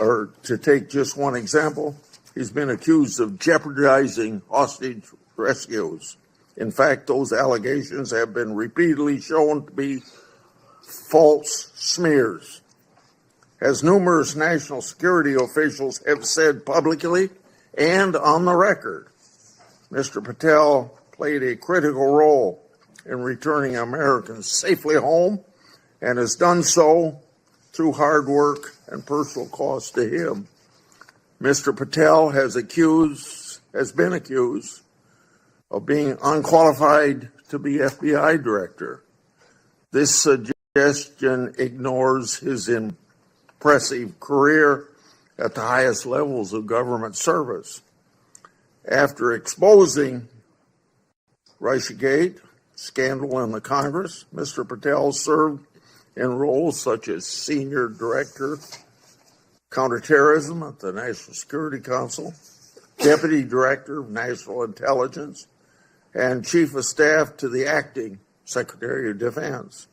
or to take just one example, he's been accused of jeopardizing hostage rescues. In fact, those allegations have been repeatedly shown to be false smears. As numerous national security officials have said publicly and on the record, Mr. Patel played a critical role in returning Americans safely home and has done so through hard work and personal cost to him. Mr. Patel has been accused of being unqualified to be FBI director. This suggestion ignores his impressive career at the highest levels of government service. After exposing Russiagate scandal in the Congress, Mr. Patel served in roles such as Senior Director, Counterterrorism at the National Security Council, Deputy Director of National Intelligence, and Chief of Staff to the Acting Secretary of Defense.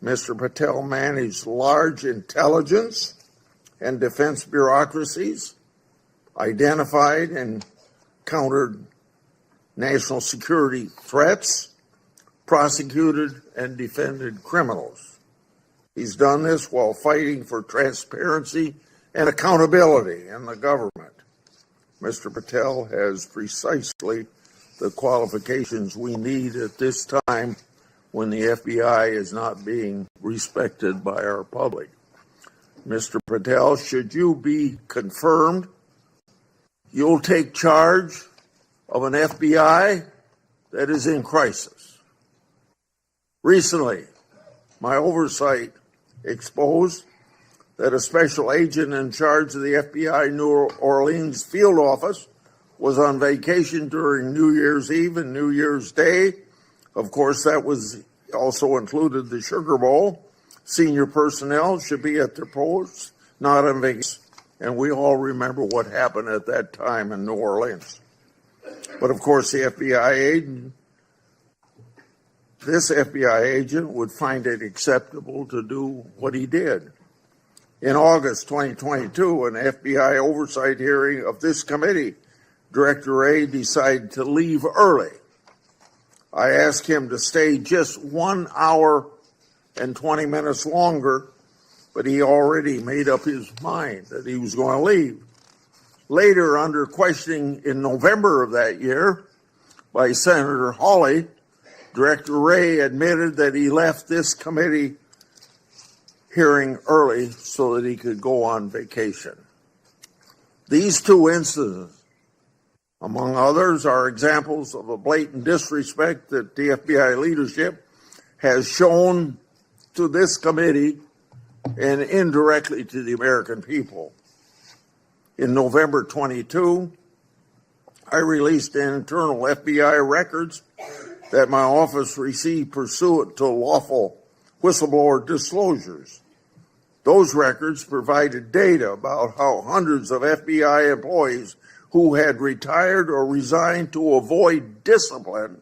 Mr. Patel managed large intelligence and defense bureaucracies, identified and countered national security threats, prosecuted and defended criminals. He's done this while fighting for transparency and accountability in the government. Mr. Patel has precisely the qualifications we need at this time when the FBI is not being respected by our public. Mr. Patel, should you be confirmed, you'll take charge of an FBI that is in crisis. Recently, my oversight exposed that a special agent in charge of the FBI New Orleans field office was on vacation during New Year's Eve and New Year's Day. Of course, that was also included the Sugar Bowl. Senior personnel should be at their posts, not on vacation. And we all remember what happened at that time in New Orleans. But of course, this FBI agent would find it acceptable to do what he did. In August 2022, an FBI oversight hearing of this committee, Director Wray decided to leave early. I asked him to stay just 1 hour and 20 minutes longer, but he already made up his mind that he was going to leave. Later, under questioning in November of that year by Senator Hawley, Director Wray admitted that he left this committee hearing early so that he could go on vacation. These two incidents, among others, are examples of a blatant disrespect that the FBI leadership has shown to this committee and indirectly to the American people. In November 22, I released internal FBI records that my office received pursuant to lawful whistleblower disclosures. Those records provided data about how hundreds of FBI employees who had retired or resigned to avoid discipline,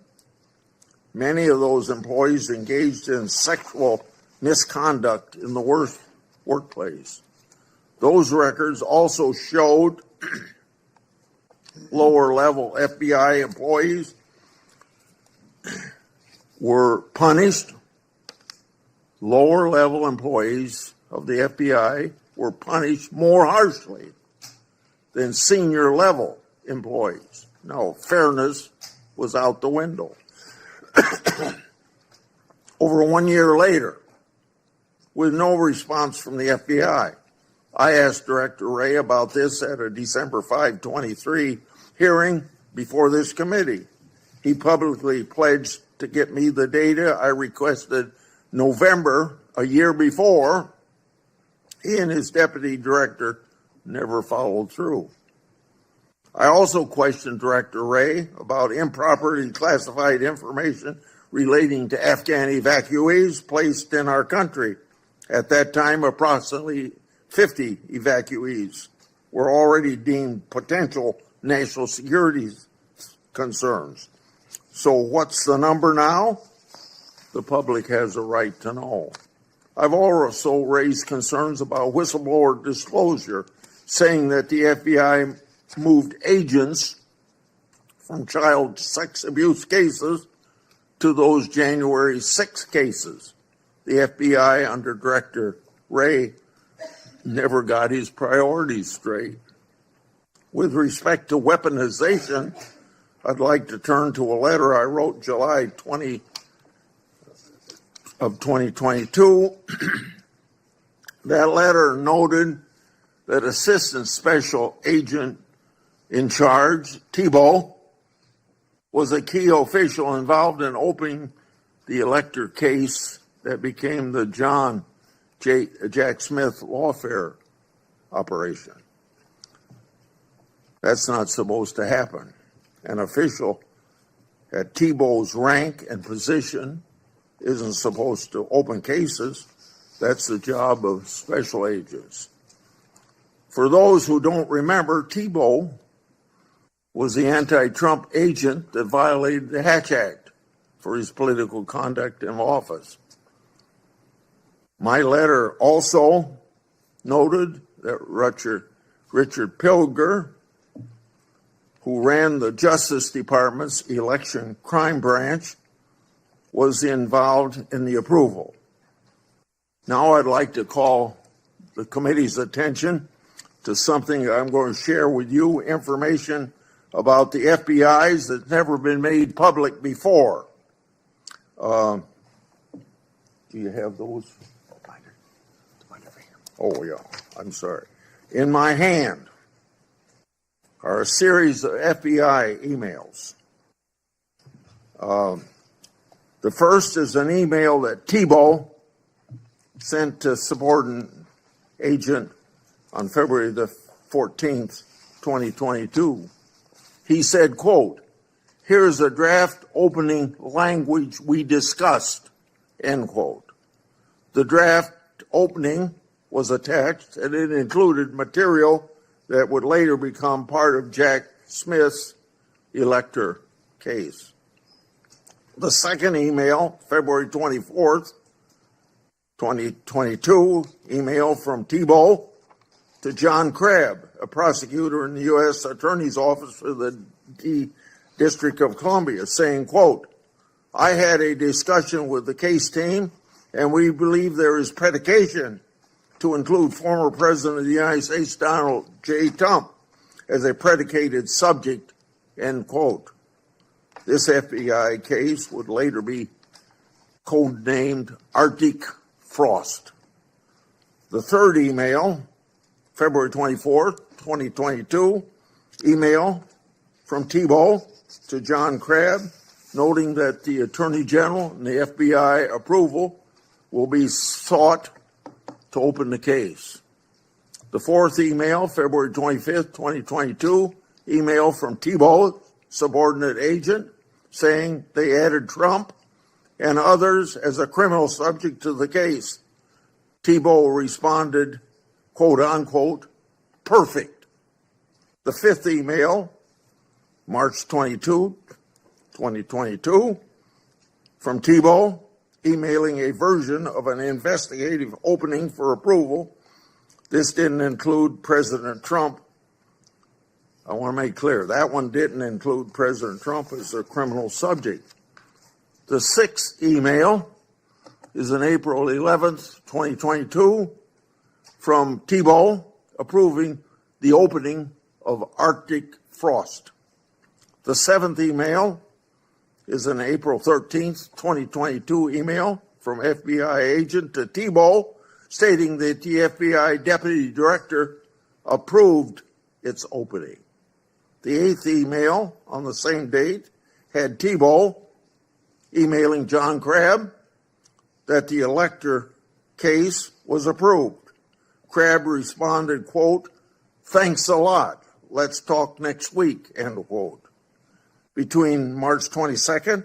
many of those employees engaged in sexual misconduct in the workplace. Those records also showed lower-level FBI employees were punished. Lower-level employees of the FBI were punished more harshly than senior-level employees. No, fairness was out the window. Over 1 year later, with no response from the FBI, I asked Director Wray about this at a December 5, 23 hearing before this committee. He publicly pledged to get me the data I requested November, a year before. He and his deputy director never followed through. I also questioned Director Wray about improperly classified information relating to Afghan evacuees placed in our country. At that time, approximately 50 evacuees were already deemed potential national security concerns. So what's the number now? The public has a right to know. I've also raised concerns about whistleblower disclosure saying that the FBI moved agents from child sex abuse cases to those January 6 cases. The FBI under Director Wray never got his priorities straight. With respect to weaponization, I'd like to turn to a letter I wrote July 20 of 2022. That letter noted that Assistant Special Agent in charge, Thibault, was a key official involved in opening the elector case that became the John Jack Smith lawfare operation. That's not supposed to happen. An official at Thibault's rank and position isn't supposed to open cases. That's the job of special agents. For those who don't remember, Thibault was the anti-Trump agent that violated the Hatch Act for his political conduct in office. My letter also noted that Richard Pilger, who ran the Justice Department's election crime branch, was involved in the approval. Now I'd like to call the committee's attention to something I'm going to share with you, information about the FBI's that's never been made public before. Do you have those? Oh, yeah, I'm sorry. In my hand are a series of FBI emails. The first is an email that Thibault sent to subordinate agent on February the 14th, 2022. He said, quote, "Here's a draft opening language we discussed," end quote. The draft opening was attached, and it included material that would later become part of Jack Smith's elector case. The second email, February 24th, 2022, email from Thibault to John Crabb, a prosecutor in the U.S. Attorney's Office for the District of Columbia, saying, quote, "I had a discussion with the case team, and we believe there is predication to include former President of the United States, Donald J. Trump, as a predicated subject," end quote. This FBI case would later be codenamed Arctic Frost. The third email, February 24th, 2022, email from Thibault to John Crabb, noting that the Attorney General and the FBI approval will be sought to open the case. The fourth email, February 25th, 2022, email from Thibault, subordinate agent, saying they added Trump and others as a criminal subject to the case. Thibault responded, quote unquote, "Perfect." The fifth email, March 22, 2022, from Thibault, emailing a version of an investigative opening for approval. This didn't include President Trump. I want to make clear, that one didn't include President Trump as a criminal subject. The sixth email is on April 11th, 2022, from Thibault approving the opening of Arctic Frost. The seventh email is an April 13th, 2022 email from FBI agent to Thibault stating that the FBI deputy director approved its opening. The eighth email on the same date had Thibault emailing John Crabb that the elector case was approved. Crabb responded, quote, "Thanks a lot. Let's talk next week," end quote. Between March 22nd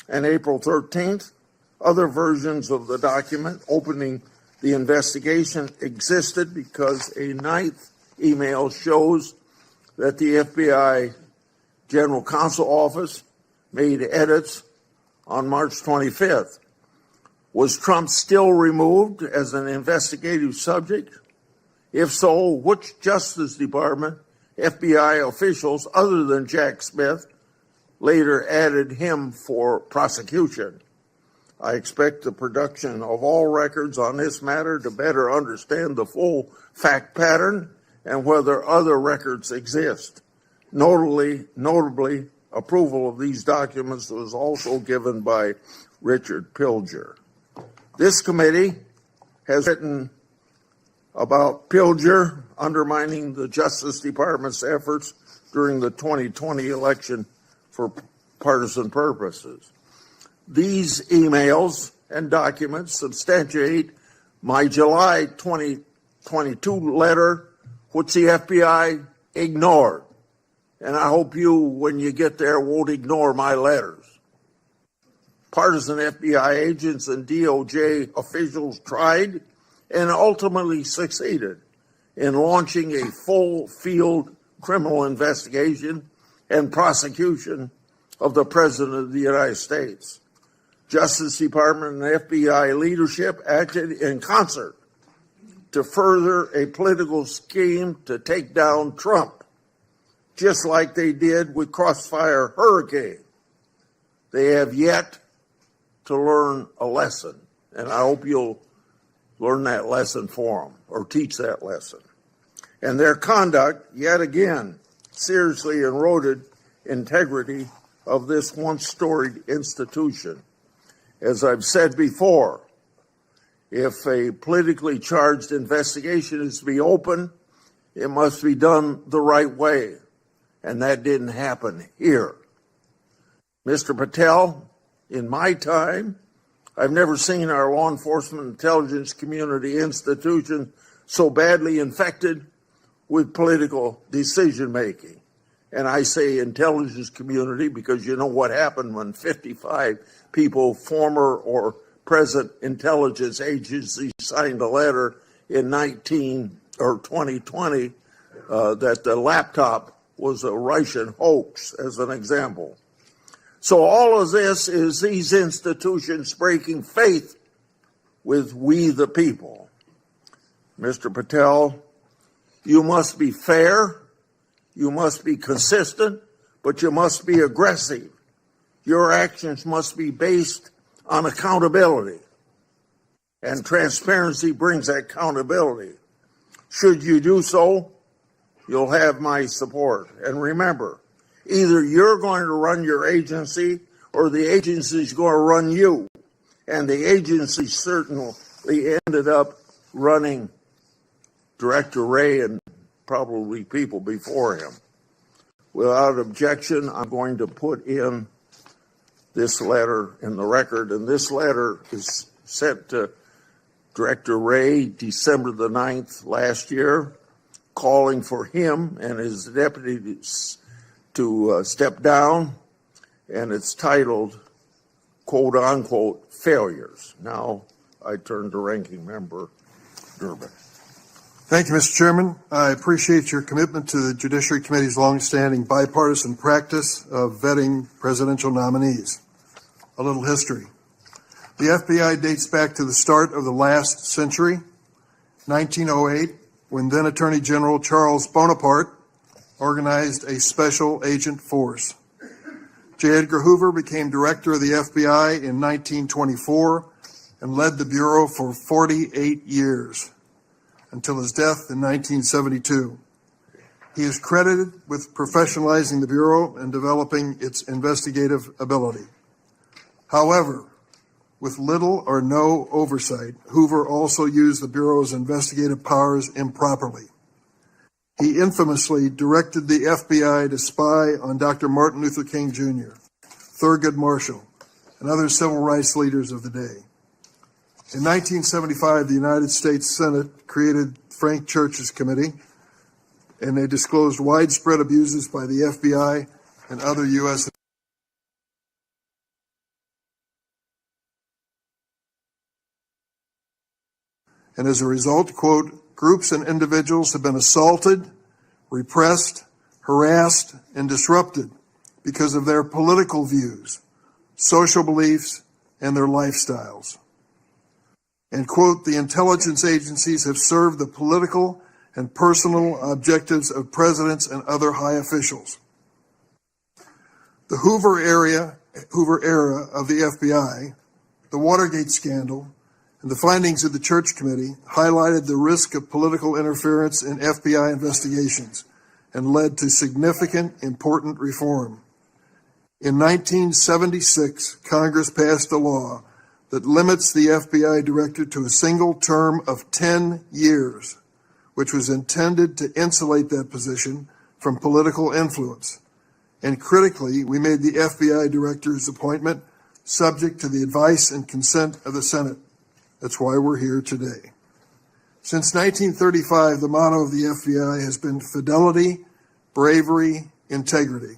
and April 13th, other versions of the document opening the investigation existed because a ninth email shows that the FBI General Counsel Office made edits on March 25th. Was Trump still removed as an investigative subject? If so, which Justice Department FBI officials other than Jack Smith later added him for prosecution? I expect the production of all records on this matter to better understand the full fact pattern and whether other records exist. Notably, approval of these documents was also given by Richard Pilger. This committee has written about Pilger undermining the Justice Department's efforts during the 2020 election for partisan purposes. These emails and documents substantiate my July 2022 letter, which the FBI ignored. And I hope you, when you get there, won't ignore my letters. Partisan FBI agents and DOJ officials tried and ultimately succeeded in launching a full field criminal investigation and prosecution of the President of the United States. Justice Department and FBI leadership acted in concert to further a political scheme to take down Trump, just like they did with Crossfire Hurricane. They have yet to learn a lesson, and I hope you'll learn that lesson for them or teach that lesson. And their conduct, yet again, seriously eroded integrity of this once storied institution. As I've said before, if a politically charged investigation is to be open, it must be done the right way. And that didn't happen here. Mr. Patel, in my time, I've never seen our law enforcement intelligence community institution so badly infected with political decision making. And I say intelligence community because you know what happened when 55 people, former or present intelligence agencies, signed a letter in 2020 that the laptop was a Russian hoax, as an example. So all of this is these institutions breaking faith with we the people. Mr. Patel, you must be fair, you must be consistent, but you must be aggressive. Your actions must be based on accountability, and transparency brings accountability. Should you do so, you'll have my support. And remember, either you're going to run your agency or the agency's going to run you. And the agency certainly ended up running Director Wray and probably people before him. Without objection, I'm going to put in this letter in the record, and this letter is sent to Director Wray December the 9th last year, calling for him and his deputies to step down, and it's titled, quote unquote, failures. Now I turn to Ranking Member Durbin. Thank you, Mr. Chairman. I appreciate your commitment to the Judiciary Committee's longstanding bipartisan practice of vetting presidential nominees. A little history. The FBI dates back to the start of the last century, 1908, when then Attorney General Charles Bonaparte organized a special agent force. J. Edgar Hoover became director of the FBI in 1924 and led the Bureau for 48 years until his death in 1972. He is credited with professionalizing the Bureau and developing its investigative ability. However, with little or no oversight, Hoover also used the Bureau's investigative powers improperly. He infamously directed the FBI to spy on Dr. Martin Luther King Jr., Thurgood Marshall, and other civil rights leaders of the day. In 1975, the United States Senate created Frank Church's committee, and they disclosed widespread abuses by the FBI and other U.S. And as a result, quote, groups and individuals have been assaulted, repressed, harassed, and disrupted because of their political views, social beliefs, and their lifestyles. And quote, the intelligence agencies have served the political and personal objectives of presidents and other high officials. The Hoover era of the FBI, the Watergate scandal, and the findings of the Church Committee highlighted the risk of political interference in FBI investigations and led to significant, important reform. In 1976, Congress passed a law that limits the FBI director to a single term of 10 years, which was intended to insulate that position from political influence. And critically, we made the FBI director's appointment subject to the advice and consent of the Senate. That's why we're here today. Since 1935, the motto of the FBI has been fidelity, bravery, integrity.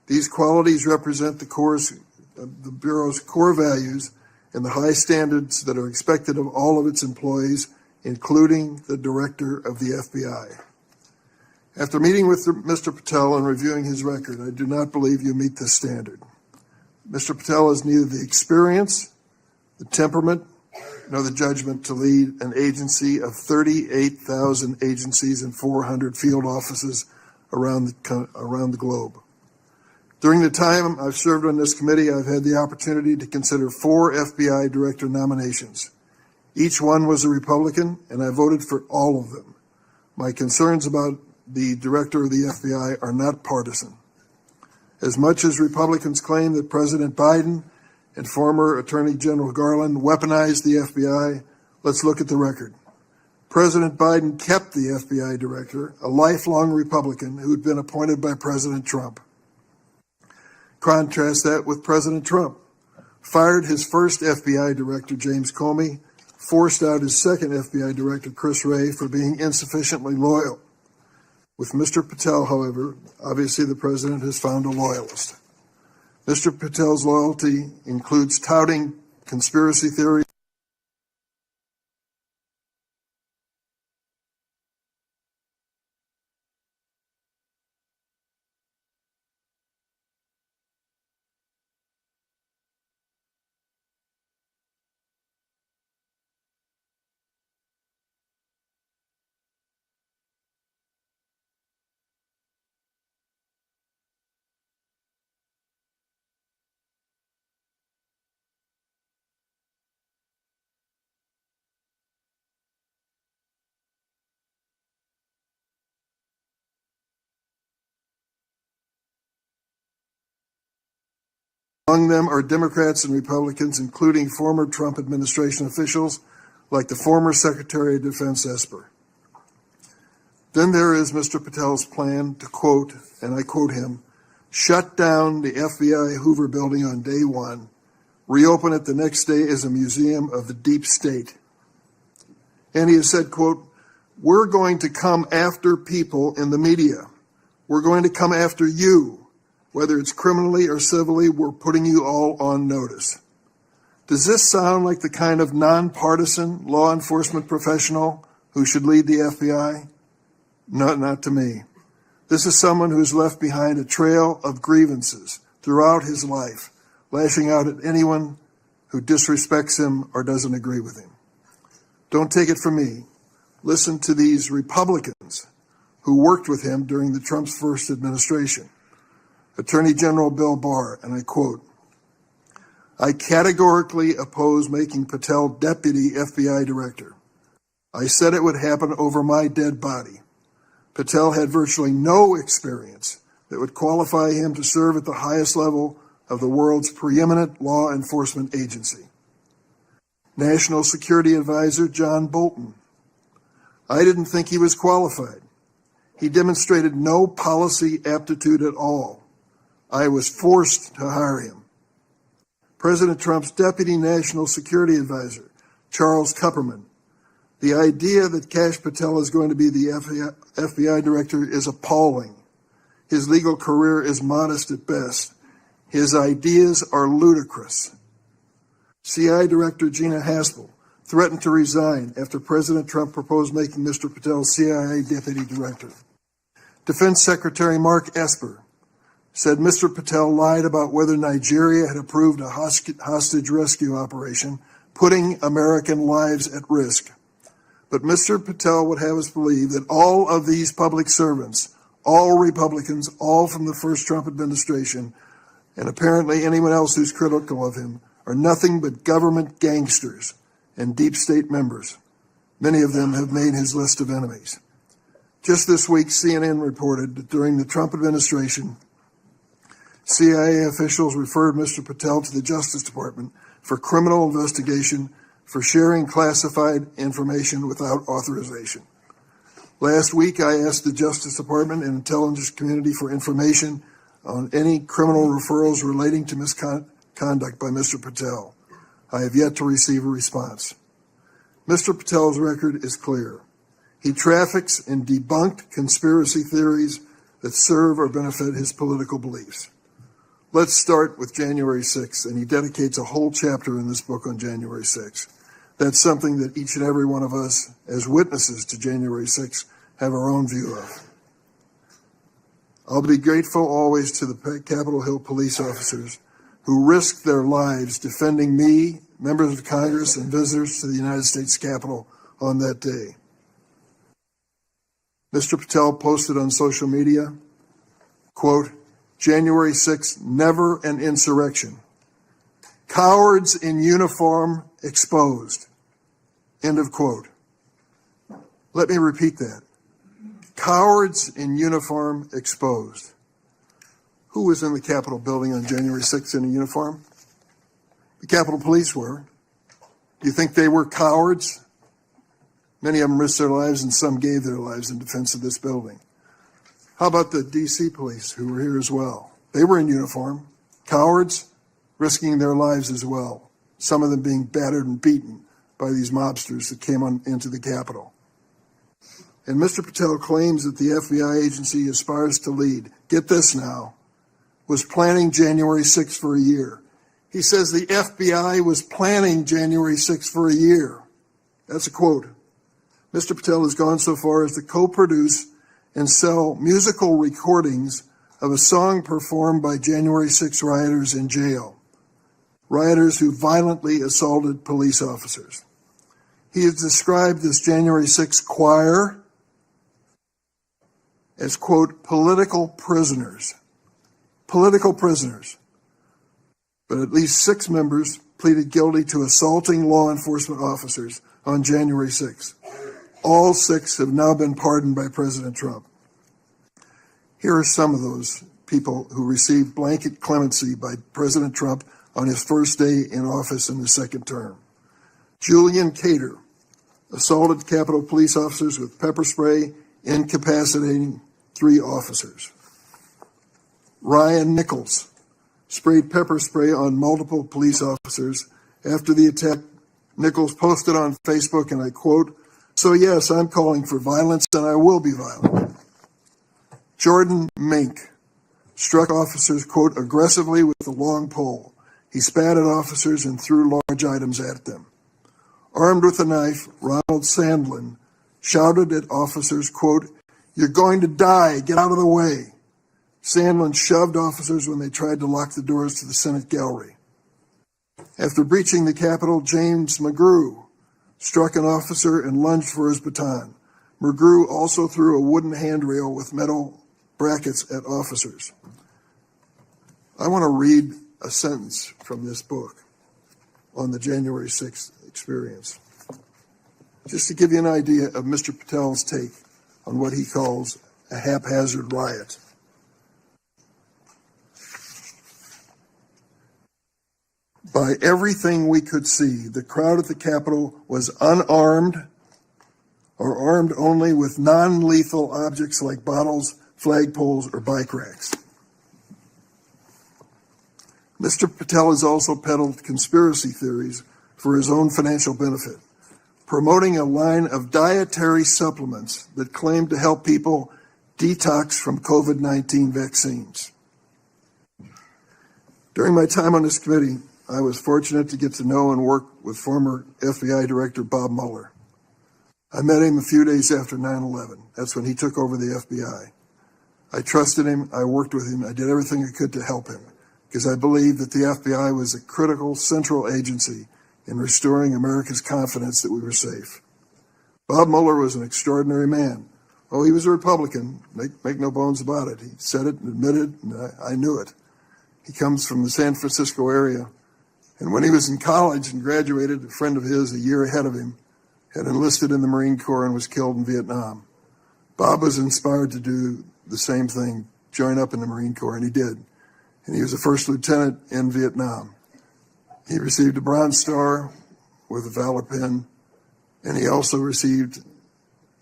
These qualities represent the Bureau's core values and the high standards that are expected of all of its employees, including the director of the FBI. After meeting with Mr. Patel and reviewing his record, I do not believe you meet this standard. Mr. Patel has neither the experience, the temperament, nor the judgment to lead an agency of 38,000 agencies and 400 field offices around the globe. During the time I've served on this committee, I've had the opportunity to consider 4 FBI director nominations. Each one was a Republican, and I voted for all of them. My concerns about the director of the FBI are not partisan. As much as Republicans claim that President Biden and former Attorney General Garland weaponized the FBI, let's look at the record. President Biden kept the FBI director, a lifelong Republican who had been appointed by President Trump. Contrast that with President Trump. Fired his first FBI director, James Comey, forced out his second FBI director, Chris Wray, for being insufficiently loyal. With Mr. Patel, however, obviously the president has found a loyalist. Mr. Patel's loyalty includes touting conspiracy theories, among them are Democrats and Republicans, including former Trump administration officials like the former Secretary of Defense Esper. Then there is Mr. Patel's plan to quote, and I quote him, shut down the FBI Hoover building on day one, reopen it the next day as a museum of the deep state. And he has said, quote, we're going to come after people in the media. We're going to come after you. Whether it's criminally or civilly, we're putting you all on notice. Does this sound like the kind of nonpartisan law enforcement professional who should lead the FBI? No, not to me. This is someone who's left behind a trail of grievances throughout his life, lashing out at anyone who disrespects him or doesn't agree with him. Don't take it from me. Listen to these Republicans who worked with him during the Trump's first administration. Attorney General Bill Barr, and I quote, I categorically oppose making Patel deputy FBI director. I said it would happen over my dead body. Patel had virtually no experience that would qualify him to serve at the highest level of the world's preeminent law enforcement agency. National Security Advisor John Bolton. I didn't think he was qualified. He demonstrated no policy aptitude at all. I was forced to hire him. President Trump's Deputy National Security Advisor, Charles Kupperman. The idea that Kash Patel is going to be the FBI director is appalling. His legal career is modest at best. His ideas are ludicrous. CI Director Gina Haspel threatened to resign after President Trump proposed making Mr. Patel CIA Deputy Director. Defense Secretary Mark Esper said Mr. Patel lied about whether Nigeria had approved a hostage rescue operation, putting American lives at risk. But Mr. Patel would have us believe that all of these public servants, all Republicans, all from the first Trump administration, and apparently anyone else who's critical of him, are nothing but government gangsters and deep state members. Many of them have made his list of enemies. Just this week, CNN reported that during the Trump administration, CIA officials referred Mr. Patel to the Justice Department for criminal investigation for sharing classified information without authorization. Last week, I asked the Justice Department and intelligence community for information on any criminal referrals relating to misconduct by Mr. Patel. I have yet to receive a response. Mr. Patel's record is clear. He traffics in debunked conspiracy theories that serve or benefit his political beliefs. Let's start with January 6th, and he dedicates a whole chapter in this book on January 6th. That's something that each and every one of us, as witnesses to January 6th, have our own view of. I'll be grateful always to the Capitol Hill police officers who risked their lives defending me, members of Congress, and visitors to the United States Capitol on that day. Mr. Patel posted on social media, quote, January 6th, never an insurrection. Cowards in uniform exposed. End of quote. Let me repeat that. Cowards in uniform exposed. Who was in the Capitol building on January 6th in a uniform? The Capitol Police were. Do you think they were cowards? Many of them risked their lives and some gave their lives in defense of this building. How about the D.C. police who were here as well? They were in uniform. Cowards risking their lives as well. Some of them being battered and beaten by these mobsters that came into the Capitol. And Mr. Patel claims that the FBI agency he aspires to lead, get this now, was planning January 6th for a year. He says the FBI was planning January 6th for a year. That's a quote. Mr. Patel has gone so far as to co-produce and sell musical recordings of a song performed by January 6 rioters in jail, rioters who violently assaulted police officers. He has described this January 6 choir as, quote, political prisoners. Political prisoners. But at least 6 members pleaded guilty to assaulting law enforcement officers on January 6. All 6 have now been pardoned by President Trump. Here are some of those people who received blanket clemency by President Trump on his first day in office in the second term. Julian Cater assaulted Capitol police officers with pepper spray, incapacitating 3 officers. Ryan Nichols sprayed pepper spray on multiple police officers. After the attack, Nichols posted on Facebook, and I quote, "So yes, I'm calling for violence and I will be violent." Jordan Mink struck officers, quote, aggressively with a long pole. He spat at officers and threw large items at them. Armed with a knife, Ronald Sandlin shouted at officers, quote, "You're going to die, get out of the way." Sandlin shoved officers when they tried to lock the doors to the Senate gallery. After breaching the Capitol, James McGrew struck an officer and lunged for his baton. McGrew also threw a wooden handrail with metal brackets at officers. I want to read a sentence from this book on the January 6th experience, just to give you an idea of Mr. Patel's take on what he calls a haphazard riot. By everything we could see, the crowd at the Capitol was unarmed or armed only with non-lethal objects like bottles, flagpoles, or bike racks. Mr. Patel has also peddled conspiracy theories for his own financial benefit, promoting a line of dietary supplements that claim to help people detox from COVID-19 vaccines. During my time on this committee, I was fortunate to get to know and work with former FBI Director Bob Mueller. I met him a few days after 9/11. That's when he took over the FBI. I trusted him, I worked with him, I did everything I could to help him, because I believed that the FBI was a critical central agency in restoring America's confidence that we were safe. Bob Mueller was an extraordinary man. Oh, he was a Republican, make no bones about it. He said it and admitted, and I knew it. He comes from the San Francisco area. And when he was in college and graduated, a friend of his a year ahead of him had enlisted in the Marine Corps and was killed in Vietnam. Bob was inspired to do the same thing, join up in the Marine Corps, and he did. And he was a first lieutenant in Vietnam. He received a Bronze Star with a Valor Pin, and he also received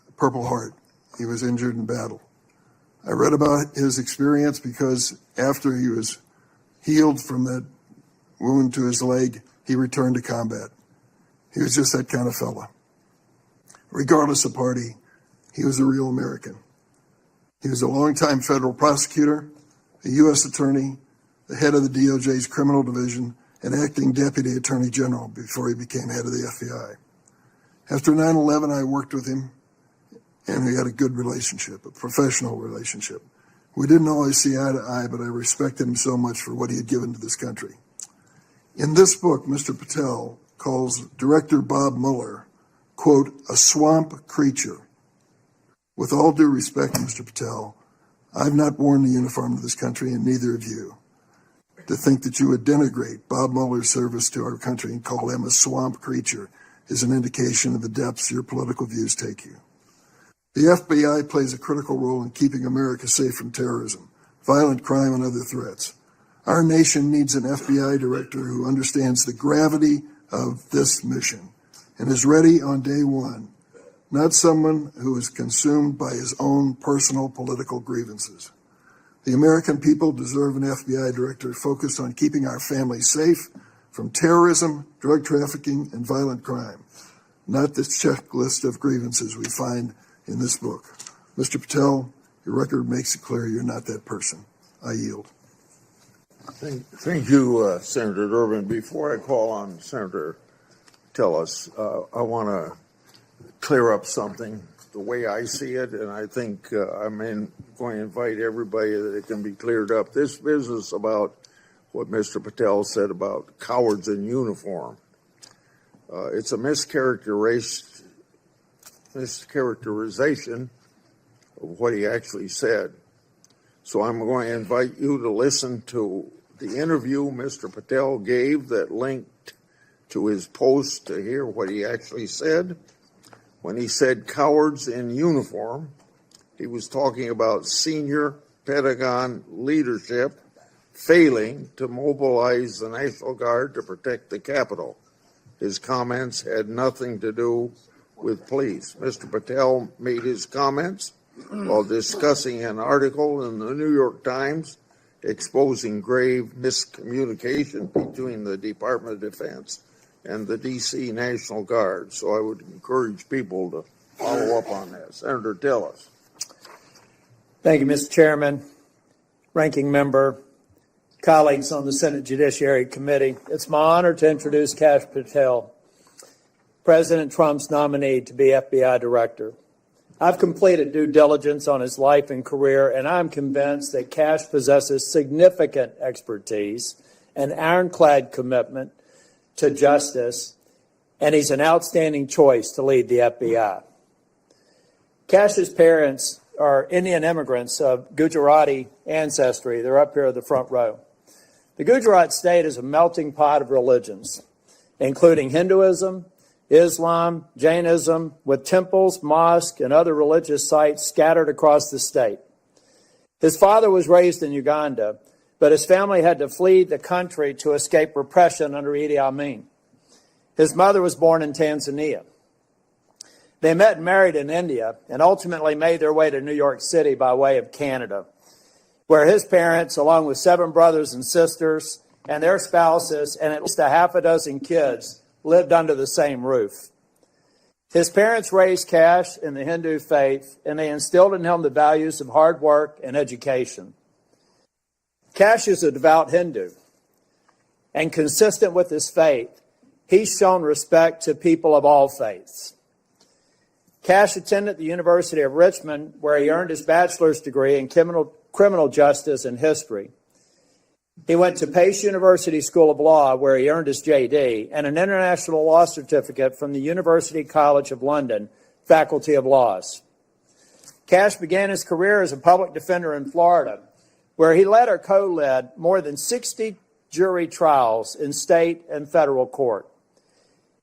a Purple Heart. He was injured in battle. I read about his experience because after he was healed from that wound to his leg, he returned to combat. He was just that kind of fella. Regardless of party, he was a real American. He was a longtime federal prosecutor, a U.S. attorney, the head of the DOJ's criminal division, and acting deputy attorney general before he became head of the FBI. After 9/11, I worked with him, and we had a good relationship, a professional relationship. We didn't always see eye to eye, but I respected him so much for what he had given to this country. In this book, Mr. Patel calls Director Bob Mueller, quote, a swamp creature. With all due respect, Mr. Patel, I've not worn the uniform of this country, and neither have you. To think that you would denigrate Bob Mueller's service to our country and call him a swamp creature is an indication of the depths your political views take you. The FBI plays a critical role in keeping America safe from terrorism, violent crime, and other threats. Our nation needs an FBI director who understands the gravity of this mission and is ready on day one, not someone who is consumed by his own personal political grievances. The American people deserve an FBI director focused on keeping our families safe from terrorism, drug trafficking, and violent crime, not the checklist of grievances we find in this book. Mr. Patel, your record makes it clear you're not that person. I yield. Thank you, Senator Durbin. Before I call on Senator Tillis, I want to clear up something the way I see it, and I think I'm going to invite everybody that it can be cleared up. This business about what Mr. Patel said about cowards in uniform, it's a mischaracterization of what he actually said. So I'm going to invite you to listen to the interview Mr. Patel gave that linked to his post to hear what he actually said. When he said cowards in uniform, he was talking about senior Pentagon leadership failing to mobilize the National Guard to protect the Capitol. His comments had nothing to do with police. Mr. Patel made his comments while discussing an article in the New York Times exposing grave miscommunication between the Department of Defense and the D.C. National Guard. So I would encourage people to follow up on that. Senator Tillis. Thank you, Mr. Chairman, Ranking Member, colleagues on the Senate Judiciary Committee. It's my honor to introduce Kash Patel, President Trump's nominee to be FBI Director. I've completed due diligence on his life and career, and I'm convinced that Kash possesses significant expertise and ironclad commitment to justice, and he's an outstanding choice to lead the FBI. Kash's parents are Indian immigrants of Gujarati ancestry. They're up here in the front row. The Gujarat state is a melting pot of religions, including Hinduism, Islam, Jainism, with temples, mosques, and other religious sites scattered across the state. His father was raised in Uganda, but his family had to flee the country to escape repression under Idi Amin. His mother was born in Tanzania. They met and married in India and ultimately made their way to New York City by way of Canada, where his parents, along with 7 brothers and sisters and their spouses and at least a half a dozen kids, lived under the same roof. His parents raised Kash in the Hindu faith, and they instilled in him the values of hard work and education. Kash is a devout Hindu, and consistent with his faith, he's shown respect to people of all faiths. Kash attended the University of Richmond, where he earned his bachelor's degree in criminal justice and history. He went to Pace University School of Law, where he earned his JD, and an international law certificate from the University College of London Faculty of Laws. Kash began his career as a public defender in Florida, where he led or co-led more than 60 jury trials in state and federal court.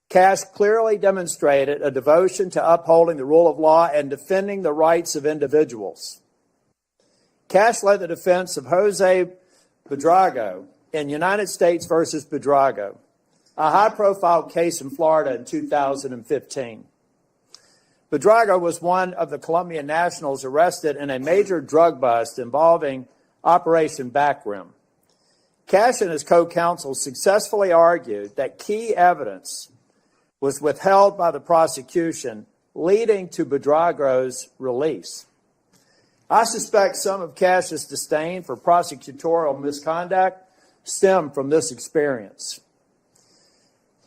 Kash clearly demonstrated a devotion to upholding the rule of law and defending the rights of individuals. Kash led the defense of Jose Buitrago in United States versus Buitrago, a high-profile case in Florida in 2015. Buitrago was one of the Colombian nationals arrested in a major drug bust involving Operation Backrim. Kash and his co-counsel successfully argued that key evidence was withheld by the prosecution, leading to Buitrago's release. I suspect some of Kash's disdain for prosecutorial misconduct stemmed from this experience.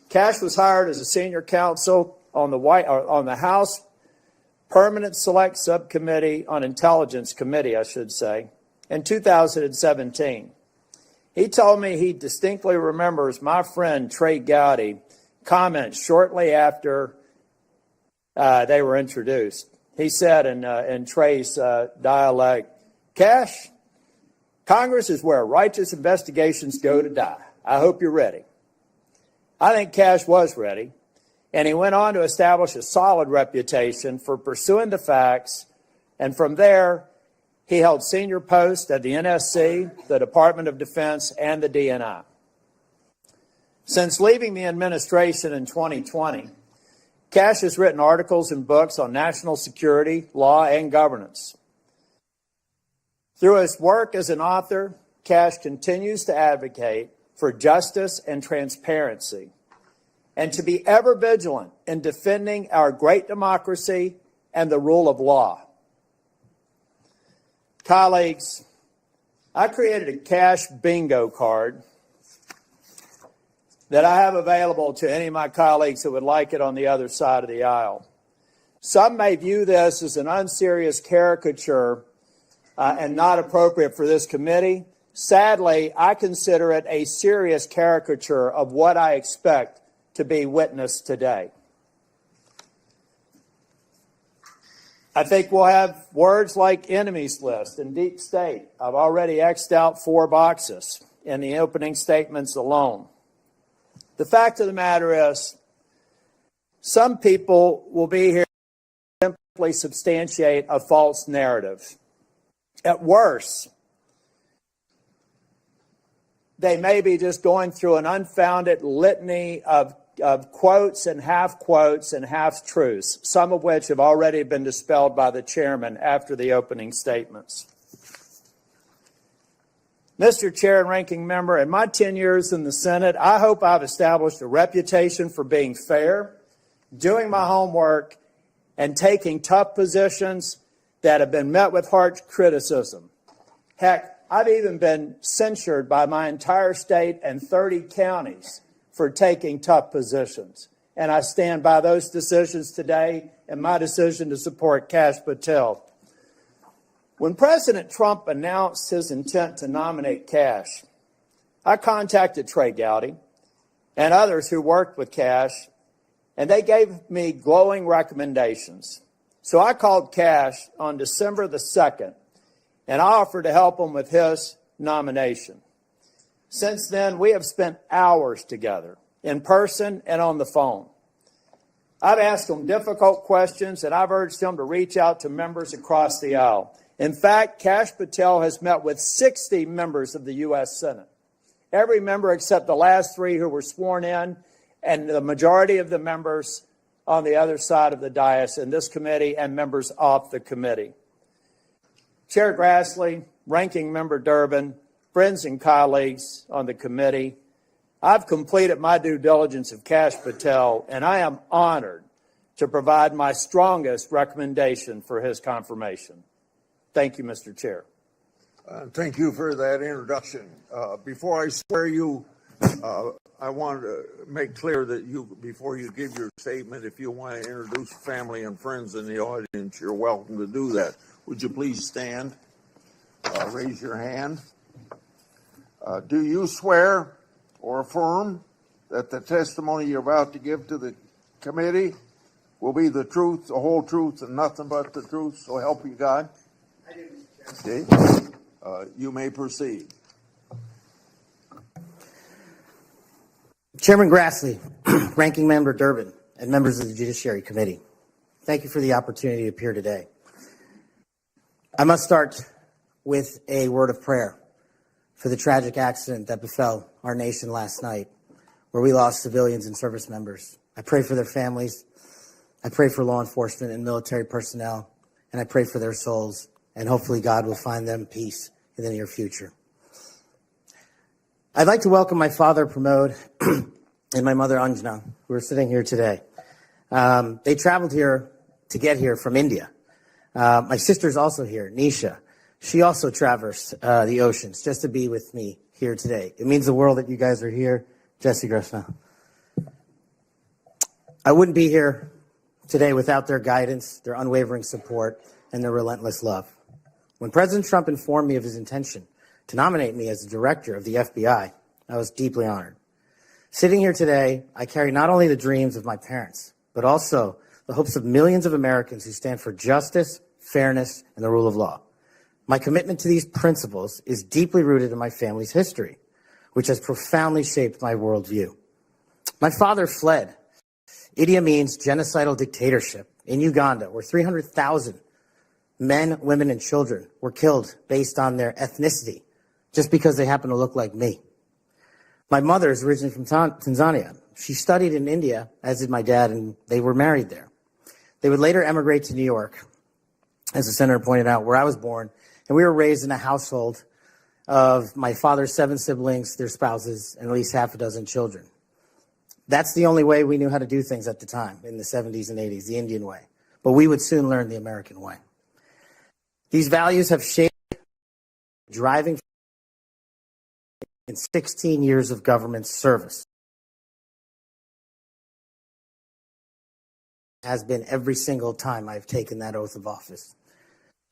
Kash was hired as a senior counsel on the House Permanent Select Subcommittee on Intelligence Committee, in 2017. He told me he distinctly remembers my friend Trey Gowdy comments shortly after they were introduced. He said in Trey's dialect, "Kash, Congress is where righteous investigations go to die. I hope you're ready." I think Kash was ready, and he went on to establish a solid reputation for pursuing the facts, and from there, he held senior posts at the NSC, the Department of Defense, and the DNI. Since leaving the administration in 2020, Kash has written articles and books on national security, law, and governance. Through his work as an author, Kash continues to advocate for justice and transparency, and to be ever vigilant in defending our great democracy and the rule of law. Colleagues, I created a Kash bingo card that I have available to any of my colleagues who would like it on the other side of the aisle. Some may view this as an unserious caricature and not appropriate for this committee. Sadly, I consider it a serious caricature of what I expect to be witnessed today. I think we'll have words like enemies list and deep state. I've already X'd out 4 boxes in the opening statements alone. The fact of the matter is, some people will be here to simply substantiate a false narrative. At worst, they may be just going through an unfounded litany of quotes and half-truths, some of which have already been dispelled by the chairman after the opening statements. Mr. Chair and Ranking Member, in my 10 years in the Senate, I hope I've established a reputation for being fair, doing my homework, and taking tough positions that have been met with harsh criticism. Heck, I've even been censured by my entire state and 30 counties for taking tough positions. And I stand by those decisions today and my decision to support Kash Patel. When President Trump announced his intent to nominate Kash, I contacted Trey Gowdy and others who worked with Kash, and they gave me glowing recommendations. So I called Kash on December the 2nd, and I offered to help him with his nomination. Since then, we have spent hours together, in person and on the phone. I've asked him difficult questions, and I've urged him to reach out to members across the aisle. In fact, Kash Patel has met with 60 members of the U.S. Senate, every member except the last 3 who were sworn in, and the majority of the members on the other side of the dais in this committee and members off the committee. Chair Grassley, Ranking Member Durbin, friends and colleagues on the committee, I've completed my due diligence of Kash Patel, and I am honored to provide my strongest recommendation for his confirmation. Thank you, Mr. Chair. Thank you for that introduction. Before I swear you, I want to make clear that before you give your statement, if you want to introduce family and friends in the audience, you're welcome to do that. Would you please stand? Raise your hand. Do you swear or affirm that the testimony you're about to give to the committee will be the truth, the whole truth, and nothing but the truth, so help you God? I do, Mr. Chairman. Okay. You may proceed. Chairman Grassley, Ranking Member Durbin, and members of the Judiciary Committee, thank you for the opportunity to appear today. I must start with a word of prayer for the tragic accident that befell our nation last night, where we lost civilians and service members. I pray for their families. I pray for law enforcement and military personnel, and I pray for their souls, and hopefully God will find them peace in the near future. I'd like to welcome my father, Pramod, and my mother, Anjana, who are sitting here today. They traveled here to get here from India. My sister's also here, Nisha. She also traversed the oceans just to be with me here today. It means the world that you guys are here. Jesse Grishna. I wouldn't be here today without their guidance, their unwavering support, and their relentless love. When President Trump informed me of his intention to nominate me as the director of the FBI, I was deeply honored. Sitting here today, I carry not only the dreams of my parents, but also the hopes of millions of Americans who stand for justice, fairness, and the rule of law. My commitment to these principles is deeply rooted in my family's history, which has profoundly shaped my worldview. My father fled Idi Amin's genocidal dictatorship in Uganda, where 300,000 men, women, and children were killed based on their ethnicity, just because they happen to look like me. My mother is originally from Tanzania. She studied in India, as did my dad, and they were married there. They would later emigrate to New York, as the senator pointed out, where I was born, and we were raised in a household of my father's 7 siblings, their spouses, and at least half a dozen children. That's the only way we knew how to do things at the time, in the 70s and 80s, the Indian way. But we would soon learn the American way. These values have shaped driving in 16 years of government service. Has been every single time I've taken that oath of office.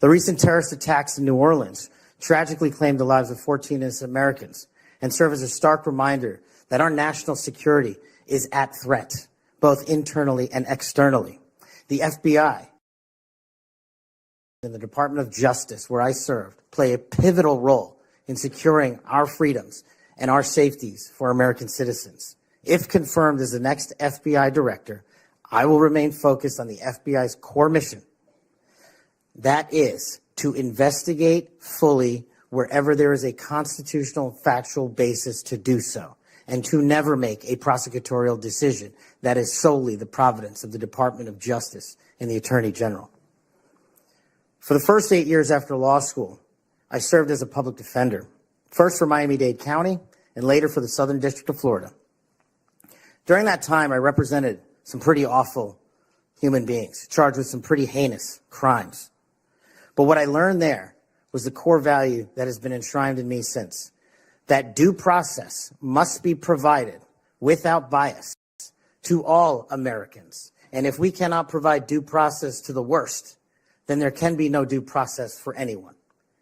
The recent terrorist attacks in New Orleans tragically claimed the lives of 14 innocent Americans and serve as a stark reminder that our national security is at threat, both internally and externally. The FBI and the Department of Justice, where I served, play a pivotal role in securing our freedoms and our safeties for American citizens. If confirmed as the next FBI director, I will remain focused on the FBI's core mission. That is to investigate fully wherever there is a constitutional factual basis to do so, and to never make a prosecutorial decision that is solely the providence of the Department of Justice and the Attorney General. For the first 8 years after law school, I served as a public defender, first for Miami-Dade County and later for the Southern District of Florida. During that time, I represented some pretty awful human beings, charged with some pretty heinous crimes. But what I learned there was the core value that has been enshrined in me since, that due process must be provided without bias to all Americans. And if we cannot provide due process to the worst, then there can be no due process for anyone,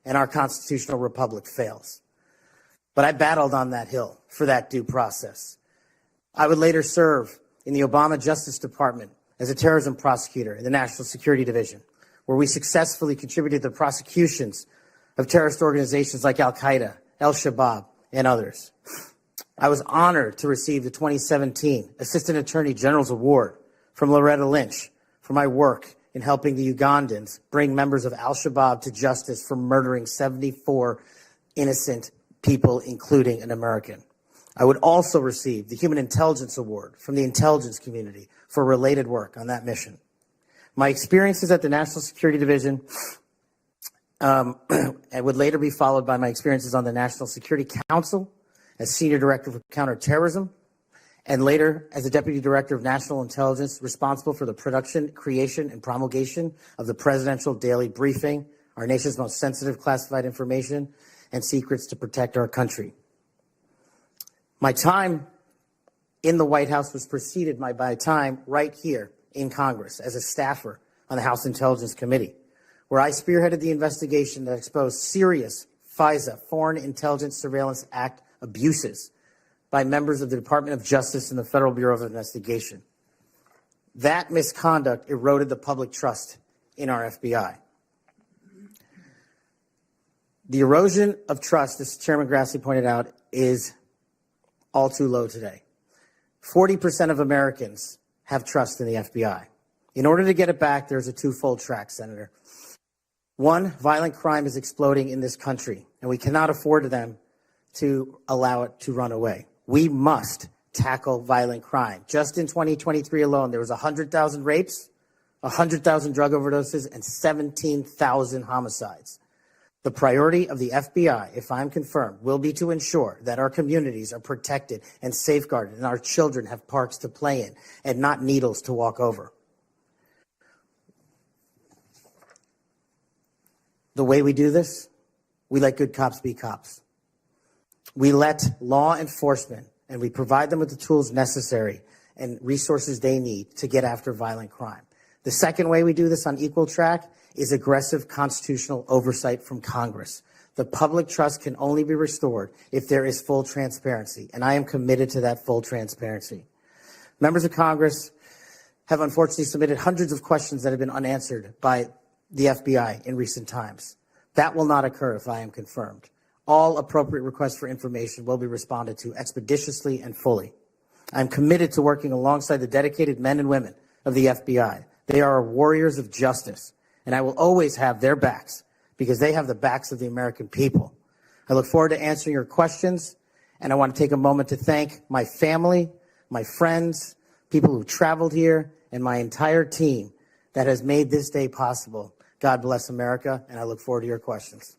and our constitutional republic fails. But I battled on that hill for that due process. I would later serve in the Obama Justice Department as a terrorism prosecutor in the National Security Division, where we successfully contributed to the prosecutions of terrorist organizations like Al-Qaeda, Al-Shabaab, and others. I was honored to receive the 2017 Assistant Attorney General's Award from Loretta Lynch for my work in helping the Ugandans bring members of Al-Shabaab to justice for murdering 74 innocent people, including an American. I would also receive the Human Intelligence Award from the intelligence community for related work on that mission. My experiences at the National Security Division and would later be followed by my experiences on the National Security Council as Senior Director for Counterterrorism, and later as the Deputy Director of National Intelligence, responsible for the production, creation, and promulgation of the Presidential Daily Briefing, our nation's most sensitive classified information and secrets to protect our country. My time in the White House was preceded by my time right here in Congress as a staffer on the House Intelligence Committee, where I spearheaded the investigation that exposed serious FISA, Foreign Intelligence Surveillance Act, abuses by members of the Department of Justice and the Federal Bureau of Investigation. That misconduct eroded the public trust in our FBI. The erosion of trust, as Chairman Grassley pointed out, is all too low today. 40% of Americans have trust in the FBI. In order to get it back, there's a twofold track, Senator. One, violent crime is exploding in this country, and we cannot afford them to allow it to run away. We must tackle violent crime. Just in 2023 alone, there was 100,000 rapes, 100,000 drug overdoses, and 17,000 homicides. The priority of the FBI, if I'm confirmed, will be to ensure that our communities are protected and safeguarded and our children have parks to play in and not needles to walk over. The way we do this, we let good cops be cops. We let law enforcement and we provide them with the tools necessary and resources they need to get after violent crime. The second way we do this on equal track is aggressive constitutional oversight from Congress. The public trust can only be restored if there is full transparency, and I am committed to that full transparency. Members of Congress have unfortunately submitted hundreds of questions that have been unanswered by the FBI in recent times. That will not occur if I am confirmed. All appropriate requests for information will be responded to expeditiously and fully. I'm committed to working alongside the dedicated men and women of the FBI. They are warriors of justice, and I will always have their backs because they have the backs of the American people. I look forward to answering your questions, and I want to take a moment to thank my family, my friends, people who traveled here, and my entire team that has made this day possible. God bless America, and I look forward to your questions.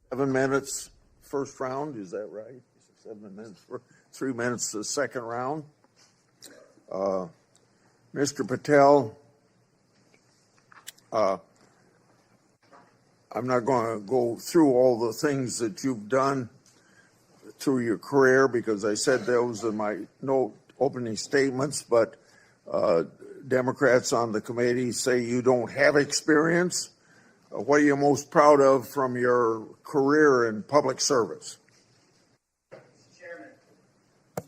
Seven minutes first round, is that right? 7 minutes, 3 minutes the second round. Mr. Patel, I'm not going to go through all the things that you've done through your career because I said those in my opening statements, but Democrats on the committee say you don't have experience. What are you most proud of from your career in public service?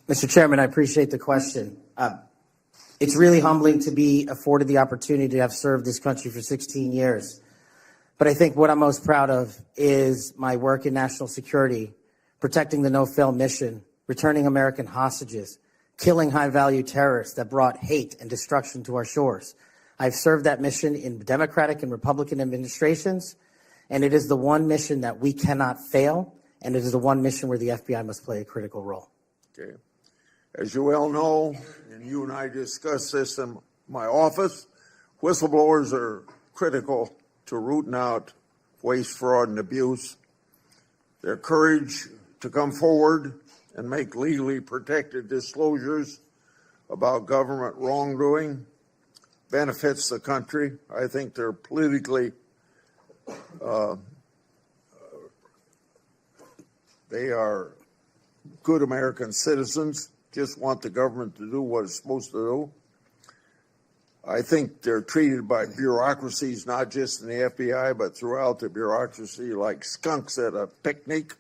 Mr. Chairman, I appreciate the question. It's really humbling to be afforded the opportunity to have served this country for 16 years. But I think what I'm most proud of is my work in national security, protecting the no-fail mission, returning American hostages, killing high-value terrorists that brought hate and destruction to our shores. I've served that mission in Democratic and Republican administrations, and it is the one mission that we cannot fail, and it is the one mission where the FBI must play a critical role. Okay. As you well know, and you and I discussed this in my office, whistleblowers are critical to rooting out waste, fraud, and abuse. Their courage to come forward and make legally protected disclosures about government wrongdoing benefits the country. I think they're politically, they are good American citizens, just want the government to do what it's supposed to do. I think they're treated by bureaucracies, not just in the FBI, but throughout the bureaucracy, like skunks at a picnic.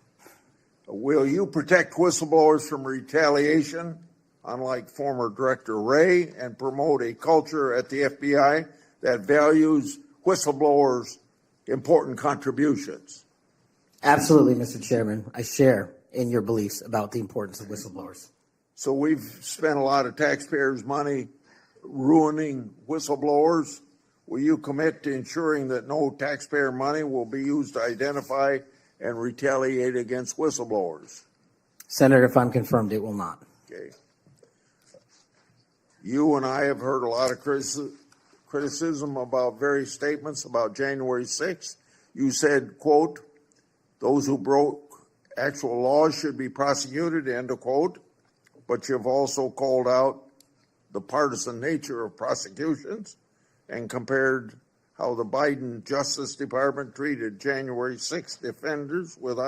Will you protect whistleblowers from retaliation, unlike former Director Wray, and promote a culture at the FBI that values whistleblowers' important contributions? Absolutely, Mr. Chairman. I share in your beliefs about the importance of whistleblowers. So we've spent a lot of taxpayers' money ruining whistleblowers. Will you commit to ensuring that no taxpayer money will be used to identify and retaliate against whistleblowers? Senator, if I'm confirmed, it will not. Okay. You and I have heard a lot of criticism about various statements about January 6th. You said, quote, those who broke actual laws should be prosecuted, end of quote. But you've also called out the partisan nature of prosecutions and compared how the Biden Justice Department treated January 6th defenders with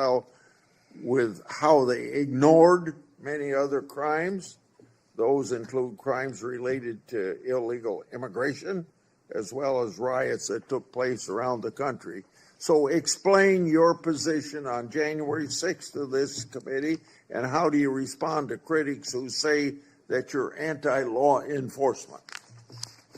how they ignored many other crimes. Those include crimes related to illegal immigration as well as riots that took place around the country. So explain your position on January 6th of this committee, and how do you respond to critics who say that you're anti-law enforcement?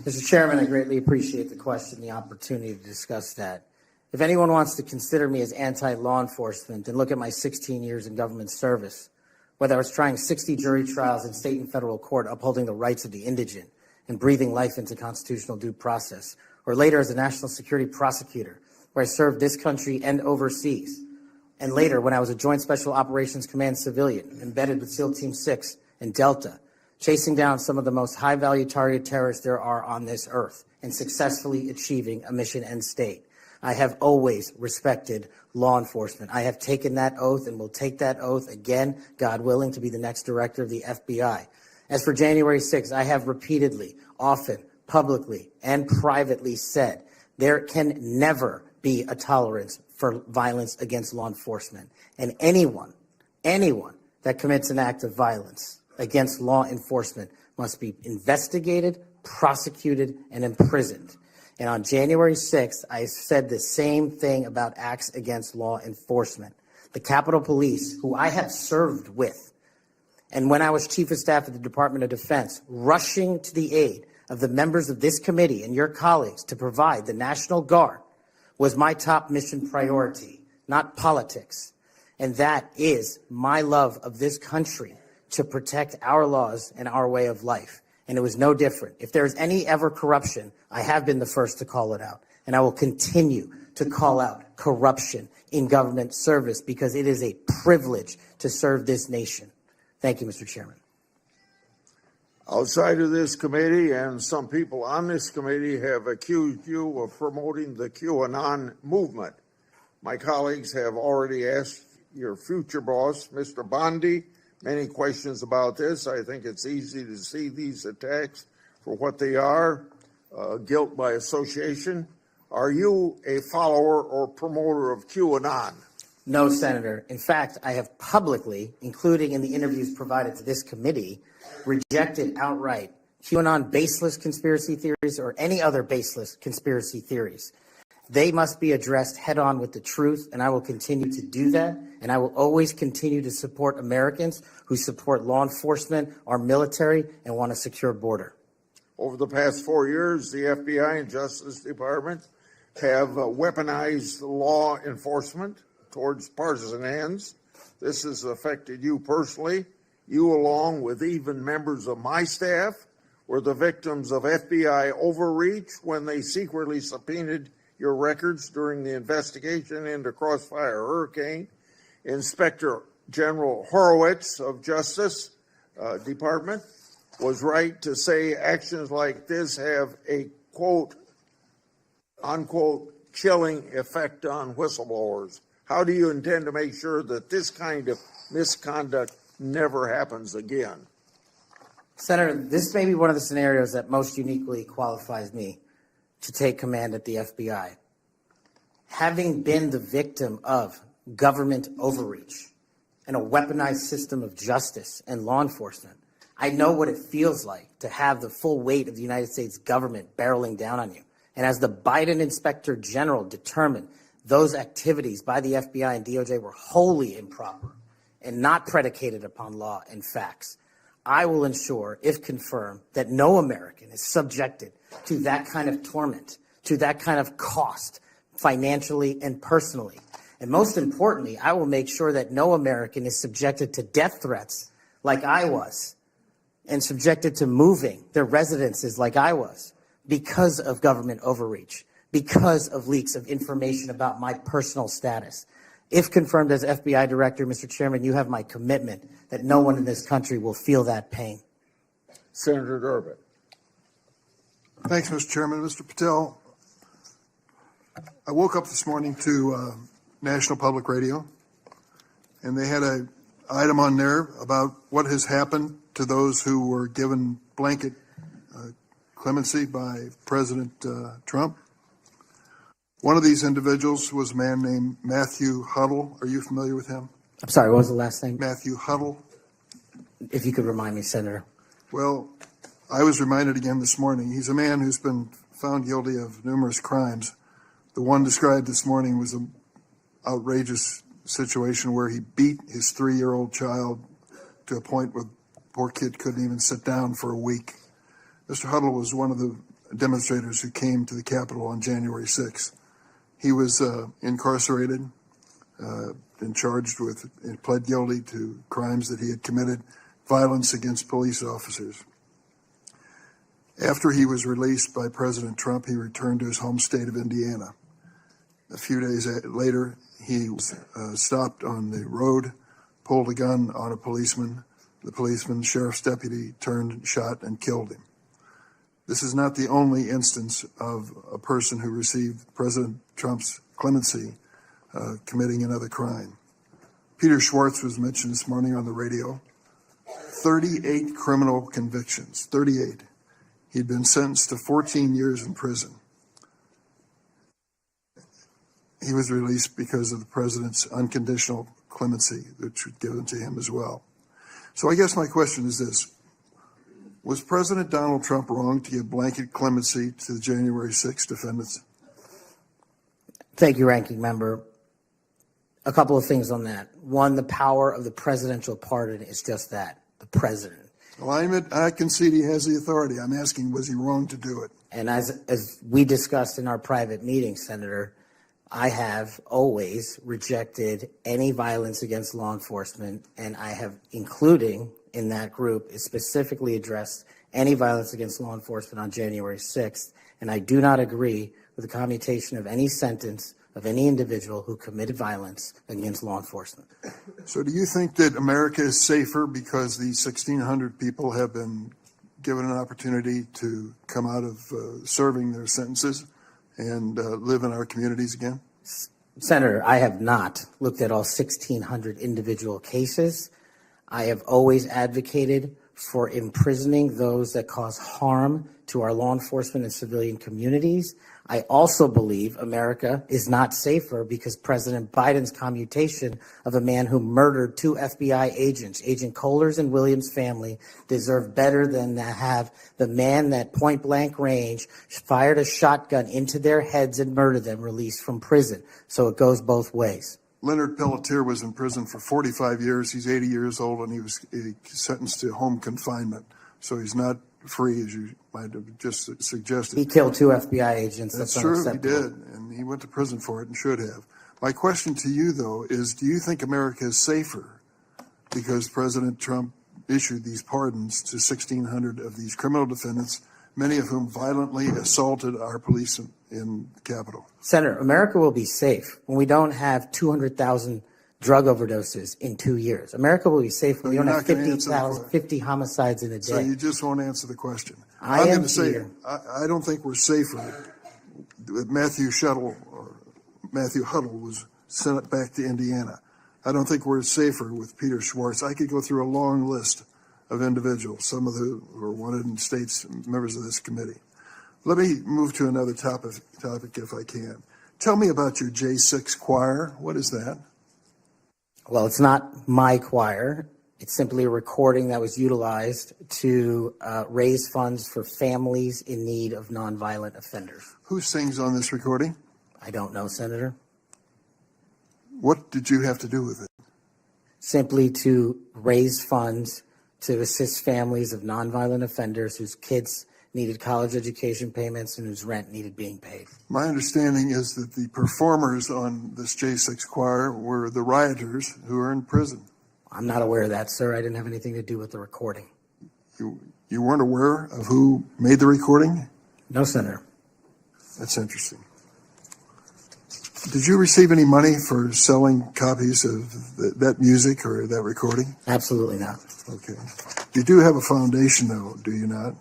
Mr. Chairman, I greatly appreciate the question, the opportunity to discuss that. If anyone wants to consider me as anti-law enforcement, then look at my 16 years in government service, whether I was trying 60 jury trials in state and federal court upholding the rights of the indigent and breathing life into constitutional due process, or later as a national security prosecutor, where I served this country and overseas, and later when I was a Joint Special Operations Command civilian embedded with SEAL Team 6 and Delta, chasing down some of the most high-value targeted terrorists there are on this earth and successfully achieving a mission end state. I have always respected law enforcement. I have taken that oath and will take that oath again, God willing, to be the next director of the FBI. As for January 6th, I have repeatedly, often, publicly, and privately said there can never be a tolerance for violence against law enforcement. And anyone that commits an act of violence against law enforcement must be investigated, prosecuted, and imprisoned. And on January 6th, I said the same thing about acts against law enforcement. The Capitol Police, who I have served with, and when I was Chief of Staff at the Department of Defense, rushing to the aid of the members of this committee and your colleagues to provide the National Guard, was my top mission priority, not politics. And that is my love of this country, to protect our laws and our way of life. And it was no different. If there's any ever corruption, I have been the first to call it out. And I will continue to call out corruption in government service, because it is a privilege to serve this nation. Thank you, Mr. Chairman. Outside of this committee, and some people on this committee have accused you of promoting the QAnon movement. My colleagues have already asked your future boss, Mr. Bondi, many questions about this. I think it's easy to see these attacks for what they are, guilt by association. Are you a follower or promoter of QAnon? No, Senator. In fact, I have publicly, including in the interviews provided to this committee, rejected outright QAnon baseless conspiracy theories or any other baseless conspiracy theories. They must be addressed head on with the truth, and I will continue to do that. And I will always continue to support Americans who support law enforcement, our military, and want a secure border. Over the past 4 years, the FBI and Justice Department have weaponized law enforcement towards partisan ends. This has affected you personally. You, along with even members of my staff, were the victims of FBI overreach when they secretly subpoenaed your records during the investigation into Crossfire Hurricane. Inspector General Horowitz of Justice Department was right to say actions like this have a quote, unquote, chilling effect on whistleblowers. How do you intend to make sure that this kind of misconduct never happens again? Senator, this may be one of the scenarios that most uniquely qualifies me to take command at the FBI. Having been the victim of government overreach and a weaponized system of justice and law enforcement, I know what it feels like to have the full weight of the United States government barreling down on you. And as the Biden Inspector General determined, those activities by the FBI and DOJ were wholly improper and not predicated upon law and facts. I will ensure, if confirmed, that no American is subjected to that kind of torment, to that kind of cost, financially and personally. And most importantly, I will make sure that no American is subjected to death threats like I was, and subjected to moving their residences like I was, because of government overreach, because of leaks of information about my personal status. If confirmed as FBI director, Mr. Chairman, you have my commitment that no one in this country will feel that pain. Senator Durbin. Thanks, Mr. Chairman. Mr. Patel, I woke up this morning to National Public Radio, and they had an item on there about what has happened to those who were given blanket clemency by President Trump. One of these individuals was a man named Matthew Huddle. Are you familiar with him? I'm sorry, what was the last name? Matthew Huddle. If you could remind me, Senator. Well, I was reminded again this morning. He's a man who's been found guilty of numerous crimes. The one described this morning was an outrageous situation where he beat his 3-year-old child to a point where the poor kid couldn't even sit down for a week. Mr. Huddle was one of the demonstrators who came to the Capitol on January 6th. He was incarcerated and charged with, and pled guilty to crimes that he had committed, violence against police officers. After he was released by President Trump, he returned to his home state of Indiana. A few days later, he was stopped on the road, pulled a gun on a policeman. The policeman, sheriff's deputy, turned, shot, and killed him. This is not the only instance of a person who received President Trump's clemency committing another crime. Peter Schwartz was mentioned this morning on the radio. 38 criminal convictions, 38. He'd been sentenced to 14 years in prison. He was released because of the president's unconditional clemency, which was given to him as well. So I guess my question is this. Was President Donald Trump wrong to give blanket clemency to the January 6th defendants? Thank you, Ranking Member. A couple of things on that. One, the power of the presidential pardon is just that, the president. Well, I concede he has the authority. I'm asking, was he wrong to do it? And as we discussed in our private meeting, Senator, I have always rejected any violence against law enforcement, and I have, including in that group, is specifically addressed any violence against law enforcement on January 6th, and I do not agree with the commutation of any sentence of any individual who committed violence against law enforcement. So do you think that America is safer because these 1,600 people have been given an opportunity to come out of serving their sentences and live in our communities again? Senator, I have not looked at all 1,600 individual cases. I have always advocated for imprisoning those that cause harm to our law enforcement and civilian communities. I also believe America is not safer because President Biden's commutation of a man who murdered 2 FBI agents, Agent Kohler's and Williams' family, deserve better than to have the man that point blank range fired a shotgun into their heads and murdered them released from prison. So it goes both ways. Leonard Pelletier was in prison for 45 years. He's 80 years old, and he was sentenced to home confinement. So he's not free, as you might have just suggested. He killed 2 FBI agents. That's true, he did, and he went to prison for it and should have. My question to you, though, is do you think America is safer because President Trump issued these pardons to 1,600 of these criminal defendants, many of whom violently assaulted our police in the Capitol? Senator, America will be safe when we don't have 200,000 drug overdoses in 2 years. America will be safe when we don't have 50 homicides in a day. So you just won't answer the question. I'm going to say, I don't think we're safer. Matthew Huddle was sent back to Indiana. I don't think we're safer with Peter Schwartz. I could go through a long list of individuals, some of who are wanted in states, members of this committee. Let me move to another topic if I can. Tell me about your J6 choir. What is that? Well, it's not my choir. It's simply a recording that was utilized to raise funds for families in need of nonviolent offenders. Who sings on this recording? I don't know, Senator. What did you have to do with it? Simply to raise funds to assist families of nonviolent offenders whose kids needed college education payments and whose rent needed being paid. My understanding is that the performers on this J6 choir were the rioters who are in prison. I'm not aware of that, sir. I didn't have anything to do with the recording. You weren't aware of who made the recording? No, Senator. That's interesting. Did you receive any money for selling copies of that music or that recording? Absolutely not. Okay. You do have a foundation, though, do you not?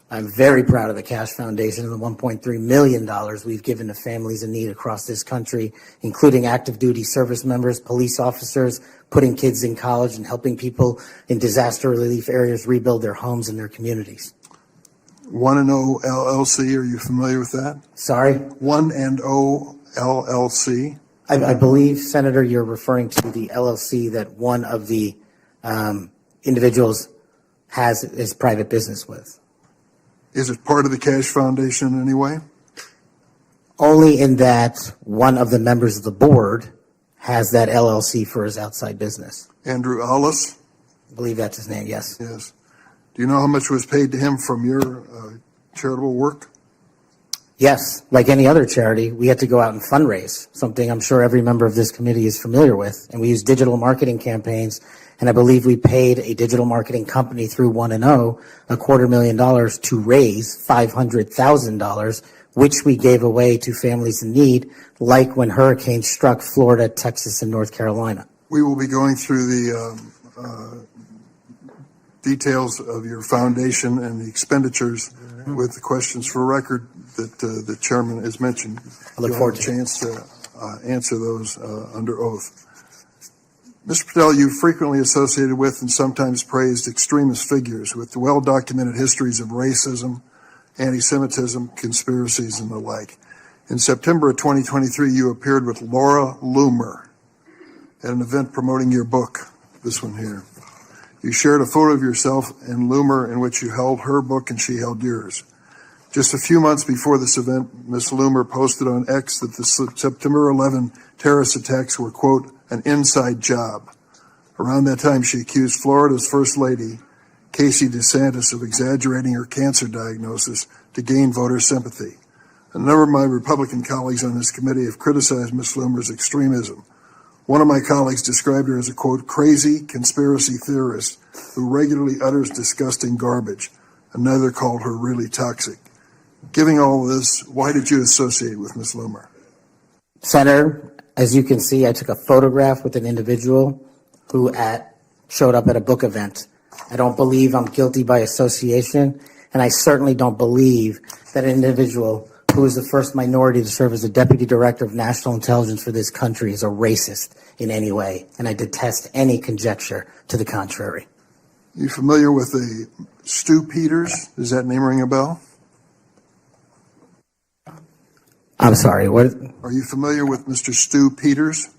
I'm very proud of the Kash Foundation and the $1.3 million we've given to families in need across this country, including active duty service members, police officers, putting kids in college, and helping people in disaster relief areas rebuild their homes and their communities. 1&0 LLC, are you familiar with that? Sorry? 1&0 LLC? I believe, Senator, you're referring to the LLC that one of the individuals has his private business with. Is it part of the Kash Foundation in any way? Only in that one of the members of the board has that LLC for his outside business. Andrew Hollis? I believe that's his name, yes. Yes. Do you know how much was paid to him from your charitable work? Yes, like any other charity, we had to go out and fundraise, something I'm sure every member of this committee is familiar with. And we used digital marketing campaigns, and I believe we paid a digital marketing company through 1&0 $250,000 to raise $500,000, which we gave away to families in need, like when hurricanes struck Florida, Texas, and North Carolina. We will be going through the details of your foundation and the expenditures with the questions for record that the chairman has mentioned. I look You'll forward have to a chance to answer those under oath. Mr. Patel, you've frequently associated with and sometimes praised extremist figures with well-documented histories of racism, anti-Semitism, conspiracies, and the like. In September of 2023, you appeared with Laura Loomer at an event promoting your book, this one here. You shared a photo of yourself and Loomer in which you held her book and she held yours. Just a few months before this event, Ms. Loomer posted on X that the September 11 terrorist attacks were, quote, an inside job. Around that time, she accused Florida's First Lady, Casey DeSantis, of exaggerating her cancer diagnosis to gain voter sympathy. A number of my Republican colleagues on this committee have criticized Ms. Loomer's extremism. One of my colleagues described her as a, quote, crazy conspiracy theorist who regularly utters disgusting garbage. Another called her really toxic. Given all of this, why did you associate with Ms. Loomer? Senator, as you can see, I took a photograph with an individual who showed up at a book event. I don't believe I'm guilty by association, and I certainly don't believe that an individual who is the first minority to serve as the Deputy Director of National Intelligence for this country is a racist in any way, and I detest any conjecture to the contrary. You familiar with the Stu Peters? Does that name ring a bell? I'm sorry, what? Are you familiar with Mr. Stu Peters?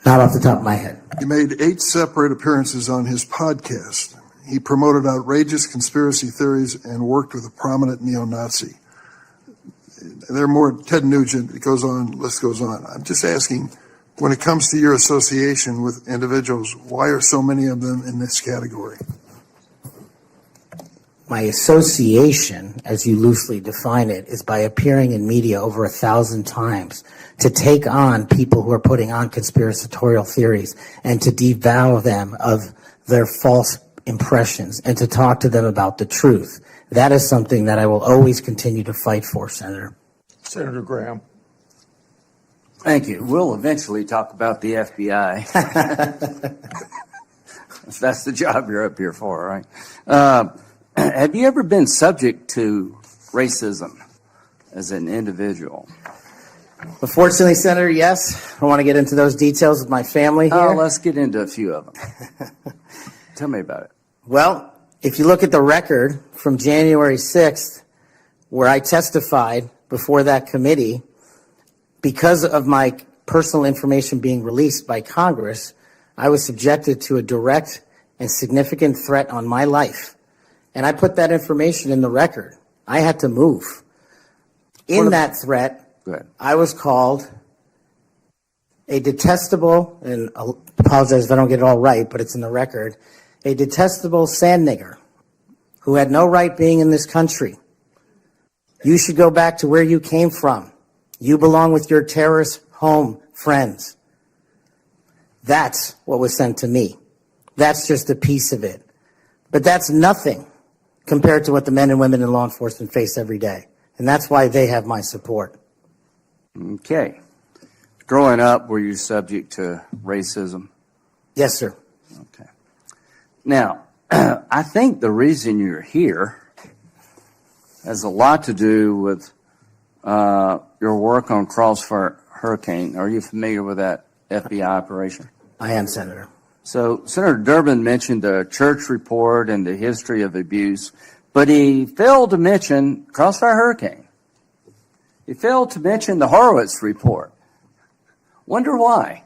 Not off the top of my head. He made 8 separate appearances on his podcast. He promoted outrageous conspiracy theories and worked with a prominent neo-Nazi. There are more, Ted Nugent, it goes on, list goes on. I'm just asking, when it comes to your association with individuals, why are so many of them in this category? My association, as you loosely define it, is by appearing in media over 1,000 times to take on people who are putting on conspiratorial theories and to devour them of their false impressions and to talk to them about the truth. That is something that I will always continue to fight for, Senator. Senator Graham. Thank you. We'll eventually talk about the FBI. That's the job you're up here for, right? Have you ever been subject to racism as an individual? Unfortunately, Senator, yes. I want to get into those details with my family here. Oh, let's get into a few of them. Tell me about it. Well, if you look at the record from January 6th, where I testified before that committee, because of my personal information being released by Congress, I was subjected to a direct and significant threat on my life. And I put that information in the record. I had to move. In that threat, I was called a detestable, and I apologize if I don't get it all right, but it's in the record, a detestable sand nigger who had no right being in this country. You should go back to where you came from. You belong with your terrorist home friends. That's what was sent to me. That's just a piece of it. But that's nothing compared to what the men and women in law enforcement face every day. And that's why they have my support. Okay. Growing up, were you subject to racism? Yes, sir. Okay. Now, I think the reason you're here has a lot to do with your work on Crossfire Hurricane. Are you familiar with that FBI operation? I am, Senator. So Senator Durbin mentioned the church report and the history of abuse, but he failed to mention Crossfire Hurricane. He failed to mention the Horowitz report. Wonder why?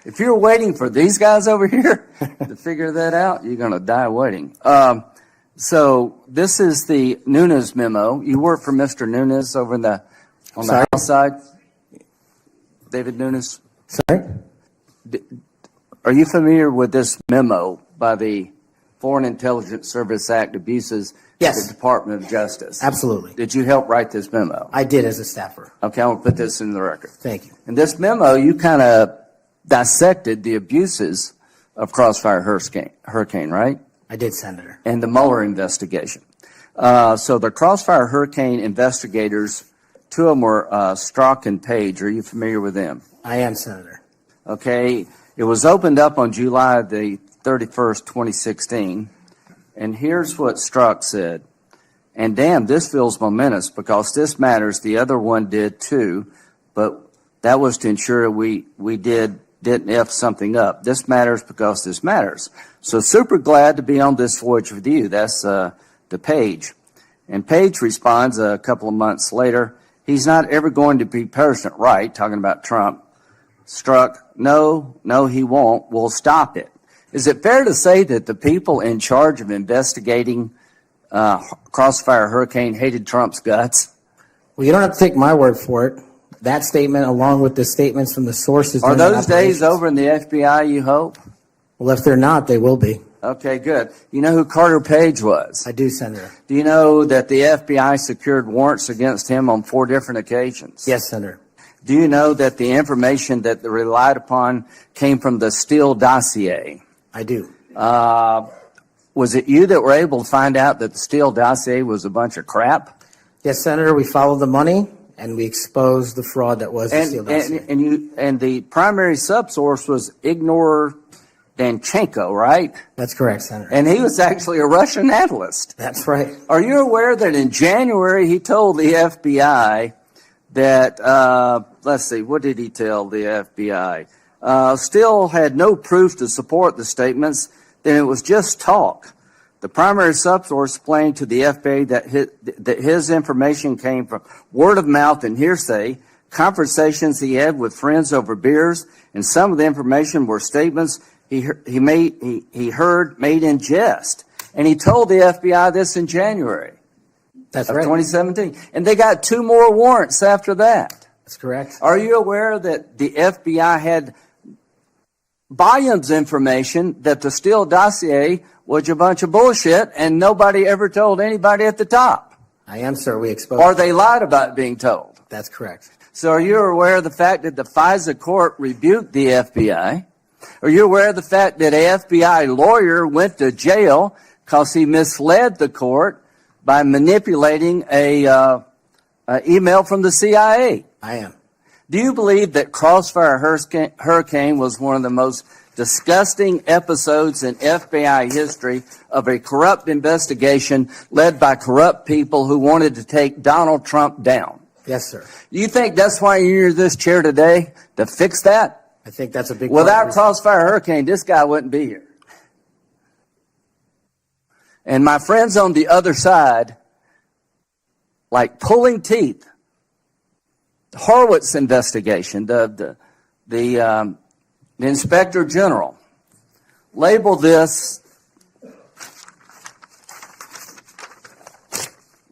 If you're waiting for these guys over here to figure that out, you're going to die waiting. So this is the Nunes memo. You work for Mr. Nunes over on the House side? David Nunes? Sorry? Are you familiar with this memo by the Foreign Intelligence Service Act abuses Yes. the Department of Justice? Absolutely. Did you help write this memo? I did as a staffer. Okay, I'm going to put this in the record. Thank you. In this memo, you kind of dissected the abuses of Crossfire Hurricane, right? I did, Senator. And the Mueller investigation. So the Crossfire Hurricane investigators, two of them were Strzok and Page. Are you familiar with them? I am, Senator. Okay. It was opened up on July the 31st, 2016. And here's what Strzok said. And damn, this feels momentous because this matters. The other one did too, but that was to ensure we didn't F something up. This matters because this matters. So super glad to be on this voyage with you. That's the Page. And Page responds a couple of months later, he's not ever going to be President right, talking about Trump. Strzok, no, he won't. We'll stop it. Is it fair to say that the people in charge of investigating Crossfire Hurricane hated Trump's guts? Well, you don't have to take my word for it. That statement, along with the statements from the sources. Are during those the days operations- over in the FBI, you hope? Well, if they're not, they will be. Okay, good. You know who Carter Page was? I do, Senator. Do you know that the FBI secured warrants against him on 4 different occasions? Yes, Senator. Do you know that the information that they relied upon came from the Steele dossier? I do. Was it you that were able to find out that the Steele dossier was a bunch of crap? Yes, Senator. We followed the money and we exposed the fraud that was the Steele dossier. And the primary subsource was Ignor Danchenko, right? That's correct, Senator. And he was actually a Russian analyst. That's right. Are you aware that in January he told the FBI that, let's see, what did he tell the FBI? Steele had no proof to support the statements, then it was just talk. The primary subsource explained to the FBI that his information came from word of mouth and hearsay, conversations he had with friends over beers, and some of the information were statements he heard made in jest. And he told the FBI this in January That's of right. 2017. And they got 2 more warrants after that. That's correct. Are you aware that the FBI had volumes of information that the Steele dossier was a bunch of bullshit and nobody ever told anybody at the top? I am, sir. We exposed. Or they lied about being told. That's correct. So are you aware of the fact that the FISA court rebuked the FBI? Are you aware of the fact that an FBI lawyer went to jail because he misled the court by manipulating a email from the CIA? I am. Do you believe that Crossfire Hurricane was one of the most disgusting episodes in FBI history of a corrupt investigation led by corrupt people who wanted to take Donald Trump down? Yes, sir. Do you think that's why you're in this chair today, to fix that? I think that's a big. Without Crossfire Hurricane, this guy wouldn't be here. And my friends on the other side, like pulling teeth, Horowitz investigation, the Inspector General labeled this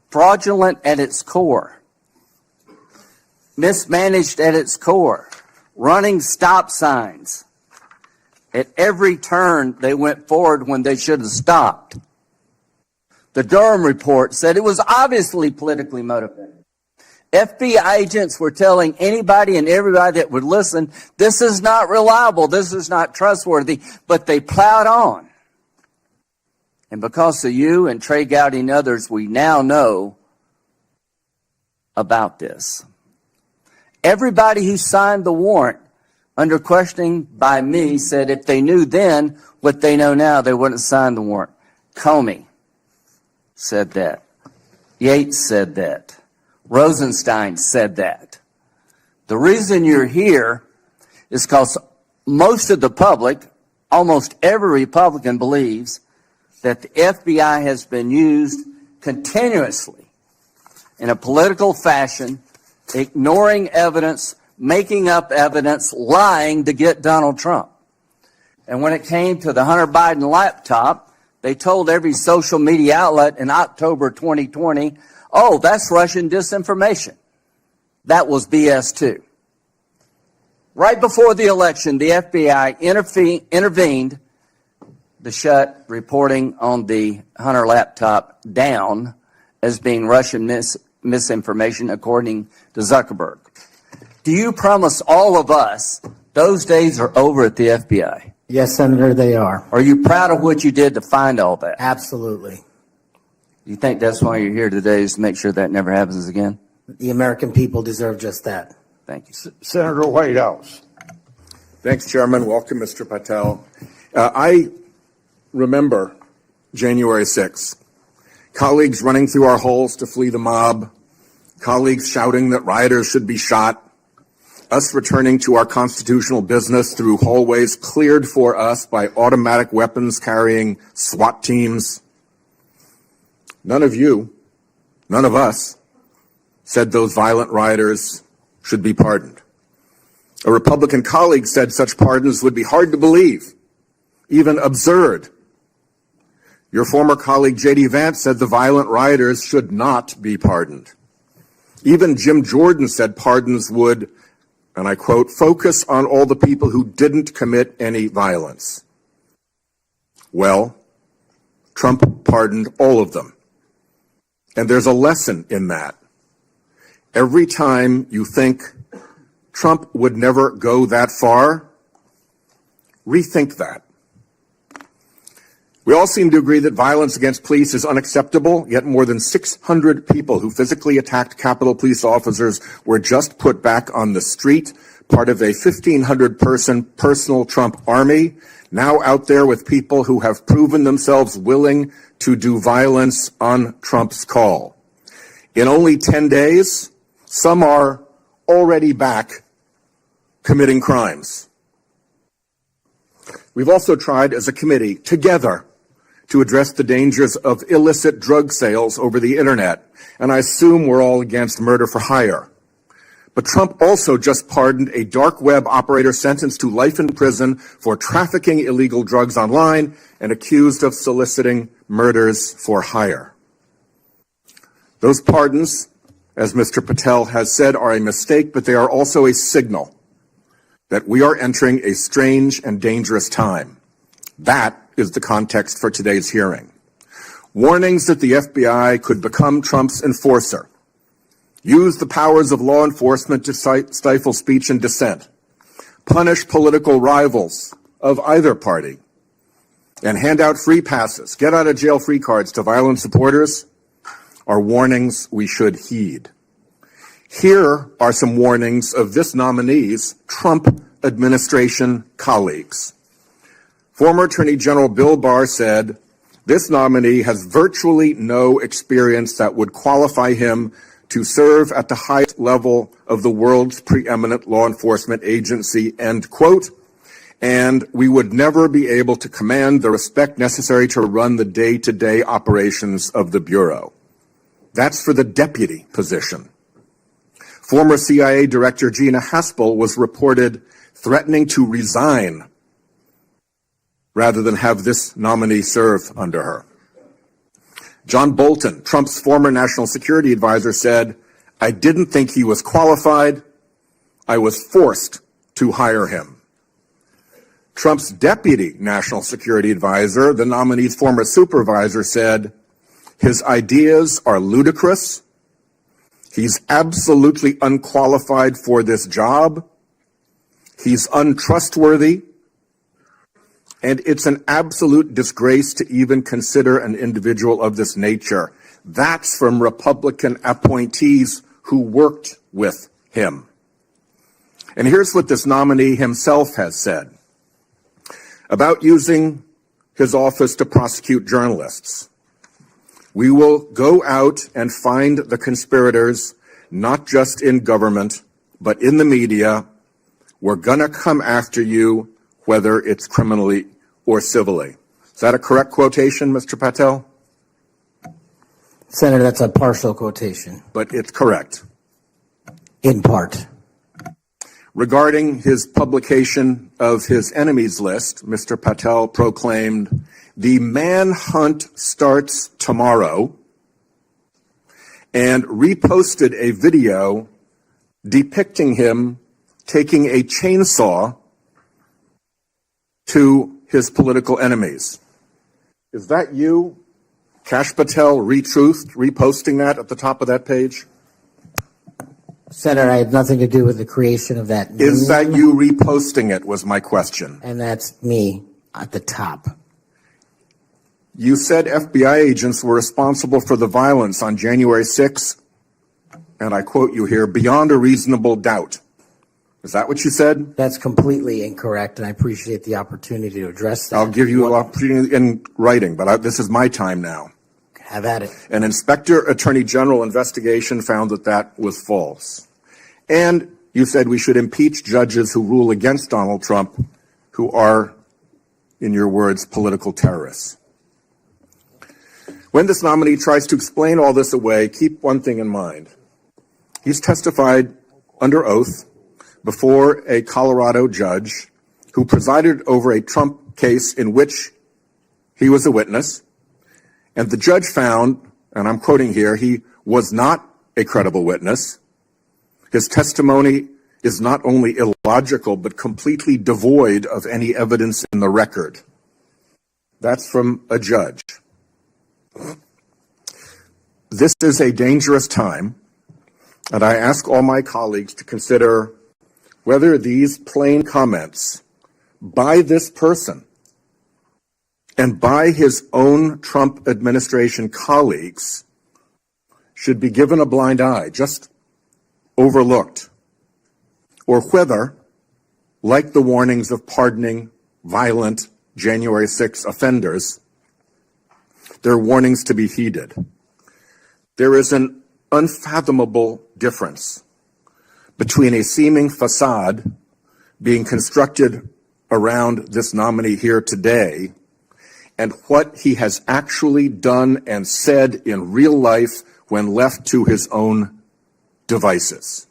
fraudulent at its core, mismanaged at its core, running stop signs. At every turn, they went forward when they should have stopped. The Durham report said it was obviously politically motivated. FBI agents were telling anybody and everybody that would listen, this is not reliable, this is not trustworthy, but they plowed on. And because of you and Trey Gowdy and others, we now know about this. Everybody who signed the warrant under questioning by me said if they knew then what they know now, they wouldn't have signed the warrant. Comey said that. Yates said that. Rosenstein said that. The reason you're here is because most of the public, almost every Republican believes that the FBI has been used continuously in a political fashion, ignoring evidence, making up evidence, lying to get Donald Trump. And when it came to the Hunter Biden laptop, They told every social media outlet in October 2020, oh, that's Russian disinformation. That was BS too. Right before the election, the FBI intervened to shut reporting on the Hunter laptop down as being Russian misinformation, according to Zuckerberg. Do you promise all of us those days are over at the FBI? Yes, Senator, they are. Are you proud of what you did to find all that? Absolutely. You think that's why you're here today, is to make sure that never happens again? The American people deserve just that. Thank you. Senator Whitehouse. Thanks, Chairman. Welcome, Mr. Patel. I remember January 6th. Colleagues running through our halls to flee the mob, colleagues shouting that rioters should be shot, us returning to our constitutional business through hallways cleared for us by automatic weapons carrying SWAT teams. None of you, none of us, said those violent rioters should be pardoned. A Republican colleague said such pardons would be hard to believe, even absurd. Your former colleague J.D. Vance said the violent rioters should not be pardoned. Even Jim Jordan said pardons would, and I quote, focus on all the people who didn't commit any violence. Well, Trump pardoned all of them. And there's a lesson in that. Every time you think Trump would never go that far, rethink that. We all seem to agree that violence against police is unacceptable, yet more than 600 people who physically attacked Capitol Police officers were just put back on the street, part of a 1,500-person personal Trump army, now out there with people who have proven themselves willing to do violence on Trump's call. In only 10 days, some are already back committing crimes. We've also tried as a committee together to address the dangers of illicit drug sales over the internet, and I assume we're all against murder for hire. But Trump also just pardoned a dark web operator sentenced to life in prison for trafficking illegal drugs online and accused of soliciting murders for hire. Those pardons, as Mr. Patel has said, are a mistake, but they are also a signal that we are entering a strange and dangerous time. That is the context for today's hearing. Warnings that the FBI could become Trump's enforcer, use the powers of law enforcement to stifle speech and dissent, punish political rivals of either party, and hand out free passes, get out of jail free cards to violent supporters are warnings we should heed. Here are some warnings of this nominee's Trump administration colleagues. Former Attorney General Bill Barr said, this nominee has virtually no experience that would qualify him to serve at the highest level of the world's preeminent law enforcement agency, end quote, and we would never be able to command the respect necessary to run the day-to-day operations of the Bureau. That's for the deputy position. Former CIA Director Gina Haspel was reported threatening to resign rather than have this nominee serve under her. John Bolton, Trump's former national security advisor, said, I didn't think he was qualified. I was forced to hire him. Trump's deputy national security advisor, the nominee's former supervisor, said, his ideas are ludicrous. He's absolutely unqualified for this job. He's untrustworthy. And it's an absolute disgrace to even consider an individual of this nature. That's from Republican appointees who worked with him. And here's what this nominee himself has said about using his office to prosecute journalists. We will go out and find the conspirators, not just in government, but in the media. We're going to come after you, whether it's criminally or civilly. Is that a correct quotation, Mr. Patel? Senator, that's a partial quotation. But it's correct. In part. Regarding his publication of his enemies list, Mr. Patel proclaimed, The manhunt starts tomorrow, and reposted a video depicting him taking a chainsaw to his political enemies. Is that you, Kash Patel, reposting that at the top of that page? Senator, I had nothing to do with the creation of that meme. Is that you reposting it, was my question. And that's me at the top. You said FBI agents were responsible for the violence on January 6th, and I quote you here, beyond a reasonable doubt. Is that what you said? That's completely incorrect, and I appreciate the opportunity to address that. I'll give you an opportunity in writing, but this is my time now. Have at it. An Inspector Attorney General investigation found that that was false. And you said we should impeach judges who rule against Donald Trump, who are, in your words, political terrorists. When this nominee tries to explain all this away, keep one thing in mind. He's testified under oath before a Colorado judge who presided over a Trump case in which he was a witness. And the judge found, and I'm quoting here, he was not a credible witness. His testimony is not only illogical, but completely devoid of any evidence in the record. That's from a judge. This is a dangerous time, and I ask all my colleagues to consider whether these plain comments by this person and by his own Trump administration colleagues should be given a blind eye, just overlooked, or whether, like the warnings of pardoning violent January 6 offenders, they're warnings to be heeded. There is an unfathomable difference between a seeming facade being constructed around this nominee here today and what he has actually done and said in real life when left to his own devices.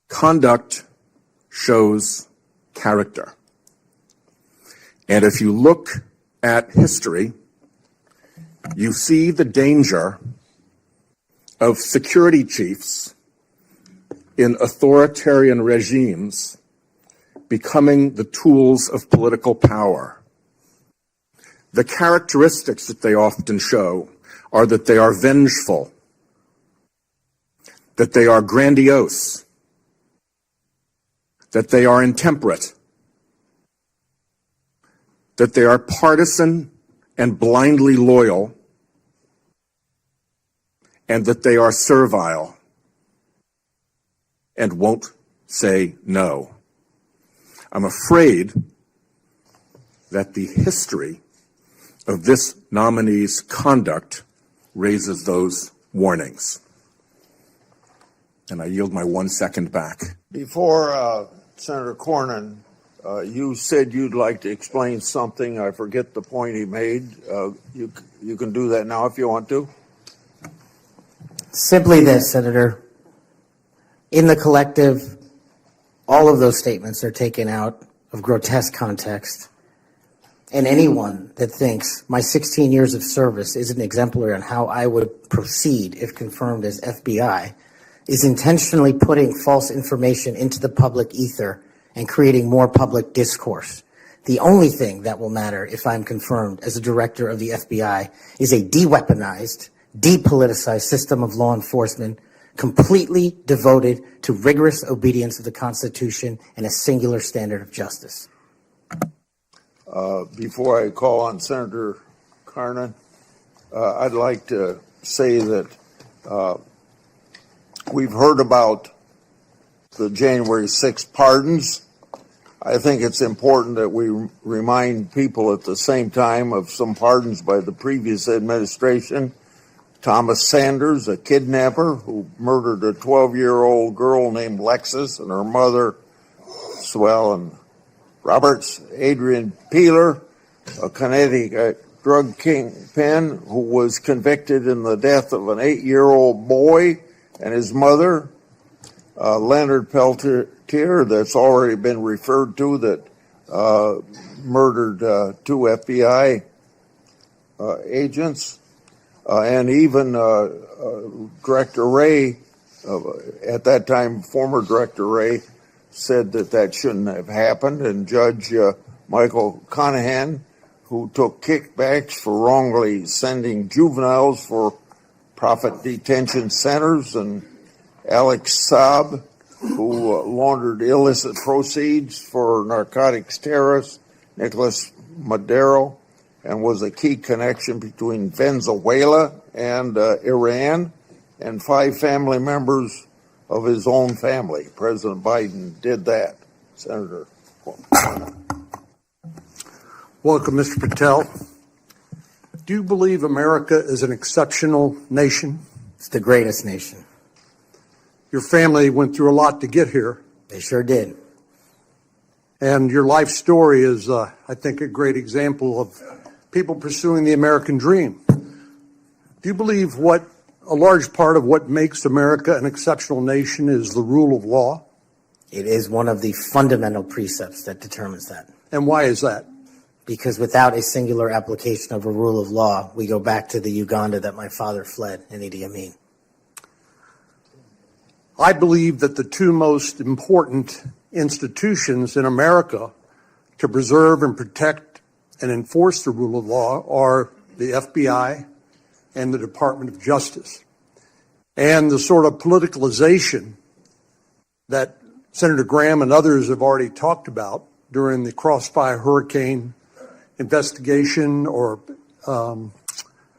Conduct shows character. And if you look at history, you see the danger of security chiefs in authoritarian regimes becoming the tools of political power. The characteristics that they often show are that they are vengeful, that they are grandiose, that they are intemperate, that they are partisan and blindly loyal, and that they are servile and won't say no. I'm afraid that the history of this nominee's conduct raises those warnings. And I yield my 1 second back. Before Senator Cornyn, you said you'd like to explain something. I forget the point he made. You can do that now if you want to. Simply this, Senator. In the collective, all of those statements are taken out of grotesque context. And anyone that thinks my 16 years of service isn't exemplary on how I would proceed if confirmed as FBI is intentionally putting false information into the public ether and creating more public discourse. The only thing that will matter if I'm confirmed as a director of the FBI is a de-weaponized, depoliticized system of law enforcement completely devoted to rigorous obedience of the Constitution and a singular standard of justice. Before I call on Senator Cornyn, I'd like to say that we've heard about the January 6th pardons. I think it's important that we remind people at the same time of some pardons by the previous administration. Thomas Sanders, a kidnapper who murdered a 12-year-old girl named Lexus and her mother, Swellen Roberts. Adrian Peeler, a Connecticut drug kingpin who was convicted in the death of an 8-year-old boy and his mother. Leonard Peltier, that's already been referred to, that murdered two FBI agents, and even Director Wray, at that time former Director Wray, said that shouldn't have happened, and Judge Michael Conahan, who took kickbacks for wrongly sending juveniles for profit detention centers, and Alex Saab, who laundered illicit proceeds for narcotics terrorist Nicolas Maduro, and was a key connection between Venezuela and Iran, and 5 family members of his own family. President Biden did that. Senator. Welcome, Mr. Patel. Do you believe America is an exceptional nation? It's the greatest nation. Your family went through a lot to get here, They sure did. and your life story is, I think, a great example of people pursuing the American dream. Do you believe a large part of what makes America an exceptional nation is the rule of law? It is one of the fundamental precepts that determines that. And why is that? Because without a singular application of a rule of law, we go back to the Uganda that my father fled in Idi Amin. I believe that the two most important institutions in America to preserve and protect and enforce the rule of law are the FBI and the Department of Justice. And the sort of politicalization that Senator Graham and others have already talked about during the Crossfire Hurricane investigation or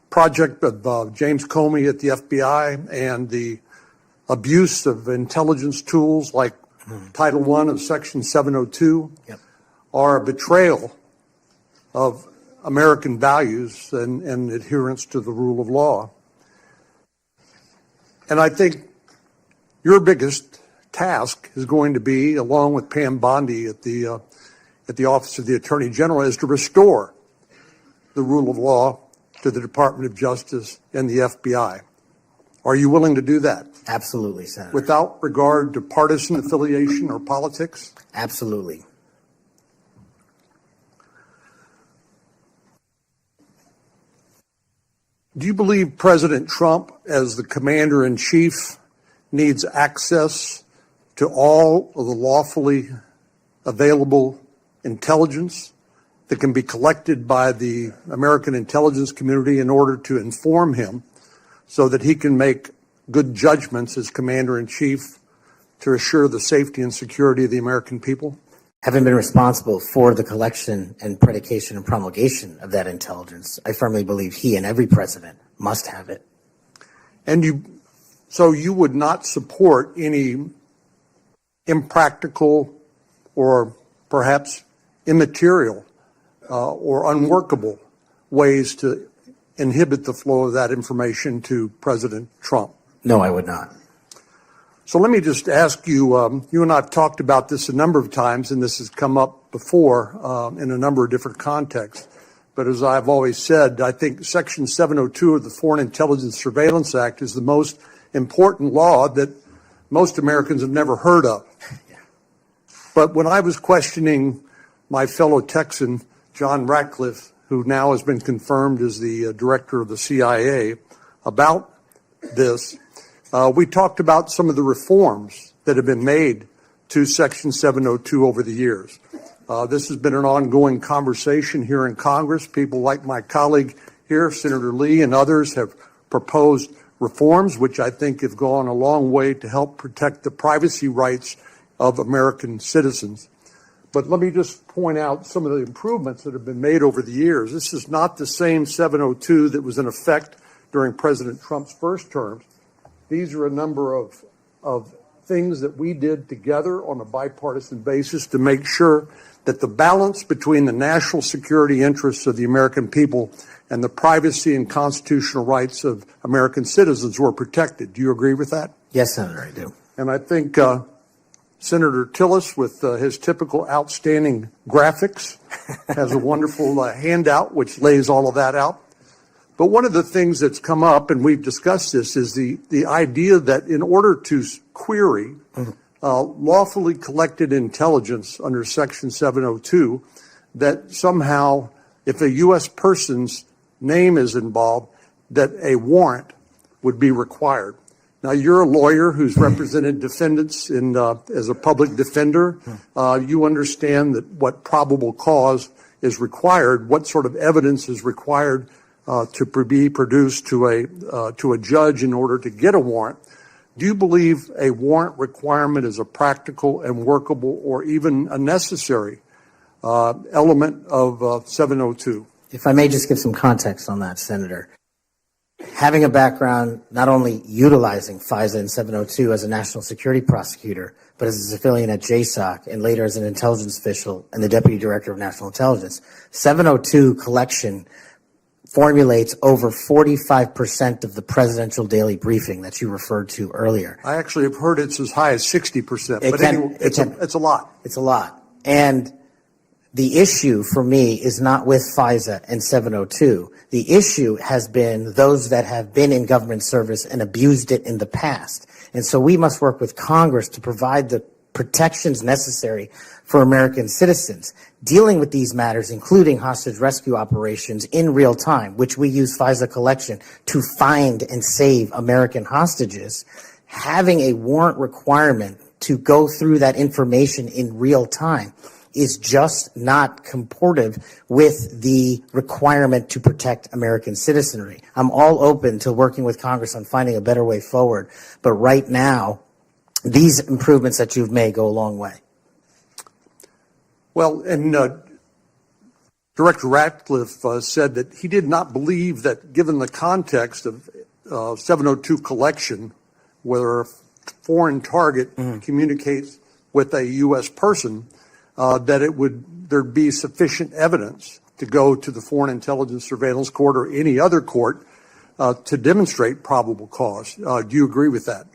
project of James Comey at the FBI, and the abuse of intelligence tools like Title I of Section 702 are a betrayal of American values and adherence to the rule of law. And I think your biggest task is going to be, along with Pam Bondi at the Office of the Attorney General, is to restore the rule of law to the Department of Justice and the FBI. Are you willing to do that? Absolutely, Senator. Without regard to partisan affiliation or politics? Absolutely. Do you believe President Trump, as the commander-in-chief, needs access to all of the lawfully available intelligence that can be collected by the American intelligence community in order to inform him so that he can make good judgments as commander-in-chief to assure the safety and security of the American people? Having been responsible for the collection and predication and promulgation of that intelligence, I firmly believe he and every president must have it. And so you would not support any impractical or perhaps immaterial or unworkable ways to inhibit the flow of that information to President Trump? No, I would not. So let me just ask you, you and I have talked about this a number of times, and this has come up before in a number of different contexts. But as I've always said, I think Section 702 of the Foreign Intelligence Surveillance Act is the most important law that most Americans have never heard of. But when I was questioning my fellow Texan, John Ratcliffe, who now has been confirmed as the director of the CIA, about this, we talked about some of the reforms that have been made to Section 702 over the years. This has been an ongoing conversation here in Congress. People like my colleague here, Senator Lee, and others have proposed reforms, which I think have gone a long way to help protect the privacy rights of American citizens. But let me just point out some of the improvements that have been made over the years. This is not the same 702 that was in effect during President Trump's first term. These are a number of things that we did together on a bipartisan basis to make sure that the balance between the national security interests of the American people and the privacy and constitutional rights of American citizens were protected. Do you agree with that? Yes, Senator, I do. And I think Senator Tillis, with his typical outstanding graphics, has a wonderful handout which lays all of that out. But one of the things that's come up, and we've discussed this, is the idea that in order to query lawfully collected intelligence under Section 702 that somehow, if a U.S. person's name is involved, that a warrant would be required. Now, you're a lawyer who's represented defendants as a public defender. You understand that what probable cause is required, what sort of evidence is required to be produced to a judge in order to get a warrant. Do you believe a warrant requirement is a practical and workable or even a necessary element of 702? If I may just give some context on that, Senator. Having a background not only utilizing FISA and 702 as a national security prosecutor, but as a civilian at JSOC and later as an intelligence official and the Deputy Director of National Intelligence, 702 collection formulates over 45% of the presidential daily briefing that you referred to earlier. I actually have heard it's as high as 60%, but anyway, it's a lot. It's a lot. And the issue for me is not with FISA and 702. The issue has been those that have been in government service and abused it in the past. And so we must work with Congress to provide the protections necessary for American citizens. Dealing with these matters, including hostage rescue operations in real time, which we use FISA collection to find and save American hostages, having a warrant requirement to go through that information in real time is just not comportive with the requirement to protect American citizenry. I'm all open to working with Congress on finding a better way forward, but right now, these improvements that you've made go a long way. Well, and Director Ratcliffe said that he did not believe that, given the context of 702 collection, whether a foreign target communicates with a U.S. person, that there'd be sufficient evidence to go to the Foreign Intelligence Surveillance Court or any other court to demonstrate probable cause. Do you agree with that?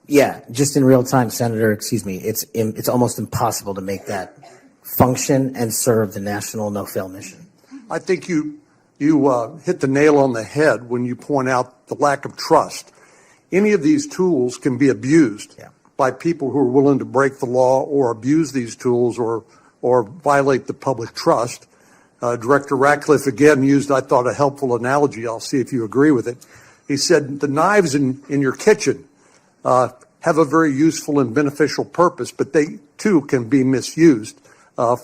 Yeah, just in real time, Senator, it's almost impossible to make that function and serve the national no-fail mission. I think you hit the nail on the head when you point out the lack of trust. Any of these tools can be abused by people who are willing to break the law or abuse these tools or violate the public trust. Director Ratcliffe again used, I thought, a helpful analogy. I'll see if you agree with it. He said the knives in your kitchen have a very useful and beneficial purpose, but they too can be misused do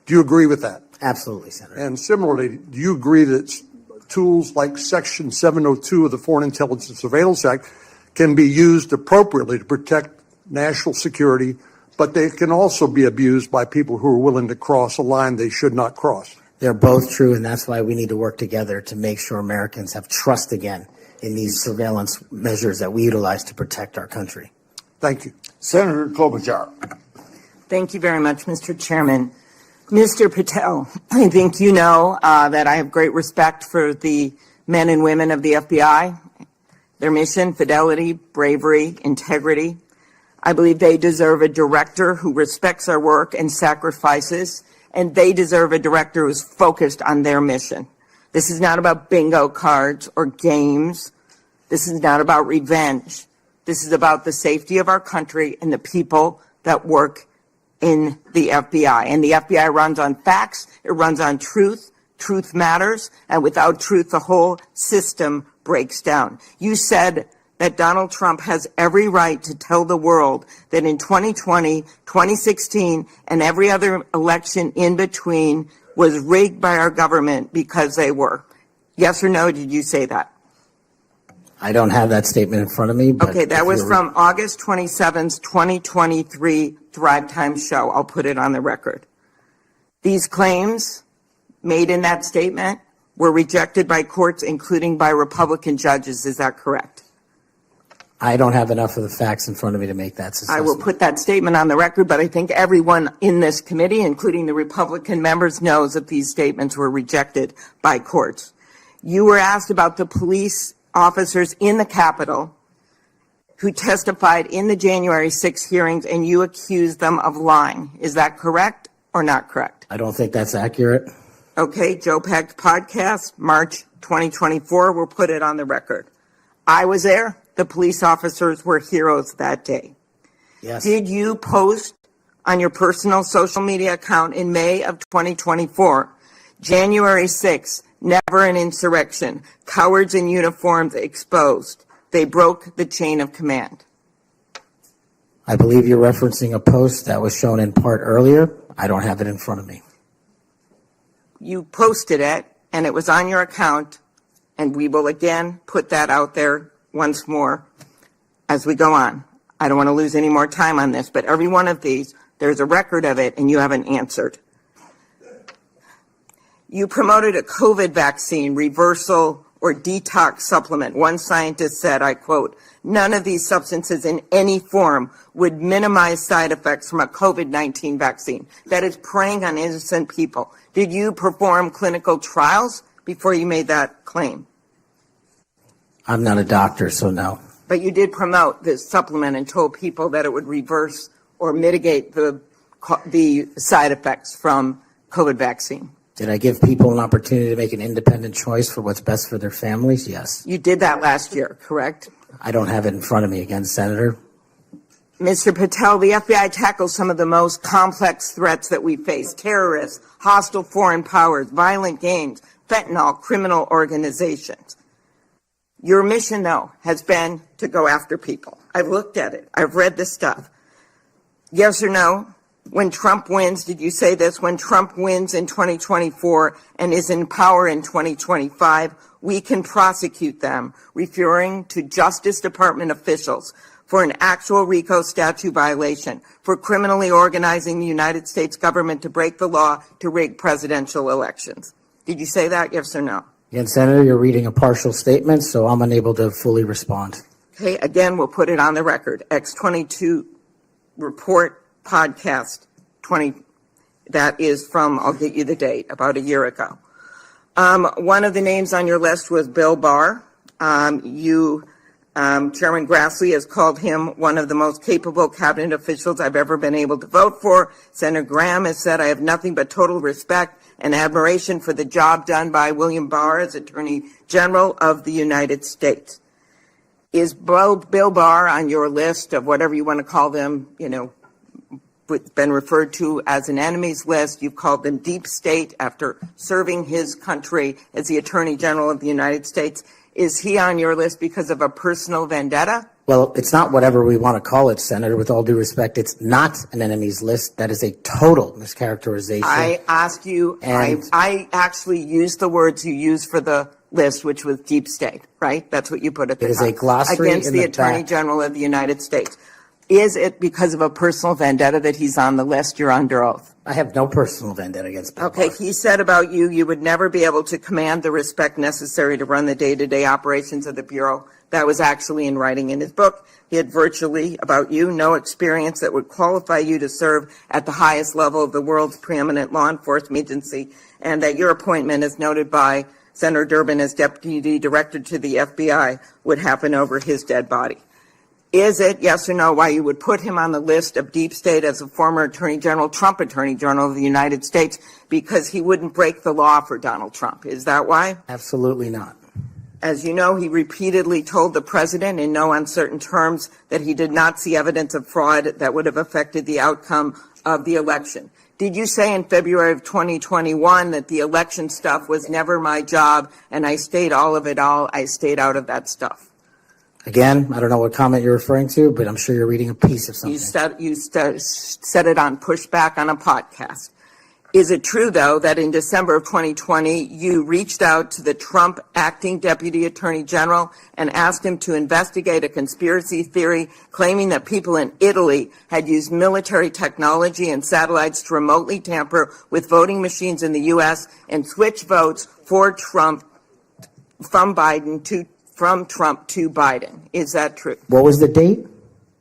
you agree with that? Absolutely, Senator. And similarly, do you agree that tools like Section 702 of the Foreign Intelligence and Surveillance Act can be used appropriately to protect national security, but they can also be abused by people who are willing to cross a line they should not cross? They're both true, and that's why we need to work together to make sure Americans have trust again in these surveillance measures that we utilize to protect our country. Thank you. Senator Klobuchar. Thank you very much, Mr. Chairman. Mr. Patel, I think you know that I have great respect for the men and women of the FBI, their mission, fidelity, bravery, integrity. I believe they deserve a director who respects our work and sacrifices, and they deserve a director who's focused on their mission. This is not about bingo cards or games. This is not about revenge. This is about the safety of our country and the people that work in the FBI. And the FBI runs on facts. It runs on truth. Truth matters. And without truth, the whole system breaks down. You said that Donald Trump has every right to tell the world that in 2020, 2016, and every other election in between was rigged by our government because they were. Yes or no, did you say that? I don't have that statement in front of me. But okay, that was from August 27th, 2023 Drive Time show. I'll put it on the record. These claims made in that statement were rejected by courts, including by Republican judges. Is that correct? I don't have enough of the facts in front of me to make that assessment. I will put that statement on the record, but I think everyone in this committee, including the Republican members, knows that these statements were rejected by courts. You were asked about the police officers in the Capitol who testified in the January 6 hearings, and you accused them of lying. Is that correct or not correct? I don't think that's accurate. Okay, Joe Packed podcast, March 2024. We'll put it on the record. I was there. the police officers were heroes that day. Yes. Did you post on your personal social media account in May of 2024, January 6th, never an insurrection, cowards in uniforms exposed. They broke the chain of command. I believe you're referencing a post that was shown in part earlier. I don't have it in front of me. You posted it, and it was on your account, and we will again put that out there once more as we go on. I don't want to lose any more time on this, but every one of these, there's a record of it, and you haven't answered. You promoted a COVID vaccine reversal or detox supplement. One scientist said, I quote, "None of these substances in any form would minimize side effects from a COVID-19 vaccine." That is preying on innocent people. Did you perform clinical trials before you made that claim? I'm not a doctor, so no. But you did promote this supplement and told people that it would reverse or mitigate the side effects from COVID vaccine. Did I give people an opportunity to make an independent choice for what's best for their families? Yes. You did that last year, correct? I don't have it in front of me again, Senator. Mr. Patel, the FBI tackles some of the most complex threats that we face: terrorists, hostile foreign powers, violent gangs, fentanyl, criminal organizations. Your mission, though, has been to go after people. I've looked at it. I've read the stuff. Yes or no? When Trump wins, did you say this? When Trump wins in 2024 and is in power in 2025, we can prosecute them, referring to Justice Department officials, for an actual RICO statute violation, for criminally organizing the United States government to break the law to rig presidential elections. Did you say that, yes or no? Again, Senator, you're reading a partial statement, so I'm unable to fully respond. Okay, again, we'll put it on the record. X22 report podcast 20, that is from, I'll get you the date, about a year ago. One of the names on your list was Bill Barr. Chairman Grassley has called him one of the most capable cabinet officials I've ever been able to vote for. Senator Graham has said, I have nothing but total respect and admiration for the job done by William Barr as Attorney General of the United States. Is Bill Barr on your list of whatever you want to call them, been referred to as an enemies list? You've called them deep state after serving his country as the Attorney General of the United States. Is he on your list because of a personal vendetta? Well, it's not whatever we want to call it, Senator. With all due respect, it's not an enemies list. That is a total mischaracterization. I asked you, I actually used the words you used for the list, which was deep state, right? That's what you put at the top. It is a glossary against the Attorney General of the United States. Is it because of a personal vendetta that he's on the list? You're under oath. I have no personal vendetta against Bill Okay, Barr. he said about you, you would never be able to command the respect necessary to run the day-to-day operations of the Bureau. That was actually in writing in his book. He had virtually, about you, no experience that would qualify you to serve at the highest level of the world's preeminent law enforcement agency, and that your appointment, as noted by Senator Durbin as Deputy Director to the FBI, would happen over his dead body. Is it, yes or no, why you would put him on the list of deep state as a former Attorney General, Trump Attorney General of the United States, because he wouldn't break the law for Donald Trump? Is that why? Absolutely not. As you know, he repeatedly told the president in no uncertain terms that he did not see evidence of fraud that would have affected the outcome of the election. Did you say in February of 2021 that the election stuff was never my job and I stayed out of that stuff? Again, I don't know what comment you're referring to, but I'm sure you're reading a piece of something. You said it on Pushback on a podcast. Is it true, though, that in December of 2020, you reached out to the Trump acting Deputy Attorney General and asked him to investigate a conspiracy theory claiming that people in Italy had used military technology and satellites to remotely tamper with voting machines in the U.S. and switch votes for Trump from Trump to Biden? Is that true? What was the date?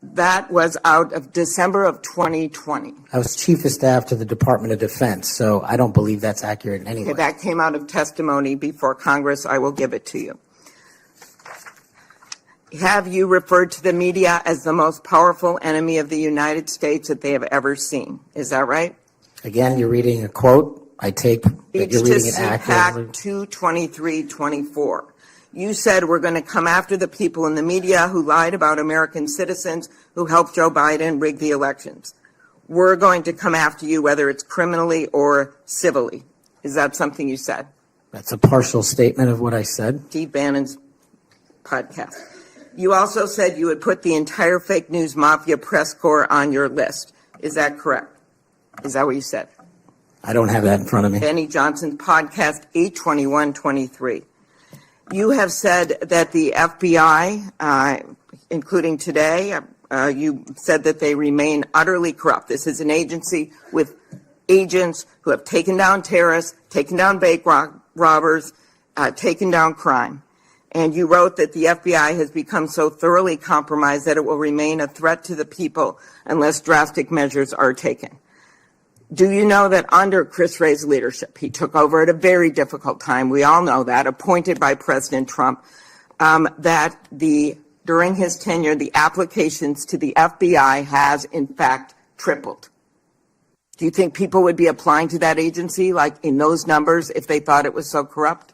That was out of December of 2020. I was Chief of Staff to the Department of Defense, so I don't believe that's accurate in any way. That came out of testimony before Congress. I will give it to you. Have you referred to the media as the most powerful enemy of the United States that they have ever seen? Is that right? Again, you're reading a quote. I take that you're reading it accurately. Speech to CPAC 22324. You said we're going to come after the people in the media who lied about American citizens who helped Joe Biden rig the elections. We're going to come after you, whether it's criminally or civilly. Is that something you said? That's a partial statement of what I said. Steve Bannon's podcast. You also said you would put the entire fake news mafia press corps on your list. Is that correct? Is that what you said? I don't have that in front of me. Benny Johnson's podcast, 8/21/23. You have said that the FBI, including today, you said that they remain utterly corrupt. This is an agency with agents who have taken down terrorists, taken down bank robbers, taken down crime. And you wrote that the FBI has become so thoroughly compromised that it will remain a threat to the people unless drastic measures are taken. Do you know that under Chris Wray's leadership, he took over at a very difficult time, we all know that, appointed by President Trump, that during his tenure, the applications to the FBI has in fact tripled? Do you think people would be applying to that agency like in those numbers if they thought it was so corrupt?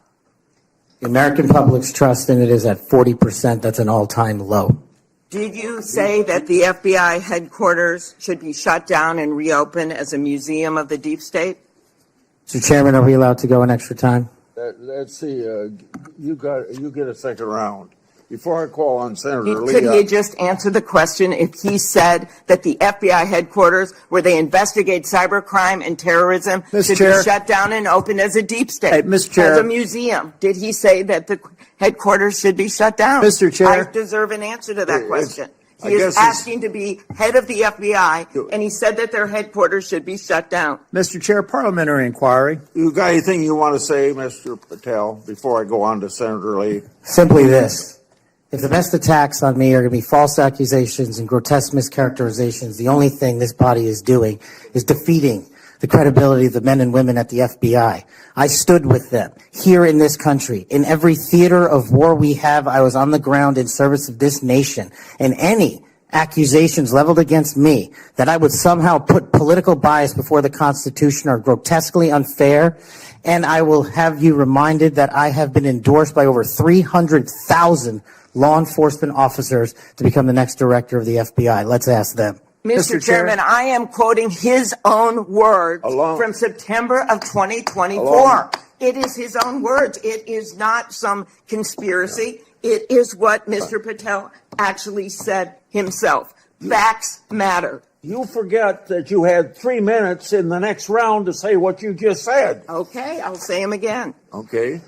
The American public's trust in it is at 40%. That's an all-time low. Did you say that the FBI headquarters should be shut down and reopened as a museum of the deep state? Mr. Chairman, are we allowed to go an extra time? Let's see, you get a second round. Before I call on Senator Lee. Could he just answer the question if he said that the FBI headquarters, where they investigate cybercrime and terrorism, should be shut down and opened as a deep state, Hey, Mr. Chair. as a museum? Did he say that the headquarters should be shut down? Mr. Chair. I deserve an answer to that question. He is asking to be head of the FBI, and he said that their headquarters should be shut down. Mr. Chair, parliamentary inquiry. You got anything you want to say, Mr. Patel, before I go on to Senator Lee? Simply this. If the best attacks on me are going to be false accusations and grotesque mischaracterizations, the only thing this body is doing is defeating the credibility of the men and women at the FBI. I stood with them here in this country. In every theater of war we have, I was on the ground in service of this nation. And any accusations leveled against me that I would somehow put political bias before the Constitution are grotesquely unfair. And I will have you reminded that I have been endorsed by over 300,000 law enforcement officers to become the next director of the FBI. Let's ask them. Mr. Chairman, I am quoting his own words from September of 2024. It is his own words. It is not some conspiracy. It is what Mr. Patel actually said himself. Facts matter. You forget that you had 3 minutes in the next round to say what you just said. Okay, I'll say them again. Okay.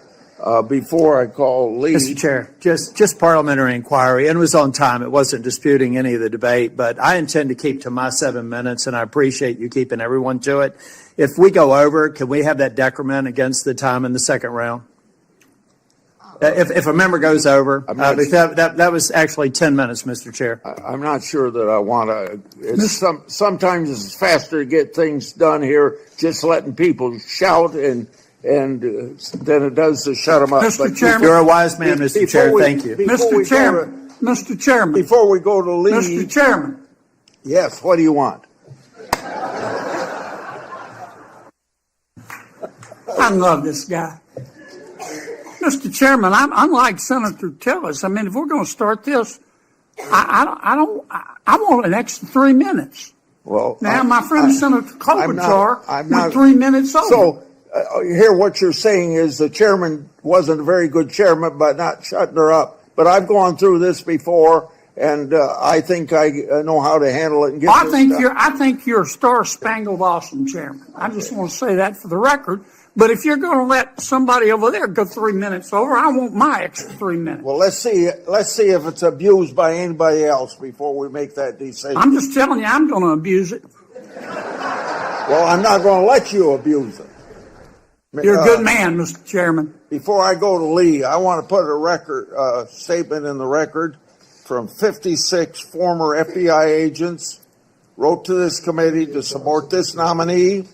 Before I call Lee. Mr. Chair, just parliamentary inquiry, and it was on time. It wasn't disputing any of the debate, but I intend to keep to my 7 minutes, and I appreciate you keeping everyone to it. If we go over, can we have that decrement against the time in the second round? If a member goes over, that was actually 10 minutes, Mr. Chair. I'm not sure that I want to. Sometimes it's faster to get things done here just letting people shout and than it does to shut them up. Mr. Chairman, you're a wise man, Mr. Chair. Thank you. Mr. Chairman, before we go to Lee. Mr. Chairman. Yes, what do you want? I love this guy. Mr. Chairman, I'm like Senator Tillis. I mean, if we're going to start this, I want an extra 3 minutes. Well, now my friend Senator Klobuchar went 3 minutes over. So here, what you're saying is the chairman wasn't a very good chairman, but not shutting her up. But I've gone through this before, and I think I know how to handle it. And I think you're a star-spangled awesome chairman. I just want to say that for the record. But if you're going to let somebody over there go 3 minutes over, I want my extra 3 minutes. Well, let's see if it's abused by anybody else before we make that decision. I'm just telling you, I'm going to abuse it. Well, I'm not going to let you abuse it. You're a good man, Mr. Chairman. Before I go to Lee, I want to put a statement in the record from 56 former FBI agents wrote to this committee to support this nominee.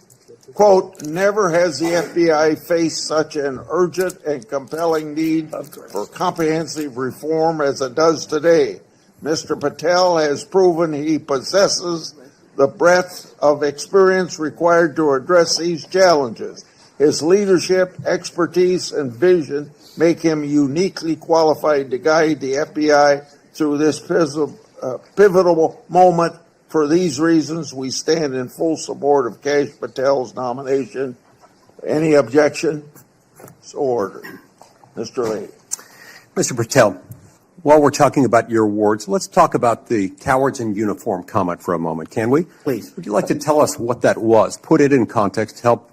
Quote, never has the FBI faced such an urgent and compelling need for comprehensive reform as it does today. Mr. Patel has proven he possesses the breadth of experience required to address these challenges. His leadership, expertise, and vision make him uniquely qualified to guide the FBI through this pivotal moment. For these reasons, we stand in full support of Kash Patel's nomination. Any objection? So ordered. Mr. Lee. Mr. Patel, while we're talking about your awards, let's talk about the cowards in uniform comment for a moment, can we? Please. Would you like to tell us what that was? Put it in context to help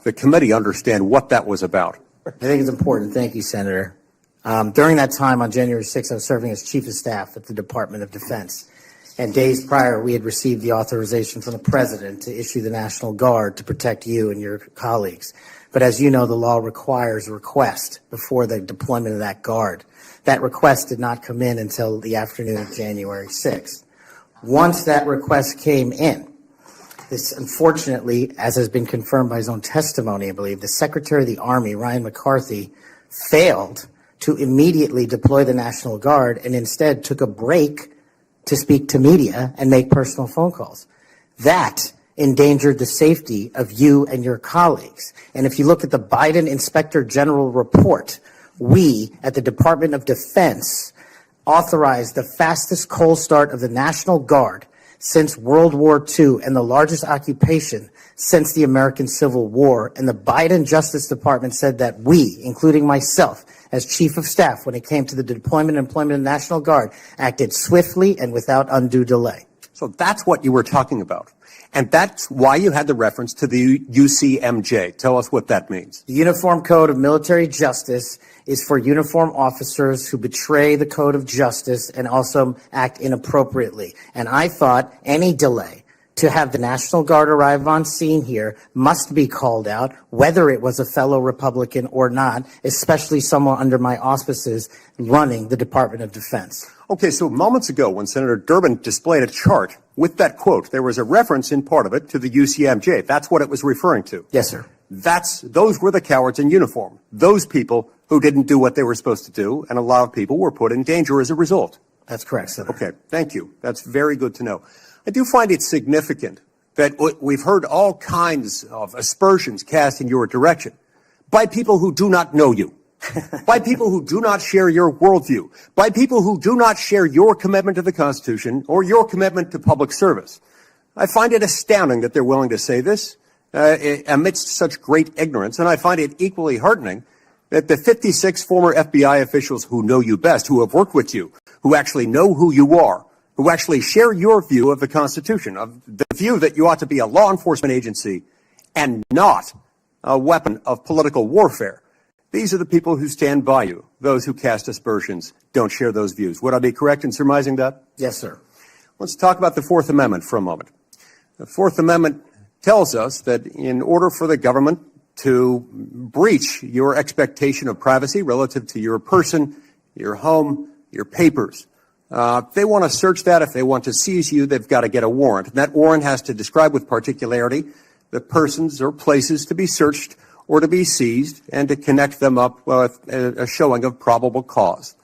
the committee understand what that was about. I think it's important. Thank you, Senator. During that time on January 6th, I was serving as Chief of Staff at the Department of Defense. And days prior, we had received the authorization from the President to issue the National Guard to protect you and your colleagues. But as you know, the law requires a request before the deployment of that Guard. That request did not come in until the afternoon of January 6th. Once that request came in, this unfortunately, as has been confirmed by his own testimony, I believe, the Secretary of the Army, Ryan McCarthy, failed to immediately deploy the National Guard and instead took a break to speak to media and make personal phone calls. That endangered the safety of you and your colleagues. And if you look at the Biden Inspector General report, we at the Department of Defense authorized the fastest cold start of the National Guard since World War II and the largest occupation since the American Civil War. And the Biden Justice Department said that we, including myself, as Chief of Staff, when it came to the deployment and employment of the National Guard, acted swiftly and without undue delay. So that's what you were talking about. And that's why you had the reference to the UCMJ. Tell us what that means. The Uniform Code of Military Justice is for uniform officers who betray the code of justice and also act inappropriately. And I thought any delay to have the National Guard arrive on scene here must be called out, whether it was a fellow Republican or not, especially someone under my auspices running the Department of Defense. Okay, so moments ago when Senator Durbin displayed a chart with that quote, there was a reference in part of it to the UCMJ. That's what it was referring to. Yes, sir. Those were the cowards in uniform. Those people who didn't do what they were supposed to do, and a lot of people were put in danger as a result. That's correct, Senator. Okay, thank you. That's very good to know. I do find it significant that we've heard all kinds of aspersions cast in your direction by people who do not know you, by people who do not share your worldview, by people who do not share your commitment to the Constitution or your commitment to public service. I find it astounding that they're willing to say this amidst such great ignorance, and I find it equally heartening that the 56 former FBI officials who know you best, who have worked with you, who actually know who you are, who actually share your view of the Constitution, of the view that you ought to be a law enforcement agency and not a weapon of political warfare. These are the people who stand by you. Those who cast aspersions don't share those views. Would I be correct in surmising that? Yes, sir. Let's talk about the Fourth Amendment for a moment. The Fourth Amendment tells us that in order for the government to breach your expectation of privacy relative to your person, your home, your papers, if they want to search that, if they want to seize you, they've got to get a warrant. And that warrant has to describe with particularity the persons or places to be searched or to be seized and to connect them up with a showing of probable cause.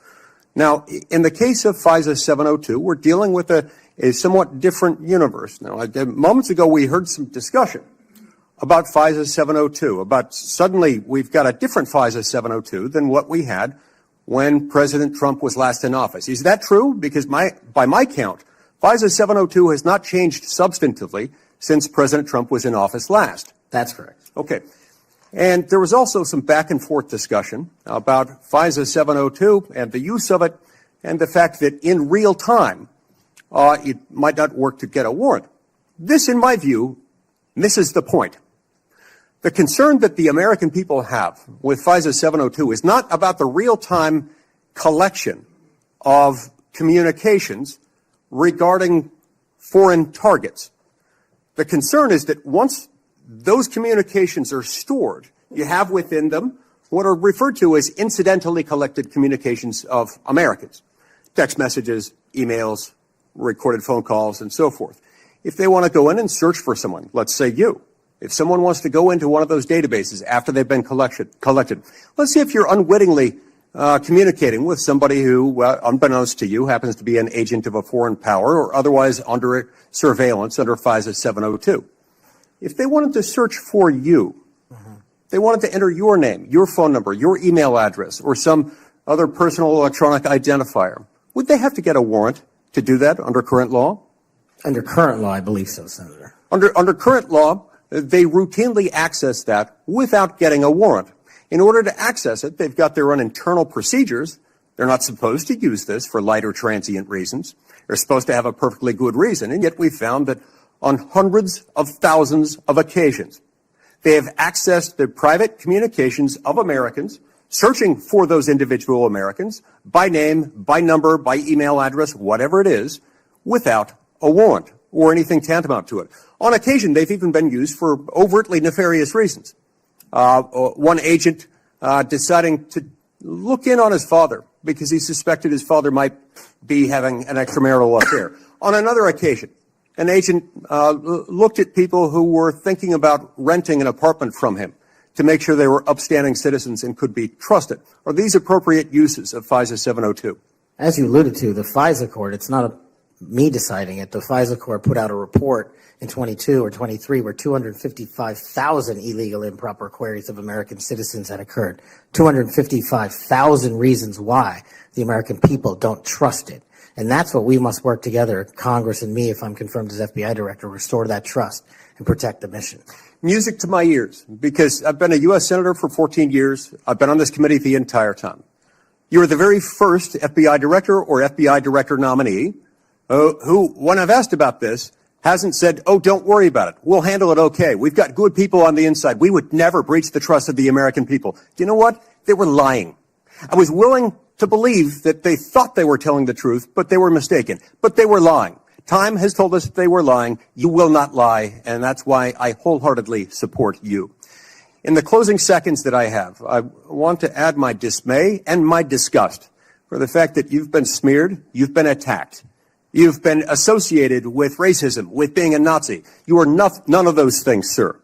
Now, in the case of FISA 702, we're dealing with a somewhat different universe. Now, moments ago, we heard some discussion about FISA 702, about suddenly we've got a different FISA 702 than what we had when President Trump was last in office. Is that true? Because by my count, FISA 702 has not changed substantively since President Trump was in office last. That's correct. Okay. And there was also some back and forth discussion about FISA 702 and the use of it and the fact that in real time, it might not work to get a warrant. This, in my view, misses the point. The concern that the American people have with FISA 702 is not about the real-time collection of communications regarding foreign targets. The concern is that once those communications are stored, you have within them what are referred to as incidentally collected communications of Americans, text messages, emails, recorded phone calls, and so forth. If they want to go in and search for someone, let's say you, if someone wants to go into one of those databases after they've been collected, let's see if you're unwittingly communicating with somebody who, unbeknownst to you, happens to be an agent of a foreign power or otherwise under surveillance under FISA 702. If they wanted to search for you, They wanted to enter your name, your phone number, your email address, or some other personal electronic identifier. Would they have to get a warrant to do that under current law? Under current law, I believe so, Senator. Under current law, they routinely access that without getting a warrant. In order to access it, they've got their own internal procedures. They're not supposed to use this for light or transient reasons. They're supposed to have a perfectly good reason, and yet we found that on hundreds of thousands of occasions, they have accessed the private communications of Americans, searching for those individual Americans by name, by number, by email address, whatever it is, without a warrant or anything tantamount to it. On occasion, they've even been used for overtly nefarious reasons. One agent deciding to look in on his father because he suspected his father might be having an extramarital affair. On another occasion, an agent looked at people who were thinking about renting an apartment from him to make sure they were upstanding citizens and could be trusted. Are these appropriate uses of FISA 702? As you alluded to, the FISA court, it's not me deciding it. The FISA court put out a report in 22 or 23 where 255,000 illegal improper queries of American citizens had occurred. 255,000 reasons why the American people don't trust it. And that's what we must work together, Congress and me, if I'm confirmed as FBI director, restore that trust and protect the mission. Music to my ears, because I've been a U.S. Senator for 14 years. I've been on this committee the entire time. You are the very first FBI director or FBI director nominee who, when I've asked about this, hasn't said, oh, don't worry about it. We'll handle it okay. We've got good people on the inside. We would never breach the trust of the American people. Do you know what? They were lying. I was willing to believe that they thought they were telling the truth, but they were mistaken. But they were lying. Time has told us that they were lying. You will not lie, and that's why I wholeheartedly support you. In the closing seconds that I have, I want to add my dismay and my disgust for the fact that you've been smeared, you've been attacked, you've been associated with racism, with being a Nazi. You are none of those things, sir.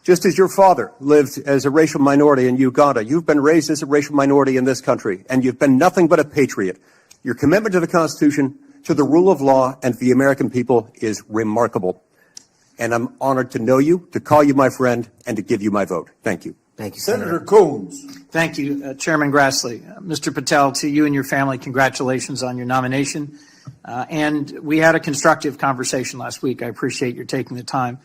Just as your father lived as a racial minority in Uganda, you've been raised as a racial minority in this country, and you've been nothing but a patriot. Your commitment to the Constitution, to the rule of law, and to the American people is remarkable. And I'm honored to know you, to call you my friend, and to give you my vote. Thank you. Thank you, Senator Coons. Thank you, Chairman Grassley. Mr. Patel, to you and your family, congratulations on your nomination. And we had a constructive conversation last week. I appreciate your taking the time.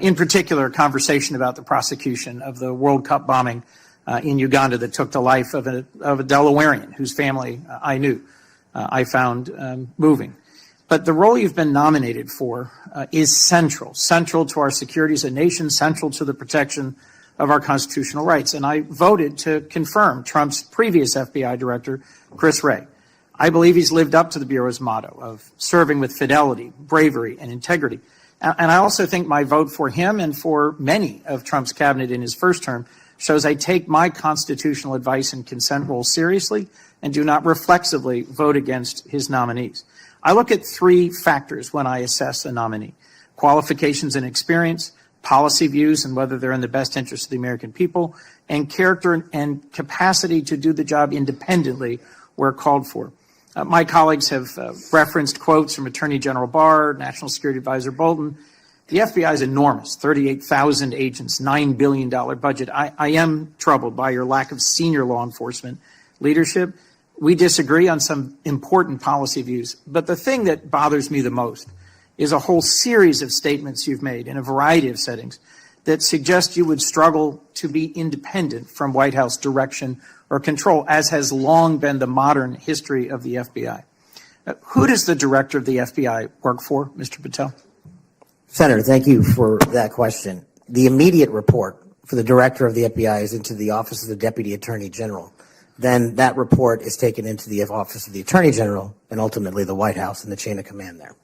In particular, a conversation about the prosecution of the World Cup bombing in Uganda that took the life of a Delawarean whose family I knew. I found moving. But the role you've been nominated for is central to our security as a nation, central to the protection of our constitutional rights. And I voted to confirm Trump's previous FBI director, Chris Wray. I believe he's lived up to the Bureau's motto of serving with fidelity, bravery, and integrity. And I also think my vote for him and for many of Trump's cabinet in his first term shows I take my constitutional advice and consent role seriously and do not reflexively vote against his nominees. I look at three factors when I assess a nominee: qualifications and experience, policy views and whether they're in the best interest of the American people, and character and capacity to do the job independently where called for. My colleagues have referenced quotes from Attorney General Barr, National Security Advisor Bolton. The FBI is enormous, 38,000 agents, $9 billion budget. I am troubled by your lack of senior law enforcement leadership. We disagree on some important policy views, but the thing that bothers me the most is a whole series of statements you've made in a variety of settings that suggest you would struggle to be independent from White House direction or control, as has long been the modern history of the FBI. Who does the director of the FBI work for, Mr. Patel? Senator, thank you for that question. The immediate report for the director of the FBI is into the Office of the Deputy Attorney General. Then that report is taken into the Office of the Attorney General and ultimately the White House and the chain of command there.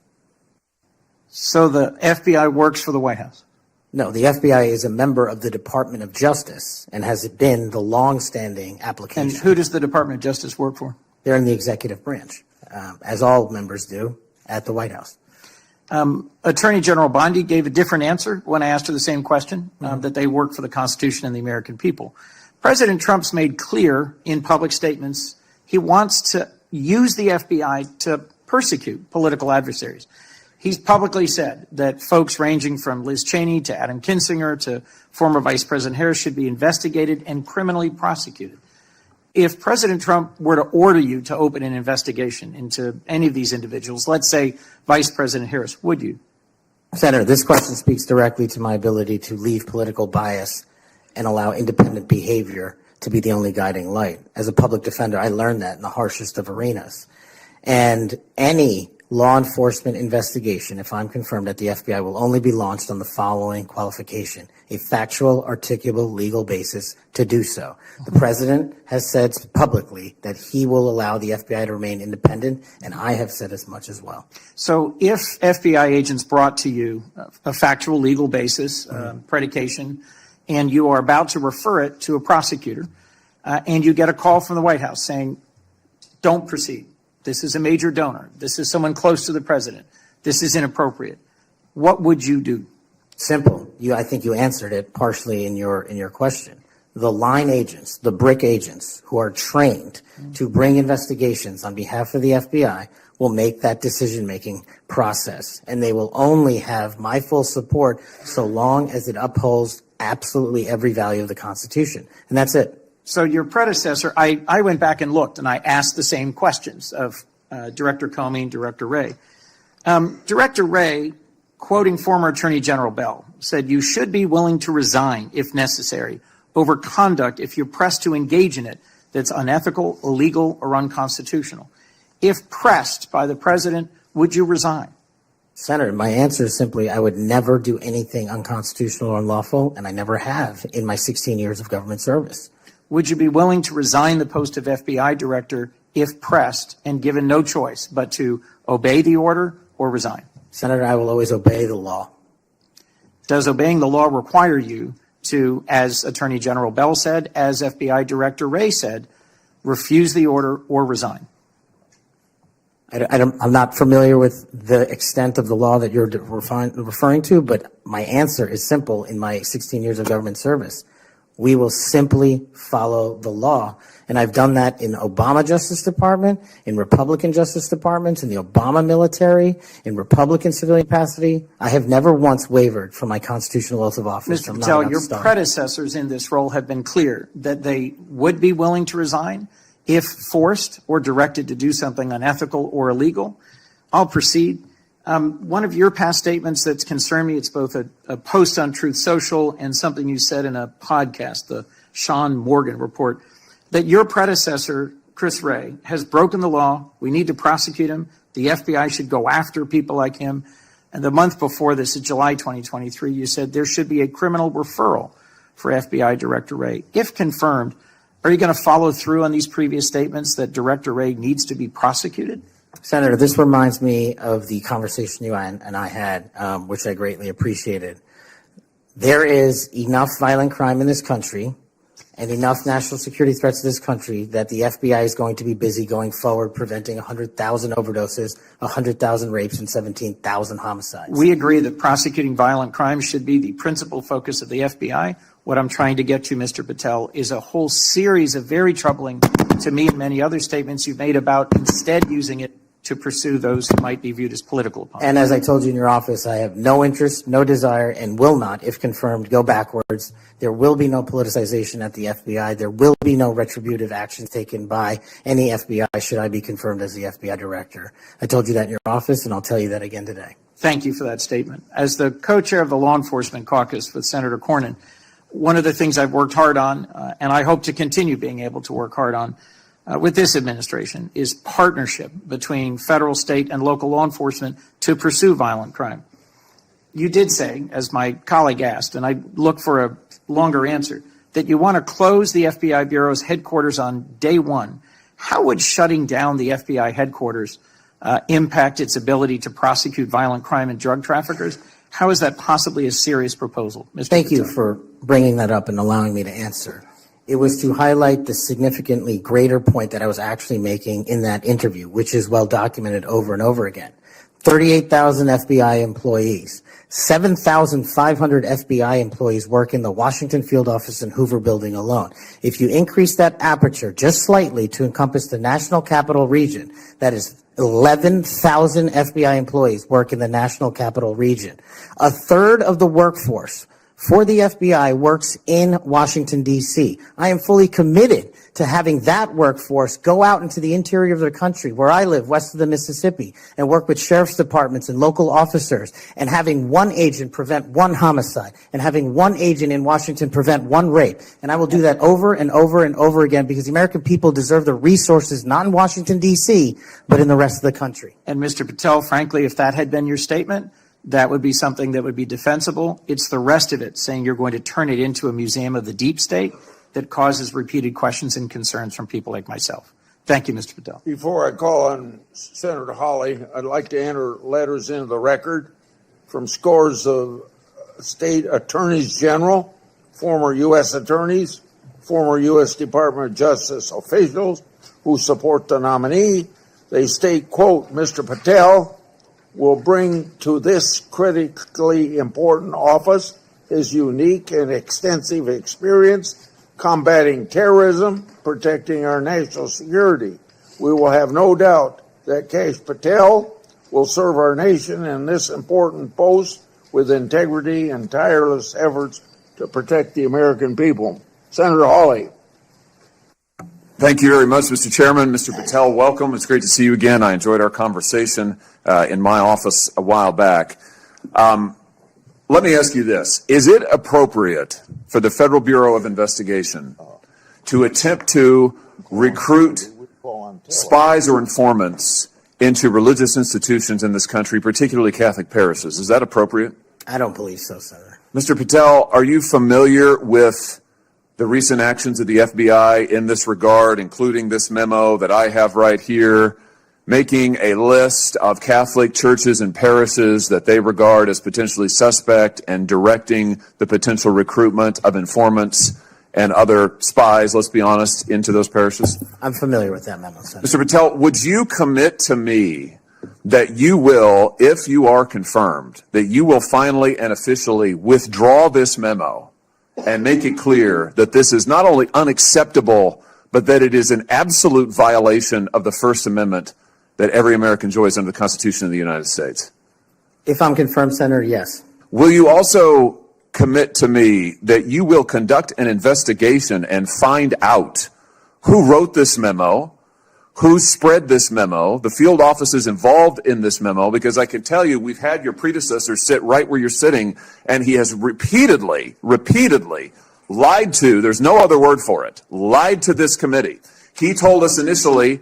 So the FBI works for the White House? No, the FBI is a member of the Department of Justice and has been the long-standing application. And who does the Department of Justice work for? They're in the executive branch, as all members do at the White House. Attorney General Bondi gave a different answer when I asked her the same question, that they work for the Constitution and the American people. President Trump's made clear in public statements he wants to use the FBI to persecute political adversaries. He's publicly said that folks ranging from Liz Cheney to Adam Kinzinger to former Vice President Harris should be investigated and criminally prosecuted. If President Trump were to order you to open an investigation into any of these individuals, let's say Vice President Harris, would you? Senator, this question speaks directly to my ability to leave political bias and allow independent behavior to be the only guiding light. As a public defender, I learned that in the harshest of arenas. And any law enforcement investigation, if I'm confirmed at the FBI, will only be launched on the following qualification: a factual, articulable, legal basis to do so. The president has said publicly that he will allow the FBI to remain independent, and I have said as much as well. So if FBI agents brought to you a factual, legal basis, predication, and you are about to refer it to a prosecutor, and you get a call from the White House saying, don't proceed. This is a major donor. This is someone close to the president. This is inappropriate. What would you do? Simple. I think you answered it partially in your question. The line agents, the brick agents who are trained to bring investigations on behalf of the FBI will make that decision-making process, and they will only have my full support so long as it upholds absolutely every value of the Constitution. And that's it. So your predecessor, I went back and looked, and I asked the same questions of Director Comey and Director Wray. Director Wray, quoting former Attorney General Bell, said, "You should be willing to resign, if necessary, over conduct if you're pressed to engage in it that's unethical, illegal, or unconstitutional. If pressed by the president, would you resign?" Senator, my answer is simply, I would never do anything unconstitutional or unlawful, and I never have in my 16 years of government service. Would you be willing to resign the post of FBI director if pressed and given no choice but to obey the order or resign? Senator, I will always obey the law. Does obeying the law require you to, as Attorney General Bell said, as FBI Director Wray said, refuse the order or resign? I'm not familiar with the extent of the law that you're referring to, but my answer is simple in my 16 years of government service. We will simply follow the law. And I've done that in Obama Justice Department, in Republican Justice Departments, in the Obama military, in Republican civilian capacity. I have never once wavered from my constitutional oath of office. Mr. Patel, your predecessors in this role have been clear that they would be willing to resign if forced or directed to do something unethical or illegal. I'll proceed. One of your past statements that's concerned me, it's both a post on Truth Social and something you said in a podcast, the Sean Morgan report, that your predecessor, Chris Wray, has broken the law. We need to prosecute him. The FBI should go after people like him. And the month before this, in July 2023, you said there should be a criminal referral for FBI Director Wray. If confirmed, are you going to follow through on these previous statements that Director Wray needs to be prosecuted? Senator, this reminds me of the conversation you and I had, which I greatly appreciated. There is enough violent crime in this country and enough national security threats to this country that the FBI is going to be busy going forward preventing 100,000 overdoses, 100,000 rapes, and 17,000 homicides. We agree that prosecuting violent crime should be the principal focus of the FBI. What I'm trying to get to, Mr. Patel, is a whole series of very troubling, to me and many other statements you've made about instead using it to pursue those who might be viewed as political opponents. And as I told you in your office, I have no interest, no desire, and will not, if confirmed, go backwards. There will be no politicization at the FBI. There will be no retributive actions taken by any FBI should I be confirmed as the FBI director. I told you that in your office, and I'll tell you that again today. Thank you for that statement. As the co-chair of the Law Enforcement Caucus with Senator Cornyn, one of the things I've worked hard on, and I hope to continue being able to work hard on, with this administration is partnership between federal, state, and local law enforcement to pursue violent crime. You did say, as my colleague asked, and I look for a longer answer, that you want to close the FBI Bureau's headquarters on day one. How would shutting down the FBI headquarters impact its ability to prosecute violent crime and drug traffickers? How is that possibly a serious proposal, Mr. Thank Patel? you for bringing that up and allowing me to answer. It was to highlight the significantly greater point that I was actually making in that interview, which is well documented over and over again. 38,000 FBI employees, 7,500 FBI employees work in the Washington field office and Hoover building alone. If you increase that aperture just slightly to encompass the national capital region, that is 11,000 FBI employees work in the National Capital Region. A third of the workforce for the FBI works in Washington, D.C. I am fully committed to having that workforce go out into the interior of the country, where I live, west of the Mississippi, and work with sheriff's departments and local officers, and having one agent prevent one homicide, and having one agent in Washington prevent one rape. And I will do that over and over and over again, because the American people deserve the resources, not in Washington, D.C., but in the rest of the country. And Mr. Patel, frankly, if that had been your statement, that would be something that would be defensible. It's the rest of it, saying you're going to turn it into a museum of the deep state, that causes repeated questions and concerns from people like myself. Thank you, Mr. Patel. Before I call on Senator Hawley, I'd like to enter letters into the record from scores of state attorneys general, former U.S. attorneys, former U.S. Department of Justice officials who support the nominee. They state, quote, Mr. Patel will bring to this critically important office his unique and extensive experience combating terrorism, protecting our national security. We will have no doubt that Kash Patel will serve our nation in this important post with integrity and tireless efforts to protect the American people. Senator Hawley. Thank you very much, Mr. Chairman. Mr. Patel, welcome. It's great to see you again. I enjoyed our conversation in my office a while back. Let me ask you this. Is it appropriate for the Federal Bureau of Investigation to attempt to recruit spies or informants into religious institutions in this country, particularly Catholic parishes? Is that appropriate? I don't believe so, Senator. Mr. Patel, are you familiar with the recent actions of the FBI in this regard, including this memo that I have right here, making a list of Catholic churches and parishes that they regard as potentially suspect and directing the potential recruitment of informants and other spies, let's be honest, into those parishes? I'm familiar with that memo, Senator. Mr. Patel, would you commit to me that you will, if you are confirmed, that you will finally and officially withdraw this memo and make it clear that this is not only unacceptable, but that it is an absolute violation of the First Amendment that every American enjoys under the Constitution of the United States? If I'm confirmed, Senator, yes. Will you also commit to me that you will conduct an investigation and find out who wrote this memo, who spread this memo, the field offices involved in this memo? Because I can tell you, we've had your predecessor sit right where you're sitting, and he has repeatedly lied to, there's no other word for it, lied to this committee. He told us initially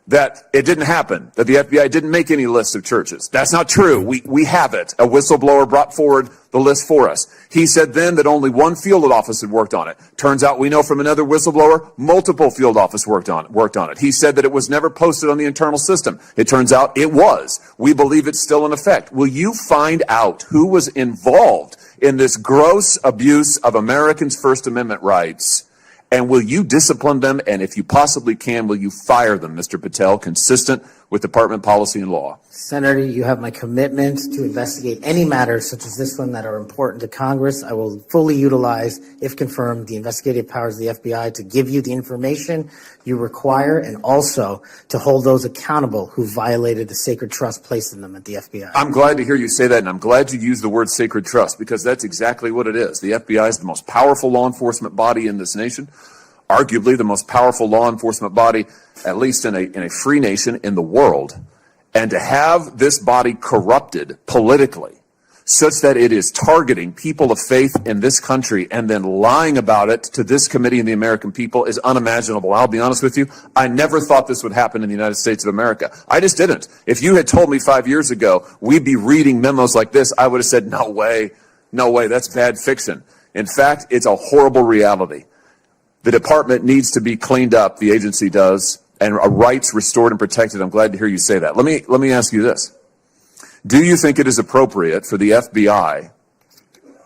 that it didn't happen, that the FBI didn't make any list of churches. That's not true. We have it. A whistleblower brought forward the list for us. He said then that only one field office had worked on it. Turns out we know from another whistleblower, multiple field office worked on it. He said that it was never posted on the internal system. It turns out it was. We believe it's still in effect. Will you find out who was involved in this gross abuse of Americans' First Amendment rights? And will you discipline them? And if you possibly can, will you fire them, Mr. Patel, consistent with department policy and law? Senator, you have my commitment to investigate any matters such as this one that are important to Congress. I will fully utilize, if confirmed, the investigative powers of the FBI to give you the information you require, and also to hold those accountable who violated the sacred trust placed in them at the FBI. I'm glad to hear you say that, and I'm glad you use the word sacred trust, because that's exactly what it is. The FBI is the most powerful law enforcement body in this nation, arguably the most powerful law enforcement body, at least in a free nation in the world. And to have this body corrupted politically such that it is targeting people of faith in this country and then lying about it to this committee and the American people is unimaginable. I'll be honest with you. I never thought this would happen in the United States of America. I just didn't. If you had told me 5 years ago we'd be reading memos like this, I would have said, no way, that's bad fiction. In fact, it's a horrible reality. The department needs to be cleaned up, the agency does, and rights restored and protected. I'm glad to hear you say that. Let me ask you this. Do you think it is appropriate for the FBI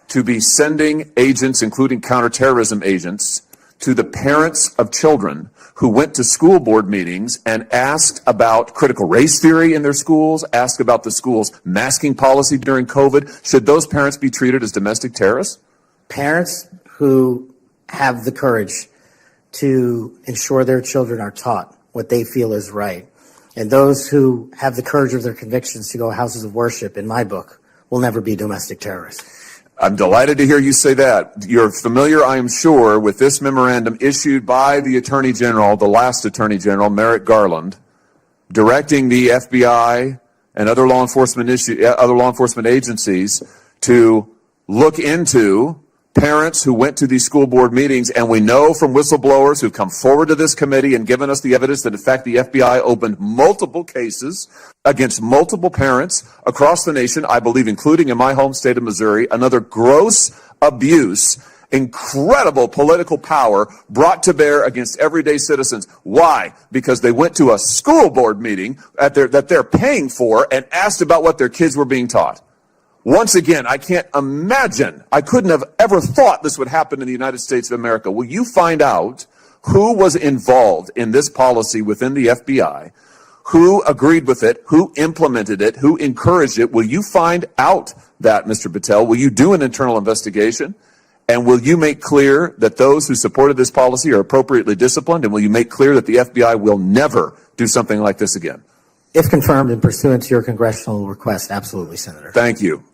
to be sending agents, including counterterrorism agents, to the parents of children who went to school board meetings and asked about critical race theory in their schools, asked about the school's masking policy during COVID? Should those parents be treated as domestic terrorists? Parents who have the courage to ensure their children are taught what they feel is right, And those who have the courage of their convictions to go houses of worship, in my book, will never be domestic terrorists. I'm delighted to hear you say that. You're familiar, I am sure, with this memorandum issued by the Attorney General, the last Attorney General, Merrick Garland, directing the FBI and other law enforcement agencies to look into parents who went to these school board meetings, and we know from whistleblowers who've come forward to this committee and given us the evidence that, in fact, the FBI opened multiple cases against multiple parents across the nation, I believe, including in my home state of Missouri, another gross abuse, incredible political power brought to bear against everyday citizens. Why? Because they went to a school board meeting that they're paying for and asked about what their kids were being taught. Once again, I can't imagine, I couldn't have ever thought this would happen in the United States of America. Will you find out who was involved in this policy within the FBI, who agreed with it, who implemented it, who encouraged it? Will you find out that, Mr. Patel? Will you do an internal investigation? And will you make clear that those who supported this policy are appropriately disciplined? And will you make clear that the FBI will never do something like this again? If confirmed and pursuant to your congressional request, absolutely, Senator. Thank you.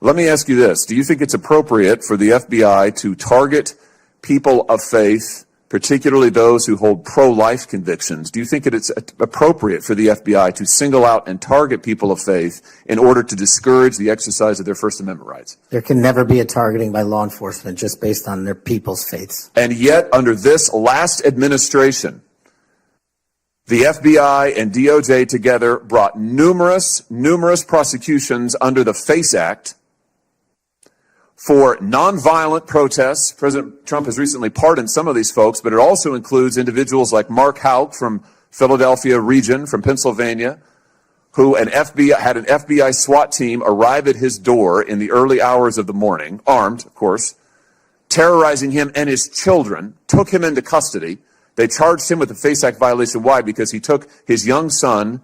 Let me ask you this. Do you think it's appropriate for the FBI to target people of faith, particularly those who hold pro-life convictions? Do you think it's appropriate for the FBI to single out and target people of faith in order to discourage the exercise of their First Amendment rights? There can never be a targeting by law enforcement just based on their people's faiths. And yet, under this last administration, the FBI and DOJ together brought numerous prosecutions under the FACE Act for nonviolent protests. President Trump has recently pardoned some of these folks, but it also includes individuals like Mark Houck from Philadelphia region, from Pennsylvania, who had an FBI SWAT team arrive at his door in the early hours of the morning, armed, of course, terrorizing him and his children, took him into custody. They charged him with a FACE Act violation. Why? Because he took his young son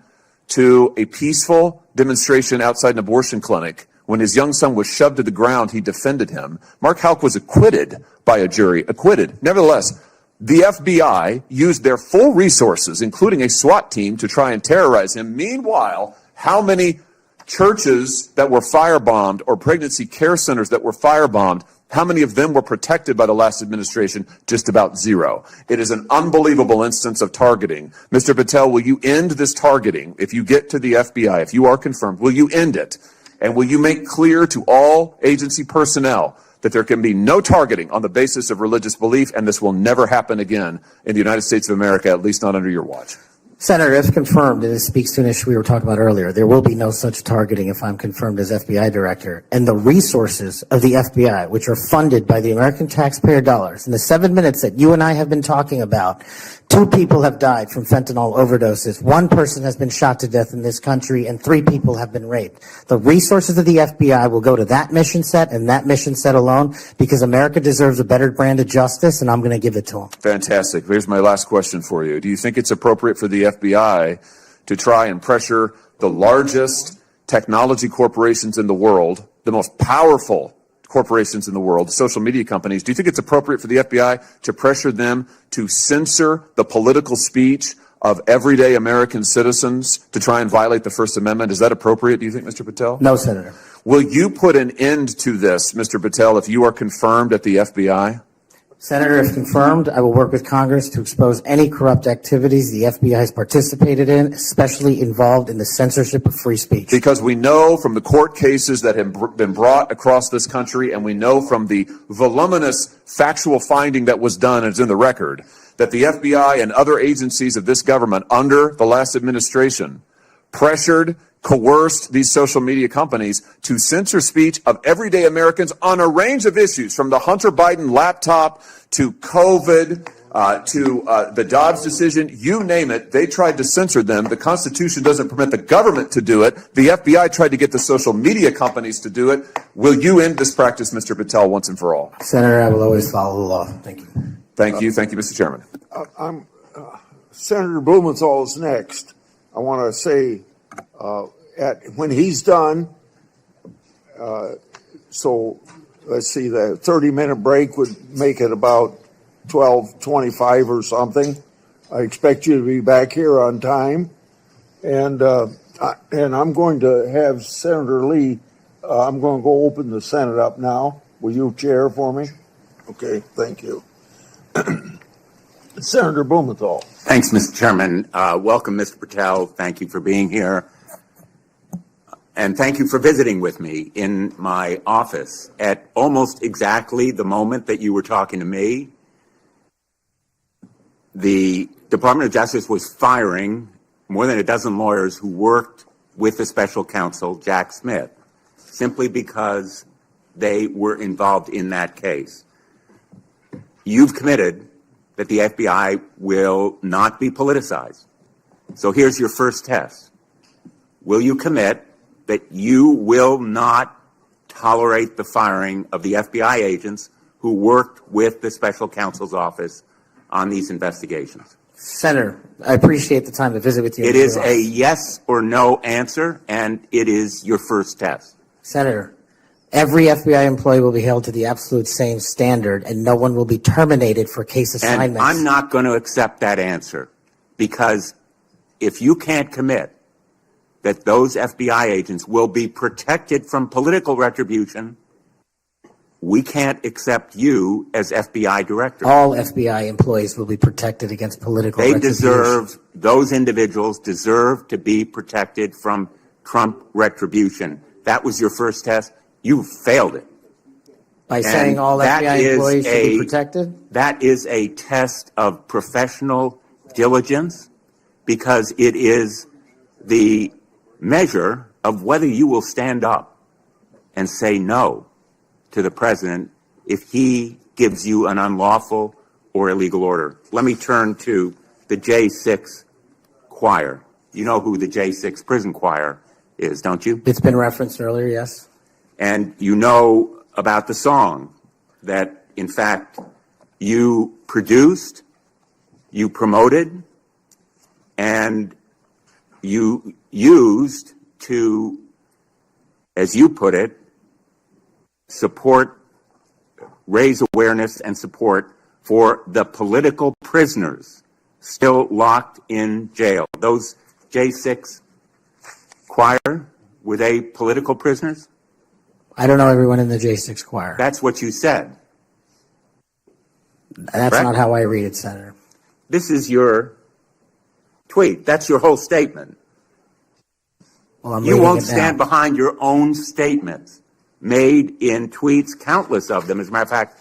to a peaceful demonstration outside an abortion clinic. When his young son was shoved to the ground, he defended him. Mark Houck was acquitted by a jury, acquitted. Nevertheless, the FBI used their full resources, including a SWAT team, to try and terrorize him. Meanwhile, how many churches that were firebombed or pregnancy care centers that were firebombed, how many of them were protected by the last administration? Just about zero. It is an unbelievable instance of targeting. Mr. Patel, will you end this targeting? If you get to the FBI, if you are confirmed, will you end it? And will you make clear to all agency personnel that there can be no targeting on the basis of religious belief, and this will never happen again in the United States of America, at least not under your watch? Senator, if confirmed, and it speaks to an issue we were talking about earlier, there will be no such targeting if I'm confirmed as FBI director. And the resources of the FBI, which are funded by the American taxpayer dollars, in the 7 minutes that you and I have been talking about, 2 people have died from fentanyl overdoses. 1 person has been shot to death in this country, and 3 people have been raped. The resources of the FBI will go to that mission set and that mission set alone, because America deserves a better brand of justice, and I'm going to give it to them. Fantastic. Here's my last question for you. Do you think it's appropriate for the FBI to try and pressure the largest technology corporations in the world, the most powerful corporations in the world, social media companies? Do you think it's appropriate for the FBI to pressure them to censor the political speech of everyday American citizens to try and violate the First Amendment? Is that appropriate, do you think, Mr. Patel? No, Senator. Will you put an end to this, Mr. Patel, if you are confirmed at the FBI? Senator, if confirmed, I will work with Congress to expose any corrupt activities the FBI has participated in, especially involved in the censorship of free speech. Because we know from the court cases that have been brought across this country, and we know from the voluminous factual finding that was done, and it's in the record, that the FBI and other agencies of this government under the last administration pressured, coerced these social media companies to censor speech of everyday Americans on a range of issues, from the Hunter Biden laptop to COVID, to the Dobbs decision, you name it. They tried to censor them. The Constitution doesn't permit the government to do it. The FBI tried to get the social media companies to do it. Will you end this practice, Mr. Patel, once and for all? Senator, I will always follow the law. Thank you. Thank you. Thank you, Mr. Chairman. Senator Blumenthal is next. I want to say, when he's done, so let's see, the 30-minute break would make it about 12:25 or something. I expect you to be back here on time. And I'm going to have Senator Lee, I'm going to go open the Senate up now. Will you chair for me? Okay, thank you. Senator Blumenthal. Thanks, Mr. Chairman. Welcome, Mr. Patel. Thank you for being here. And thank you for visiting with me in my office at almost exactly the moment that you were talking to me. The Department of Justice was firing more than a dozen lawyers who worked with the special counsel, Jack Smith, simply because they were involved in that case. You've committed that the FBI will not be politicized. So here's your first test. Will you commit that you will not tolerate the firing of the FBI agents who worked with the special counsel's office on these investigations? Senator, I appreciate the time to visit with you. It is a yes or no answer, and it is your first test. Senator, every FBI employee will be held to the absolute same standard, and no one will be terminated for case assignments. And I'm not going to accept that answer, because if you can't commit that those FBI agents will be protected from political retribution, we can't accept you as FBI director. All FBI employees will be protected against political retribution. Those individuals deserve to be protected from Trump retribution. That was your first test. You failed it. By saying all FBI employees should be protected? That is a test of professional diligence, because it is the measure of whether you will stand up and say no to the president if he gives you an unlawful or illegal order. Let me turn to the J6 choir. You know who the J6 prison choir is, don't you? It's been referenced earlier, yes. And you know about the song that, in fact, you produced, you promoted, and you used to, as you put it, support, raise awareness and support for the political prisoners still locked in jail. Those J6 choir, were they political prisoners? I don't know everyone in the J6 choir. That's what you said. That's correct? not how I read it, Senator. This is your tweet. That's your whole statement. Well, I'm You reading won't it now. stand behind your own statements made in tweets, countless of them. As a matter of fact,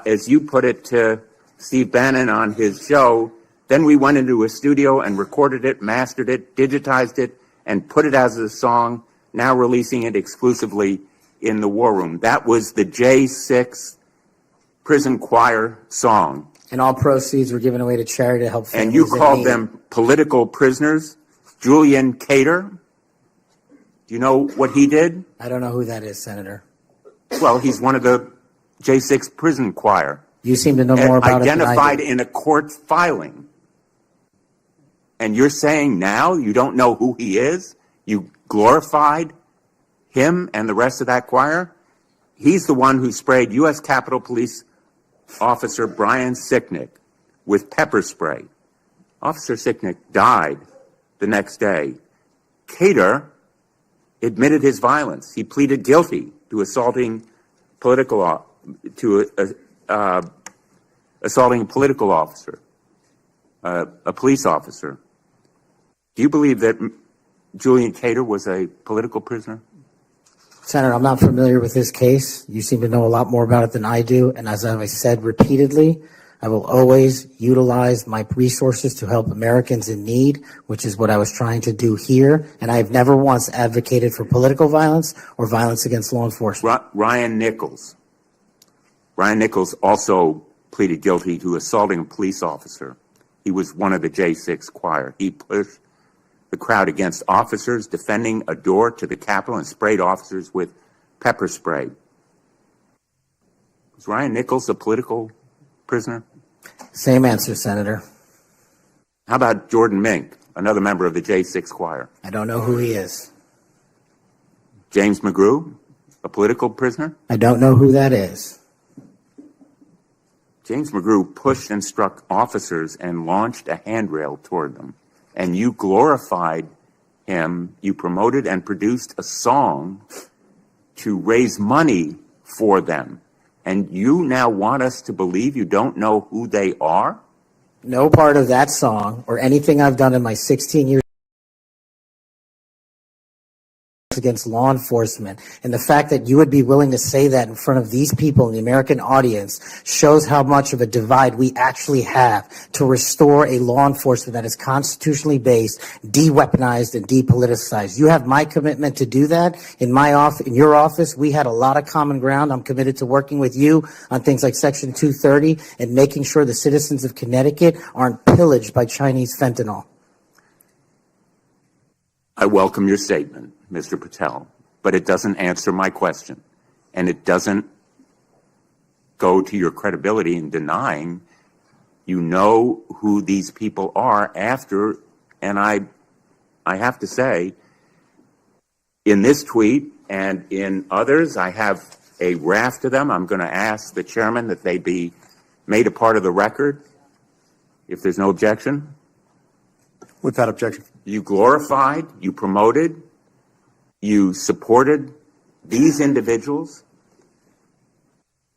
as you put it to Steve Bannon on his show, then we went into a studio and recorded it, mastered it, digitized it, and put it as a song, now releasing it exclusively in the War Room. That was the J6 prison choir song. And all proceeds were given away to charity to help families And you in called need. them political prisoners. Julian Cater, do you know what he did? I don't know who that is, Senator. Well, he's one of the J6 prison choir. You seem to know more about it than I Identified do. in a court filing. And you're saying now you don't know who he is? You glorified him and the rest of that choir? He's the one who sprayed U.S. Capitol Police Officer Brian Sicknick with pepper spray. Officer Sicknick died the next day. Cater admitted his violence. He pleaded guilty to assaulting a political officer, a police officer. Do you believe that Julian Cater was a political prisoner? Senator, I'm not familiar with this case. You seem to know a lot more about it than I do. And as I've said repeatedly, I will always utilize my resources to help Americans in need, which is what I was trying to do here. And I have never once advocated for political violence or violence against law enforcement. Ryan Nichols. Ryan Nichols also pleaded guilty to assaulting a police officer. He was one of the J6 choir. He pushed the crowd against officers defending a door to the Capitol and sprayed officers with pepper spray. Was Ryan Nichols a political prisoner? Same answer, Senator. How about Jordan Mink, another member of the J6 choir? I don't know who he is. James McGrew, a political prisoner? I don't know who that is. James McGrew pushed and struck officers and launched a handrail toward them. And you glorified him, you promoted and produced a song to raise money for them. And you now want us to believe you don't know who they are? No part of that song or anything I've done in my 16 years against law enforcement, and the fact that you would be willing to say that in front of these people in the American audience shows how much of a divide we actually have to restore a law enforcement that is constitutionally based, de-weaponized, and depoliticized. You have my commitment to do that. In your office, we had a lot of common ground. I'm committed to working with you on things like Section 230 and making sure the citizens of Connecticut aren't pillaged by Chinese fentanyl. I welcome your statement, Mr. Patel, but it doesn't answer my question, and it doesn't go to your credibility in denying you know who these people are after, and I have to say, in this tweet and in others, I have a raft of them. I'm going to ask the chairman that they be made a part of the record, if there's no objection. Without objection. You glorified, you promoted, you supported these individuals.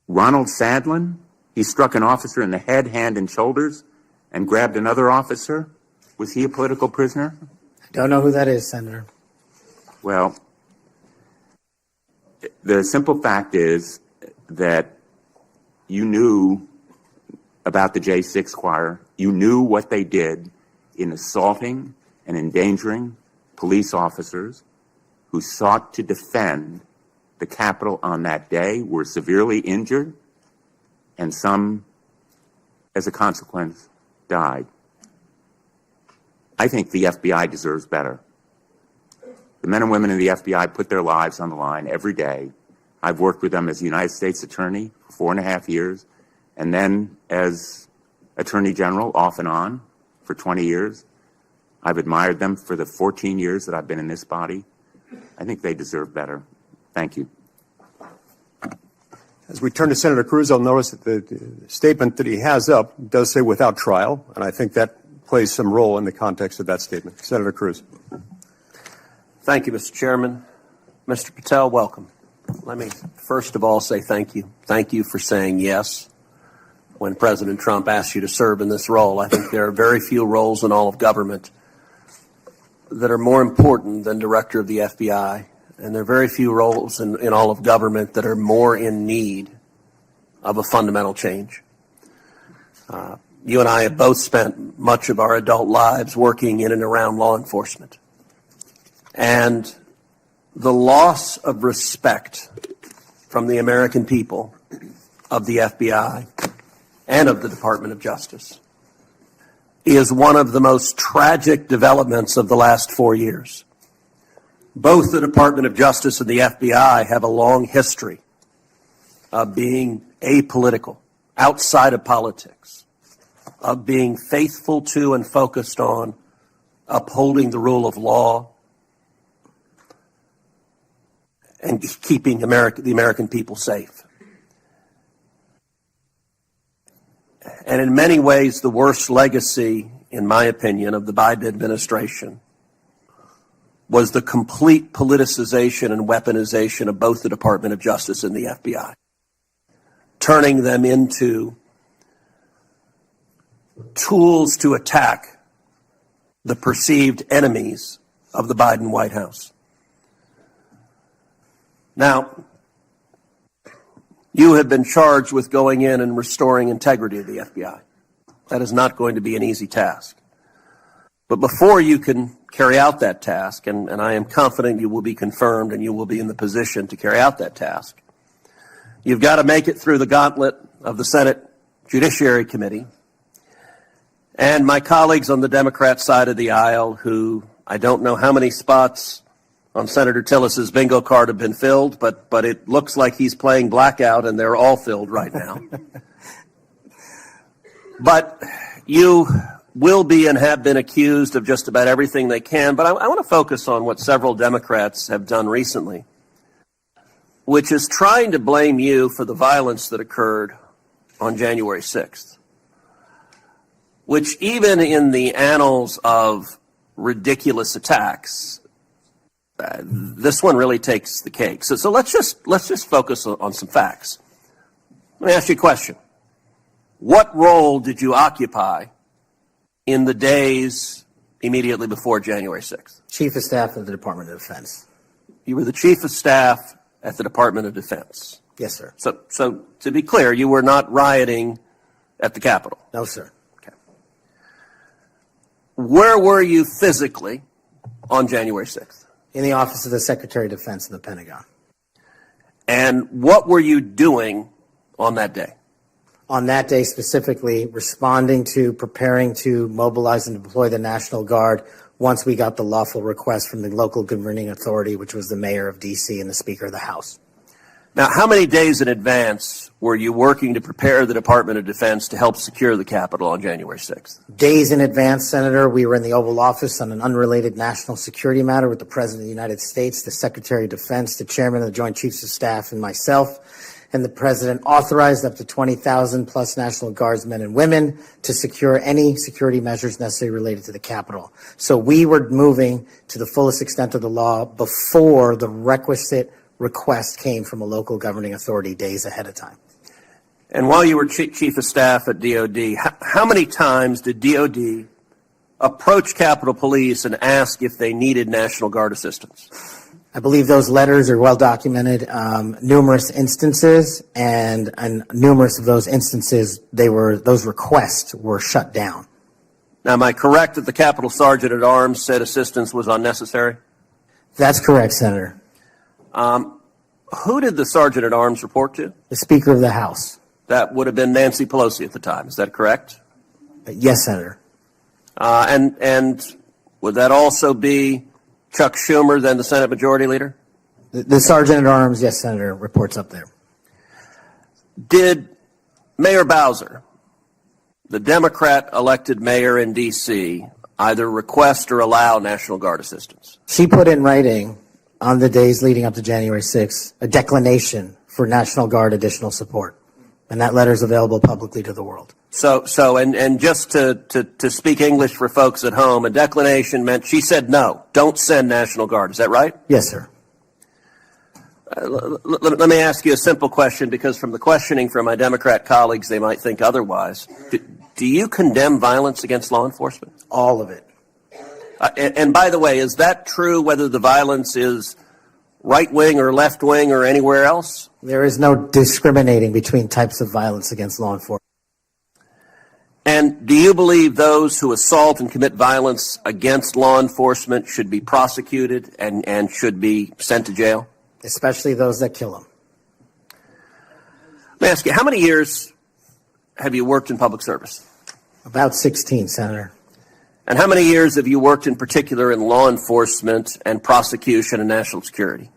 Ronald Sadlin, he struck an officer in the head, hand, and shoulders and grabbed another officer. Was he a political prisoner? I don't know who that is, Senator. Well, the simple fact is that you knew about the J6 choir. You knew what they did in assaulting and endangering police officers who sought to defend the Capitol on that day, were severely injured, and some, as a consequence, died. I think the FBI deserves better. The men and women in the FBI put their lives on the line every day. I've worked with them as United States Attorney for 4.5 years, and then as Attorney General off and on for 20 years. I've admired them for the 14 years that I've been in this body. I think they deserve better. Thank you. As we turn to Senator Cruz, I'll notice that the statement that he has up does say without trial, and I think that plays some role in the context of that statement. Senator Cruz. Thank you, Mr. Chairman. Mr. Patel, welcome. Let me first of all say thank you. Thank you for saying yes when President Trump asked you to serve in this role. I think there are very few roles in all of government that are more important than Director of the FBI, and there are very few roles in all of government that are more in need of a fundamental change. You and I have both spent much of our adult lives working in and around law enforcement. And the loss of respect from the American people of the FBI and of the Department of Justice is one of the most tragic developments of the last 4 years. Both the Department of Justice and the FBI have a long history of being apolitical, outside of politics, of being faithful to and focused on upholding the rule of law and keeping the American people safe. And in many ways, the worst legacy, in my opinion, of the Biden administration was the complete politicization and weaponization of both the Department of Justice and the FBI, turning them into tools to attack the perceived enemies of the Biden White House. Now, you have been charged with going in and restoring integrity of the FBI. That is not going to be an easy task. But before you can carry out that task, and I am confident you will be confirmed and you will be in the position to carry out that task, you've got to make it through the gauntlet of the Senate Judiciary Committee. And my colleagues on the Democrat side of the aisle, who I don't know how many spots on Senator Tillis's bingo card have been filled, but it looks like he's playing blackout and they're all filled right now. But you will be and have been accused of just about everything they can. But I want to focus on what several Democrats have done recently, which is trying to blame you for the violence that occurred on January 6th, which even in the annals of ridiculous attacks, this one really takes the cake. So let's just focus on some facts. Let me ask you a question. What role did you occupy in the days immediately before January 6th? Chief of Staff of the Department of Defense. You were the Chief of Staff at the Department of Defense. Yes, sir. So to be clear, you were not rioting at the Capitol. No, sir. Okay. Where were you physically on January 6th? In the Office of the Secretary of Defense in the Pentagon. And what were you doing on that day? On that day specifically, responding to, preparing to mobilize and deploy the National Guard once we got the lawful request from the local governing authority, which was the mayor of D.C. and the Speaker of the House. Now, how many days in advance were you working to prepare the Department of Defense to help secure the Capitol on January 6th? Days in advance, Senator, we were in the Oval Office on an unrelated national security matter with the President of the United States, the Secretary of Defense, the Chairman of the Joint Chiefs of Staff, and myself. And the President authorized up to 20,000 plus National Guardsmen and women to secure any security measures necessary related to the Capitol. So we were moving to the fullest extent of the law before the requisite request came from a local governing authority days ahead of time. And while you were Chief of Staff at DOD, how many times did DOD approach Capitol Police and ask if they needed National Guard assistance? I believe those letters are well documented, numerous instances, and numerous of those instances, those requests were shut down. Now, am I correct that the Capitol Sergeant at Arms said assistance was unnecessary? That's correct, Senator. Who did the Sergeant at Arms report to? The Speaker of the House. That would have been Nancy Pelosi at the time. Is that correct? Yes, Senator. And would that also be Chuck Schumer, then the Senate Majority Leader? The Sergeant at Arms, yes, Senator, reports up there. Did Mayor Bowser, the Democrat elected mayor in D.C., either request or allow National Guard assistance? She put in writing on the days leading up to January 6th a declination for National Guard additional support. And that letter is available publicly to the world. So, and just to speak English for folks at home, a declination meant she said no, don't send National Guard. Is that right? Yes, sir. Let me ask you a simple question, because from the questioning from my Democrat colleagues, they might think otherwise. Do you condemn violence against law enforcement? All of it. And by the way, is that true whether the violence is right-wing or left-wing or anywhere else? There is no discriminating between types of violence against law enforcement. And do you believe those who assault and commit violence against law enforcement should be prosecuted and should be sent to jail? Especially those that kill them. Let me ask you, how many years have you worked in public service? About 16, Senator. And how many years have you worked in particular in law enforcement and prosecution and national security?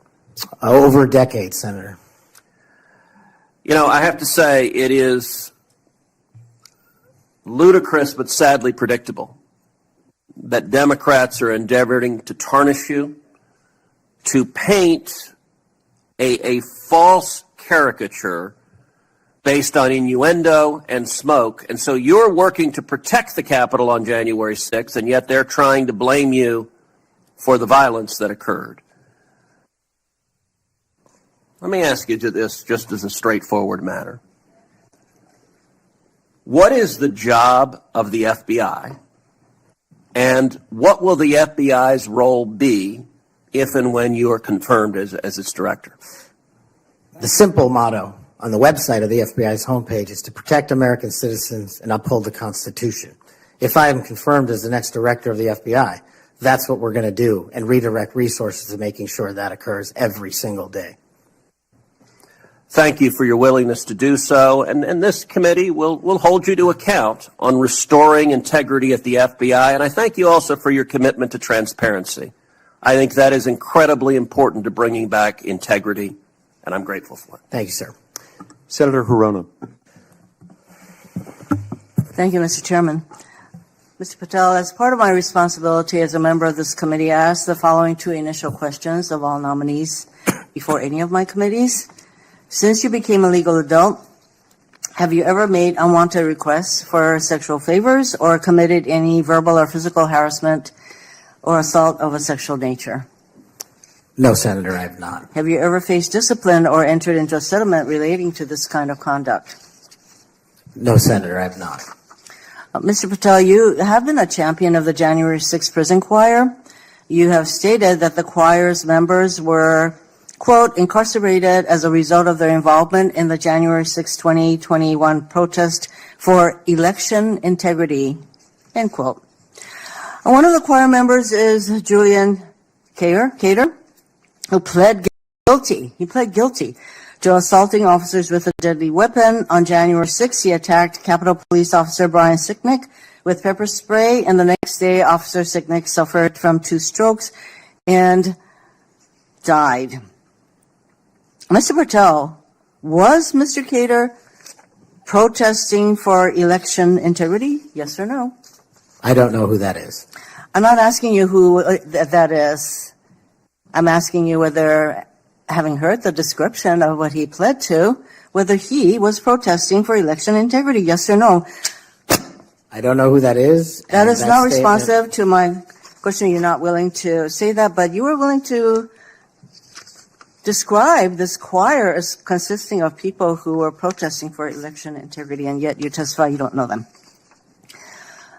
Over a decade, Senator. You know, I have to say it is ludicrous but sadly predictable that Democrats are endeavoring to tarnish you, to paint a false caricature based on innuendo and smoke. And so you're working to protect the Capitol on January 6th, and yet they're trying to blame you for the violence that occurred. Let me ask you this just as a straightforward matter. What is the job of the FBI, and what will the FBI's role be if and when you are confirmed as its director? The simple motto on the website of the FBI's homepage is to protect American citizens and uphold the Constitution. If I am confirmed as the next director of the FBI, that's what we're going to do, and redirect resources to making sure that occurs every single day. Thank you for your willingness to do so, and this committee will hold you to account on restoring integrity at the FBI, and I thank you also for your commitment to transparency. I think that is incredibly important to bringing back integrity, and I'm grateful for it. Thank you, sir. Senator Hirono. Thank you, Mr. Chairman. Mr. Patel, as part of my responsibility as a member of this committee, I asked the following two initial questions of all nominees before any of my committees. Since you became a legal adult, have you ever made unwanted requests for sexual favors or committed any verbal or physical harassment or assault of a sexual nature? No, Senator, I have not. Have you ever faced discipline or entered into a settlement relating to this kind of conduct? No, Senator, I have not. Mr. Patel, you have been a champion of the January 6th prison choir. You have stated that the choir's members were, quote, incarcerated as a result of their involvement in the January 6, 2021 protest for election integrity, end quote. And one of the choir members is Julian Cater, who pled guilty. He pled guilty to assaulting officers with a deadly weapon. On January 6th, he attacked Capitol Police Officer Brian Sicknick with pepper spray, and the next day, Officer Sicknick suffered from 2 strokes and died. Mr. Patel, was Mr. Cater protesting for election integrity? Yes or no? I don't know who that is. I'm not asking you who that is. I'm asking you whether, having heard the description of what he pled to, whether he was protesting for election integrity, yes or no? I don't know who that is. That is not statement- responsive to my question. You're not willing to say that, but you were willing to describe this choir as consisting of people who were protesting for election integrity, and yet you testify you don't know them.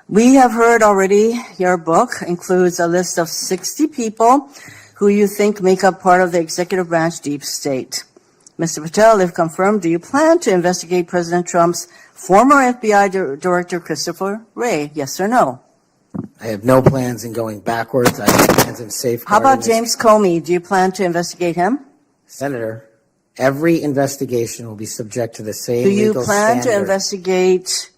We have heard already your book includes a list of 60 people who you think make up part of the executive branch deep state. Mr. Patel, if confirmed, do you plan to investigate President Trump's former FBI Director Christopher Wray? Yes or no? I have no plans in going backwards. I have plans in safeguarding. How about this- James Comey? Do you plan to investigate him? Senator, every investigation will be subject to the same Do you legal plan to standard. investigate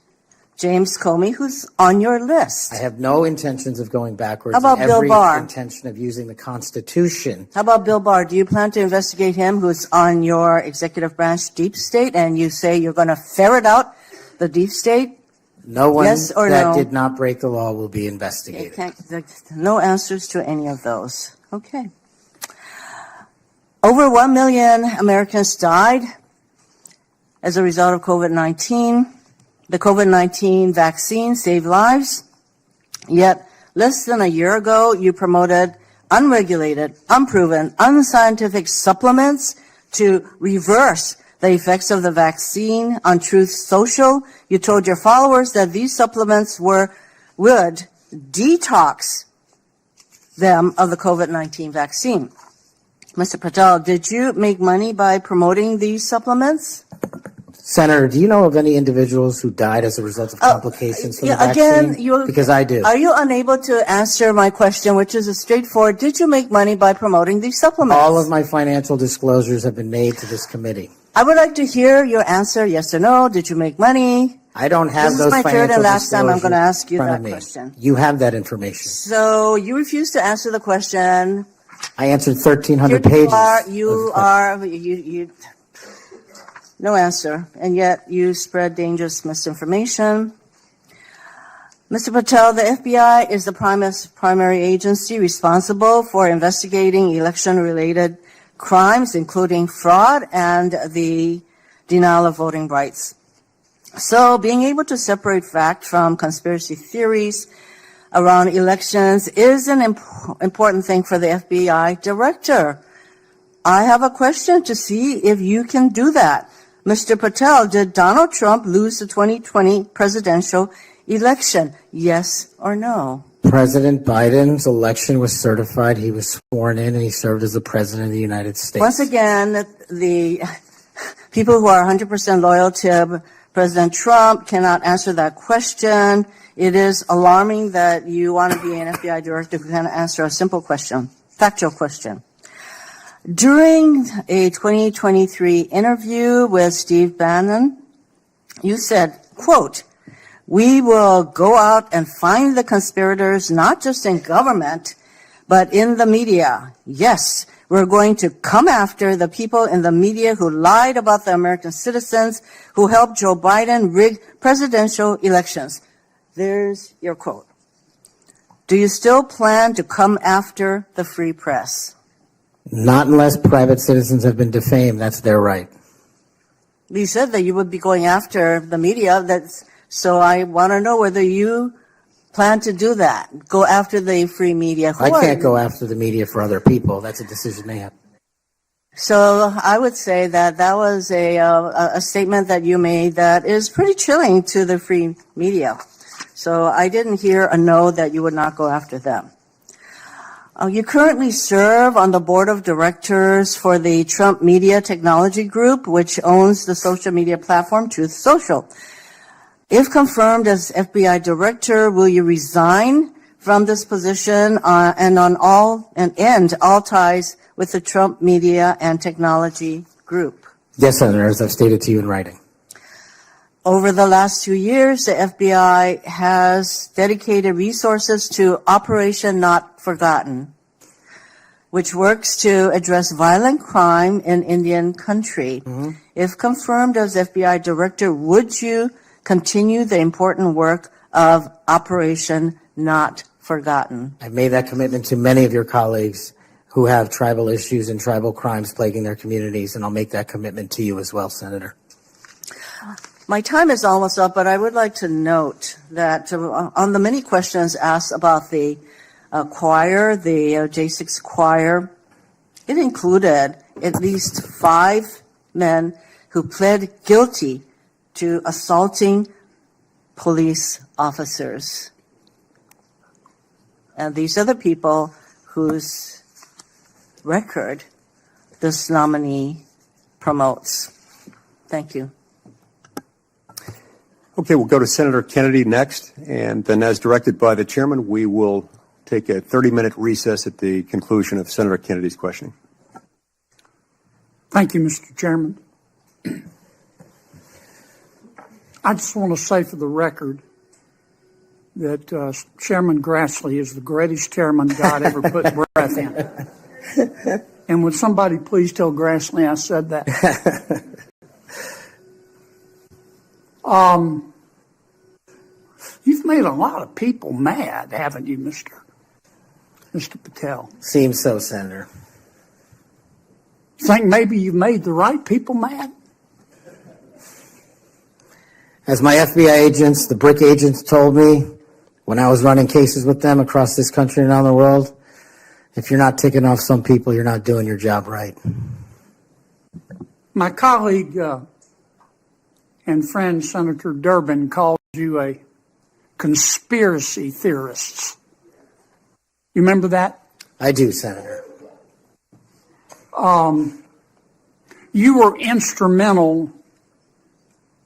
James Comey, who's on your list? I have no intentions of going backwards. How about and Bill every Barr? intention of using the Constitution. How about Bill Barr? Do you plan to investigate him, who's on your executive branch deep state, and you say you're going to ferret out the deep state? No one Yes or that no? did not break the law will be Okay, investigated. no answers to any of those. Okay. Over 1 million Americans died as a result of COVID-19. The COVID-19 vaccine saved lives. Yet, less than a year ago, you promoted unregulated, unproven, unscientific supplements to reverse the effects of the vaccine on Truth Social. You told your followers that these supplements would detox them of the COVID-19 vaccine. Mr. Patel, did you make money by promoting these supplements? Senator, do you know of any individuals who died as a result of complications from the vaccine? Again, Because I do. Are you unable to answer my question, which is a straightforward, did you make money by promoting these supplements? All of my financial disclosures have been made to this committee. I would like to hear your answer, yes or no. Did you make money? I don't have This those is my financial third and last time I'm disclosures going to ask you in front that of me. question. You have that information. So you refuse to answer the question. I answered 1,300 Here pages. you are, no answer, and yet you spread dangerous misinformation. Mr. Patel, the FBI is the primary agency responsible for investigating election-related crimes, including fraud and the denial of voting rights. So being able to separate fact from conspiracy theories around elections is an important thing for the FBI director. I have a question to see if you can do that. Mr. Patel, did Donald Trump lose the 2020 presidential election? Yes or no? President Biden's election was certified. He was sworn in and he served as the President of the United States. Once again, the people who are 100% loyal to President Trump cannot answer that question. It is alarming that you want to be an FBI director who can answer a simple question, factual question. During a 2023 interview with Steve Bannon, you said, quote, "We will go out and find the conspirators, not just in government, but in the media. Yes, we're going to come after the people in the media who lied about the American citizens, who helped Joe Biden rig presidential elections." There's your quote. Do you still plan to come after the free press? Not unless private citizens have been defamed. That's their right. You said that you would be going after the media. So I want to know whether you plan to do that? Go after the free media? I can't go after the media for other people. That's a decision they have. So I would say that that was a statement that you made that is pretty chilling to the free media. So I didn't hear a no that you would not go after them. You currently serve on the board of directors for the Trump Media Technology Group, which owns the social media platform Truth Social. If confirmed as FBI director, will you resign from this position and end all ties with the Trump Media and Technology Group? Yes, Senator, as I've stated to you in writing. Over the last 2 years, the FBI has dedicated resources to Operation Not Forgotten, which works to address violent crime in Indian country. If confirmed as FBI director, would you continue the important work of Operation Not Forgotten? I've made that commitment to many of your colleagues who have tribal issues and tribal crimes plaguing their communities, and I'll make that commitment to you as well, Senator. My time is almost up, but I would like to note that on the many questions asked about the choir, the J6 choir, it included at least 5 men who pled guilty to assaulting police officers. And these are the people whose record this nominee promotes. Thank you. Okay, we'll go to Senator Kennedy next, and then as directed by the chairman, we will take a 30-minute recess at the conclusion of Senator Kennedy's questioning. Thank you, Mr. Chairman. I just want to say for the record that Chairman Grassley is the greatest chairman God ever put breath in. And would somebody please tell Grassley I said that? You've made a lot of people mad, haven't you, Mr. Patel? Seems so, Senator. Think maybe you've made the right people mad? As my FBI agents, the BRIC agents told me when I was running cases with them across this country and around the world, if you're not ticking off some people, you're not doing your job right. My colleague and friend, Senator Durbin, called you a conspiracy theorist. You remember that? I do, Senator. You were instrumental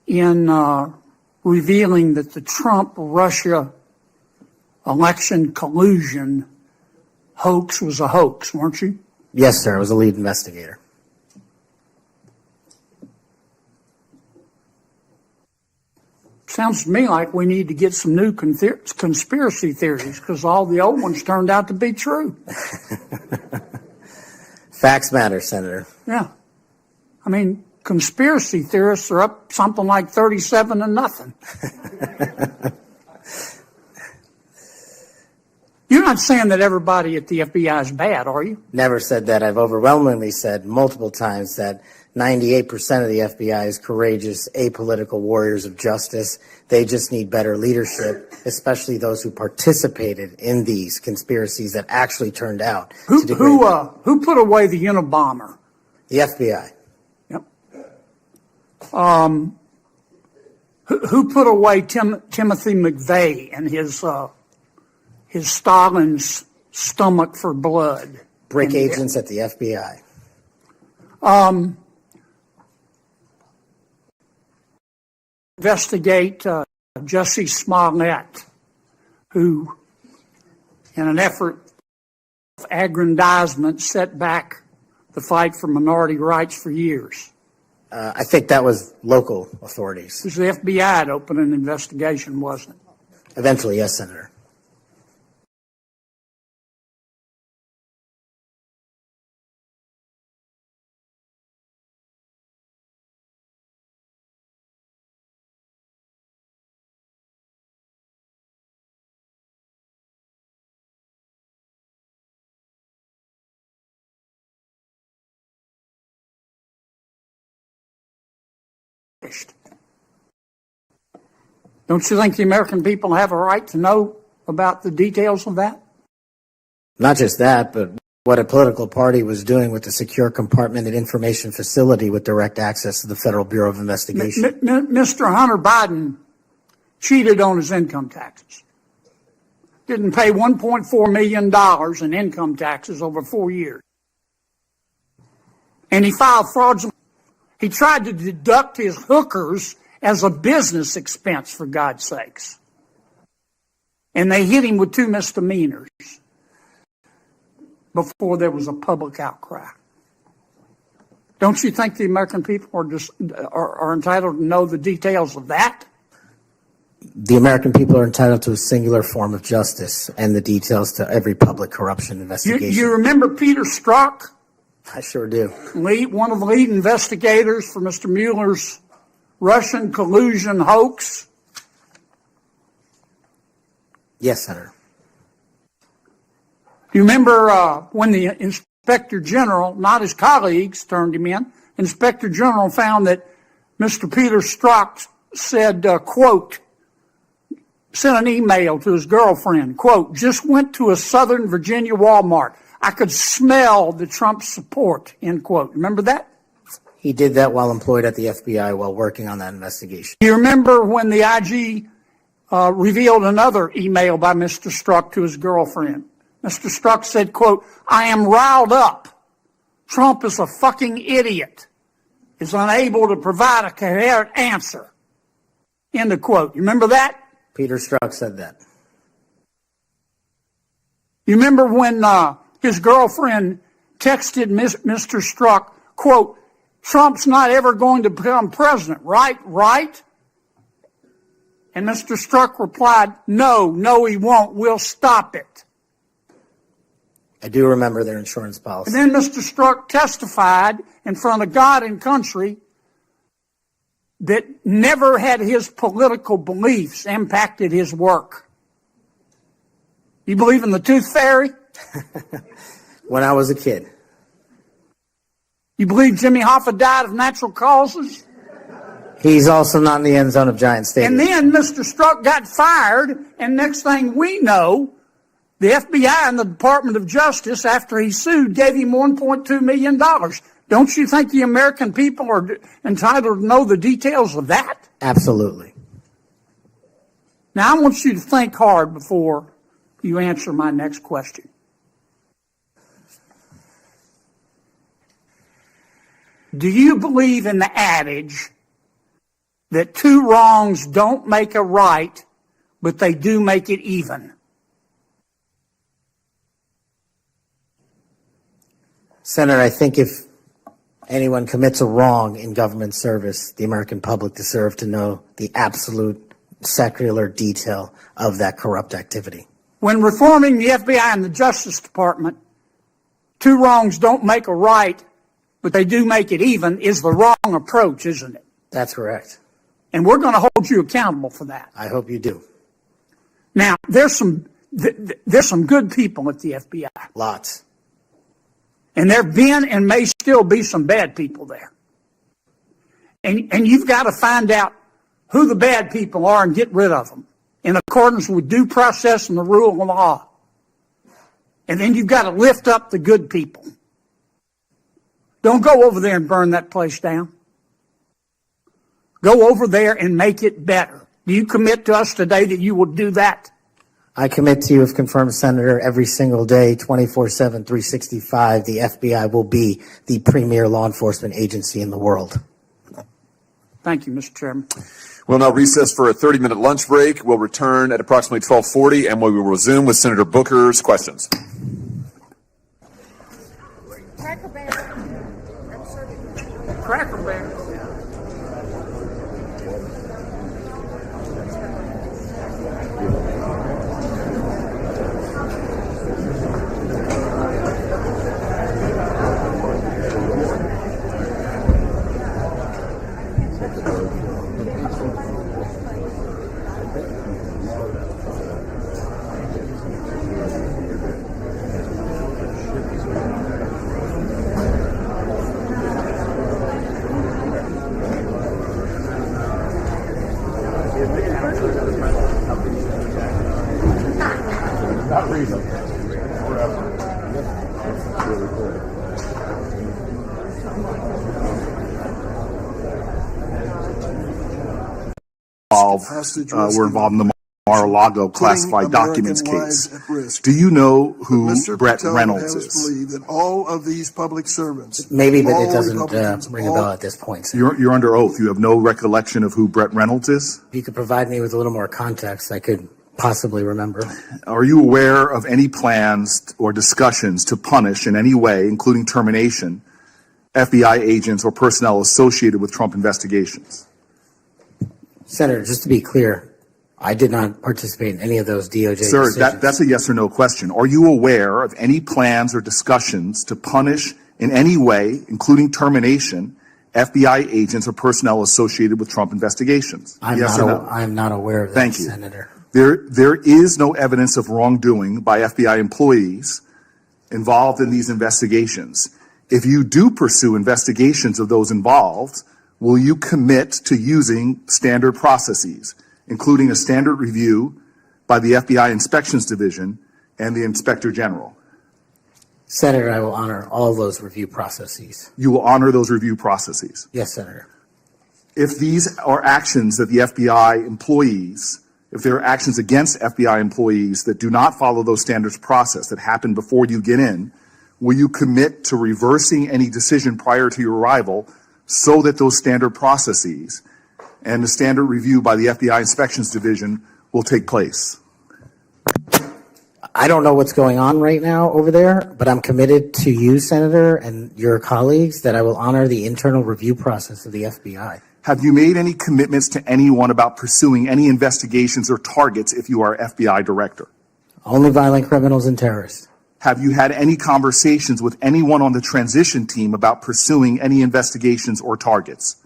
in revealing that the Trump-Russia election collusion hoax was a hoax, weren't you? Yes, sir. I was a lead investigator. Sounds to me like we need to get some new conspiracy theories because all the old ones turned out to be true. Facts matter, Senator. Yeah. I mean, conspiracy theorists are up something like 37-0. You're not saying that everybody at the FBI is bad, are you? Never said that. I've overwhelmingly said multiple times that 98% of the FBI is courageous, apolitical warriors of justice. They just need better leadership, especially those who participated in these conspiracies that actually turned out. Who put away the Unabomber? The FBI. Yep. Who put away Timothy McVeigh and his Stalin's stomach for blood? BRIC agents at the FBI. Investigate Jussie Smollett, who, in an effort of aggrandizement, set back the fight for minority rights for years. I think that was local authorities. It was the FBI that opened an investigation, wasn't it? Eventually, yes, Senator. Don't you think the American people have a right to know about the details of that? Not just that, but what a political party was doing with the secure compartmented information facility with direct access to the Federal Bureau of Investigation. Mr. Hunter Biden cheated on his income taxes. Didn't pay $1.4 million in income taxes over 4 years. And he filed fraudulent. He tried to deduct his hookers as a business expense, for God's sakes. And they hit him with 2 misdemeanors before there was a public outcry. Don't you think the American people are entitled to know the details of that? The American people are entitled to a singular form of justice and the details to every public corruption investigation. You remember Peter Strzok? I sure do. One of the lead investigators for Mr. Mueller's Russian collusion hoax? Yes, Senator. Do you remember when the Inspector General, not his colleagues, turned him in? Inspector General found that Mr. Peter Strzok said, quote, sent an email to his girlfriend, quote, just went to a Southern Virginia Walmart. I could smell the Trump support, end quote. Remember that? He did that while employed at the FBI while working on that investigation. Do you remember when the IG revealed another email by Mr. Strzok to his girlfriend? Mr. Strzok said, quote, I am riled up. Trump is a fucking idiot. Is unable to provide a coherent answer. End of quote. You remember that? Peter Strzok said that. You remember when his girlfriend texted Mr. Strzok, quote, Trump's not ever going to become president, right? Right? And Mr. Strzok replied, no, he won't. We'll stop it. I do remember their insurance policy. And then Mr. Strzok testified in front of God and country that never had his political beliefs impacted his work. You believe in the tooth fairy? When I was a kid. You believe Jimmy Hoffa died of natural causes? He's also not in the end zone of Giant Stadium. And then Mr. Strzok got fired, and next thing we know, the FBI and the Department of Justice, after he sued, gave him $1.2 million. Don't you think the American people are entitled to know the details of that? Absolutely. Now, I want you to think hard before you answer my next question. Do you believe in the adage that 2 wrongs don't make a right, but they do make it even? Senator, I think if anyone commits a wrong in government service, the American public deserve to know the absolute secular detail of that corrupt activity. When reforming the FBI and the Justice Department, 2 wrongs don't make a right, but they do make it even, is the wrong approach, isn't it? That's correct. And we're going to hold you accountable for that. I hope you do. Now, there's some good people at the FBI. Lots. And there have been and may still be some bad people there. And you've got to find out who the bad people are and get rid of them in accordance with due process and the rule of law. And then you've got to lift up the good people. Don't go over there and burn that place down. Go over there and make it better. Do you commit to us today that you will do that? I commit to you, if confirmed, Senator, every single day, 24/7, 365, the FBI will be the premier law enforcement agency in the world. Thank you, Mr. Chairman. We'll now recess for a 30-minute lunch break. We'll return at approximately 12:40, and we will resume with Senator Booker's questions. Cracker Barrel. Cracker Barrel. Not recently. Were involved in the Mar-a-Lago classified documents case. Do you know who Brett Reynolds is? That all of these public servants, Maybe, but it doesn't ring a bell at this point. Senator. You're under oath. You have no recollection of who Brett Reynolds is? If you could provide me with a little more context, I could possibly remember. Are you aware of any plans or discussions to punish in any way, including termination, FBI agents or personnel associated with Trump investigations? Senator, just to be clear, I did not participate in any of those DOJ decisions. Sir, that's a yes or no question. Are you aware of any plans or discussions to punish in any way, including termination, FBI agents or personnel associated with Trump investigations? Yes or no? I'm not aware of that, Thank you. Senator. There is no evidence of wrongdoing by FBI employees involved in these investigations. If you do pursue investigations of those involved, will you commit to using standard processes, including a standard review by the FBI Inspections Division and the Inspector General? Senator, I will honor all those review processes. You will honor those review processes? Yes, Senator. If these are actions that the FBI employees, if there are actions against FBI employees that do not follow those standards process that happen before you get in, will you commit to reversing any decision prior to your arrival so that those standard processes and the standard review by the FBI Inspections Division will take place? I don't know what's going on right now over there, but I'm committed to you, Senator, and your colleagues that I will honor the internal review process of the FBI. Have you made any commitments to anyone about pursuing any investigations or targets if you are FBI director? Only violent criminals and terrorists. Have you had any conversations with anyone on the transition team about pursuing any investigations or targets?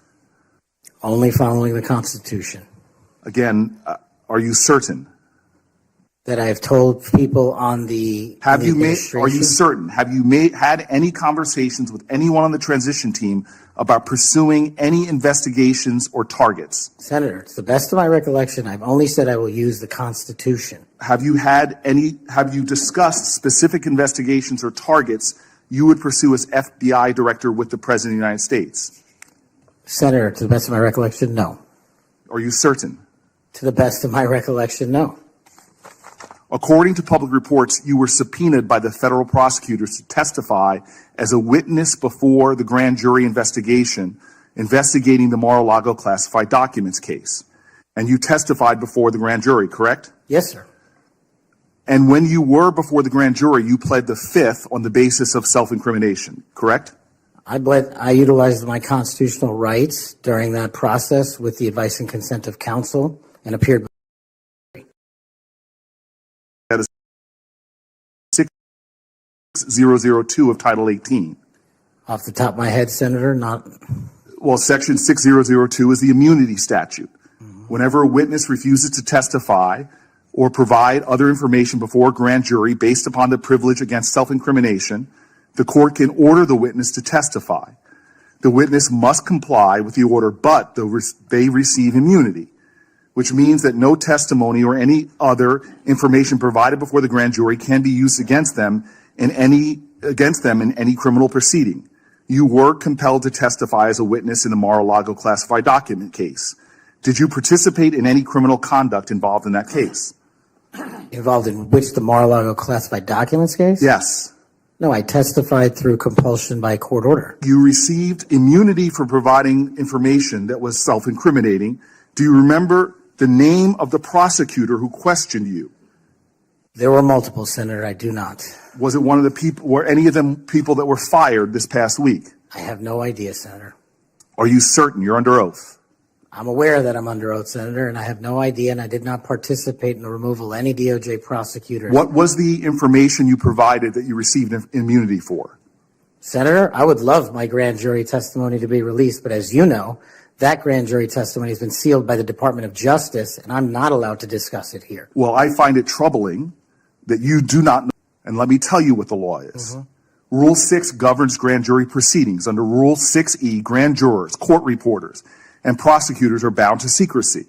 Only following the Constitution. Again, are you certain? That I have told people on the Are you administration. certain? Have you had any conversations with anyone on the transition team about pursuing any investigations or targets? Senator, to the best of my recollection, I've only said I will use the Constitution. Have you discussed specific investigations or targets you would pursue as FBI director with the President of the United States? Senator, to the best of my recollection, no. Are you certain? To the best of my recollection, no. According to public reports, you were subpoenaed by the federal prosecutors to testify as a witness before the grand jury investigation investigating the Mar-a-Lago classified documents case. And you testified before the grand jury, correct? Yes, sir. And when you were before the grand jury, you pled the fifth on the basis of self-incrimination, correct? I utilized my constitutional rights during that process with the advice and consent of counsel and appeared. That is 6002 of Title 18. Off the top of my head, Senator, not. Well, Section 6002 is the immunity statute. Whenever a witness refuses to testify or provide other information before a grand jury based upon the privilege against self-incrimination, the court can order the witness to testify. The witness must comply with the order, but they receive immunity, which means that no testimony or any other information provided before the grand jury can be used against them in any criminal proceeding. You were compelled to testify as a witness in the Mar-a-Lago classified document case. Did you participate in any criminal conduct involved in that case? Involved in which, the Mar-a-Lago classified documents case? Yes. No, I testified through compulsion by court order. You received immunity for providing information that was self-incriminating. Do you remember the name of the prosecutor who questioned you? There were multiple, Senator. I do not. Was it one of the people, were any of them people that were fired this past week? I have no idea, Senator. Are you certain? You're under oath. I'm aware that I'm under oath, Senator, and I have no idea, and I did not participate in the removal of any DOJ prosecutors. What was the information you provided that you received immunity for? Senator, I would love my grand jury testimony to be released, but as you know, that grand jury testimony has been sealed by the Department of Justice, and I'm not allowed to discuss it here. Well, I find it troubling that you do not know, and let me tell you what the law is. Rule 6 governs grand jury proceedings. Under Rule 6E, grand jurors, court reporters, and prosecutors are bound to secrecy.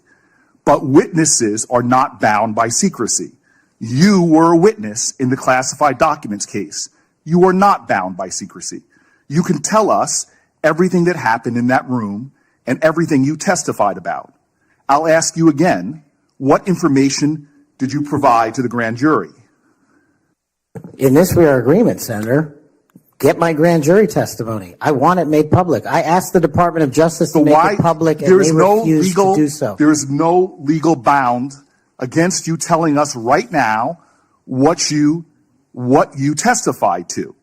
But witnesses are not bound by secrecy. You were a witness in the classified documents case. You are not bound by secrecy. You can tell us everything that happened in that room and everything you testified about. I'll ask you again, what information did you provide to the grand jury? In this, we are agreement, Senator. Get my grand jury testimony. I want it made public. I asked the Department of Justice to make it public, and they refused to do so. There is no legal bound against you telling us right now what you testified to.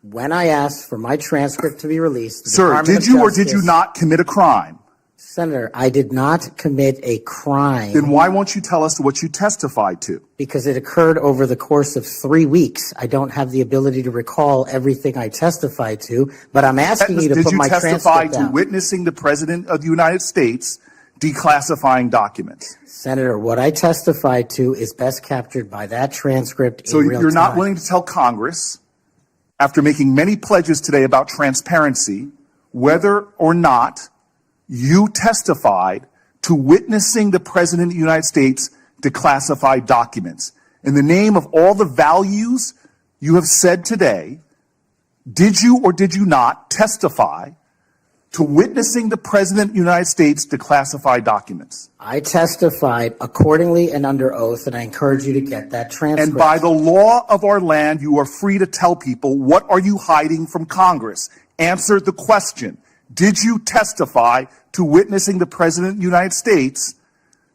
When I asked for my transcript to be released, the Sir, Department did of you or Justice, did you not commit a crime? Senator, I did not commit a crime. Then why won't you tell us what you testified to? Because it occurred over the course of 3 weeks. I don't have the ability to recall everything I testified to, but I'm asking you to put my transcript Did you testify to down. witnessing the President of the United States declassifying documents? Senator, what I testified to is best captured by that transcript So in real you're not time. willing to tell Congress, after making many pledges today about transparency, whether or not you testified to witnessing the President of the United States declassify documents. In the name of all the values you have said today, did you or did you not testify to witnessing the President of the United States declassify documents? I testified accordingly and under oath, and I encourage you to get that transcript. And by the law of our land, you are free to tell people, what are you hiding from Congress? Answer the question. Did you testify to witnessing the President of the United States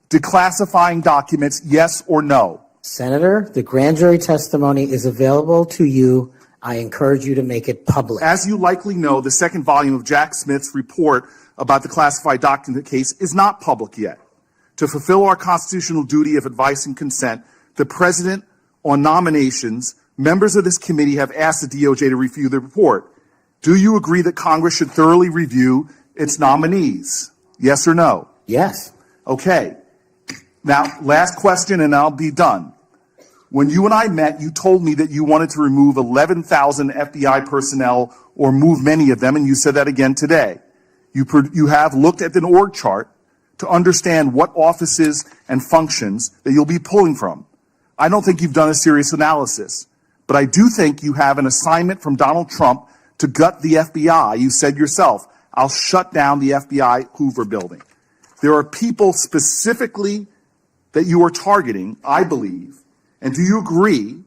declassifying documents, yes or no? Senator, the grand jury testimony is available to you. I encourage you to make it public. As you likely know, the second volume of Jack Smith's report about the classified document case is not public yet. To fulfill our constitutional duty of advice and consent, the President, on nominations, members of this committee have asked the DOJ to review the report. Do you agree that Congress should thoroughly review its nominees? Yes or no? Yes. Okay. Now, last question and I'll be done. When you and I met, you told me that you wanted to remove 11,000 FBI personnel or move many of them, and you said that again today. You have looked at an org chart to understand what offices and functions that you'll be pulling from. I don't think you've done a serious analysis, but I do think you have an assignment from Donald Trump to gut the FBI. You said yourself, I'll shut down the FBI Hoover building. There are people specifically that you are targeting, I believe. And do you agree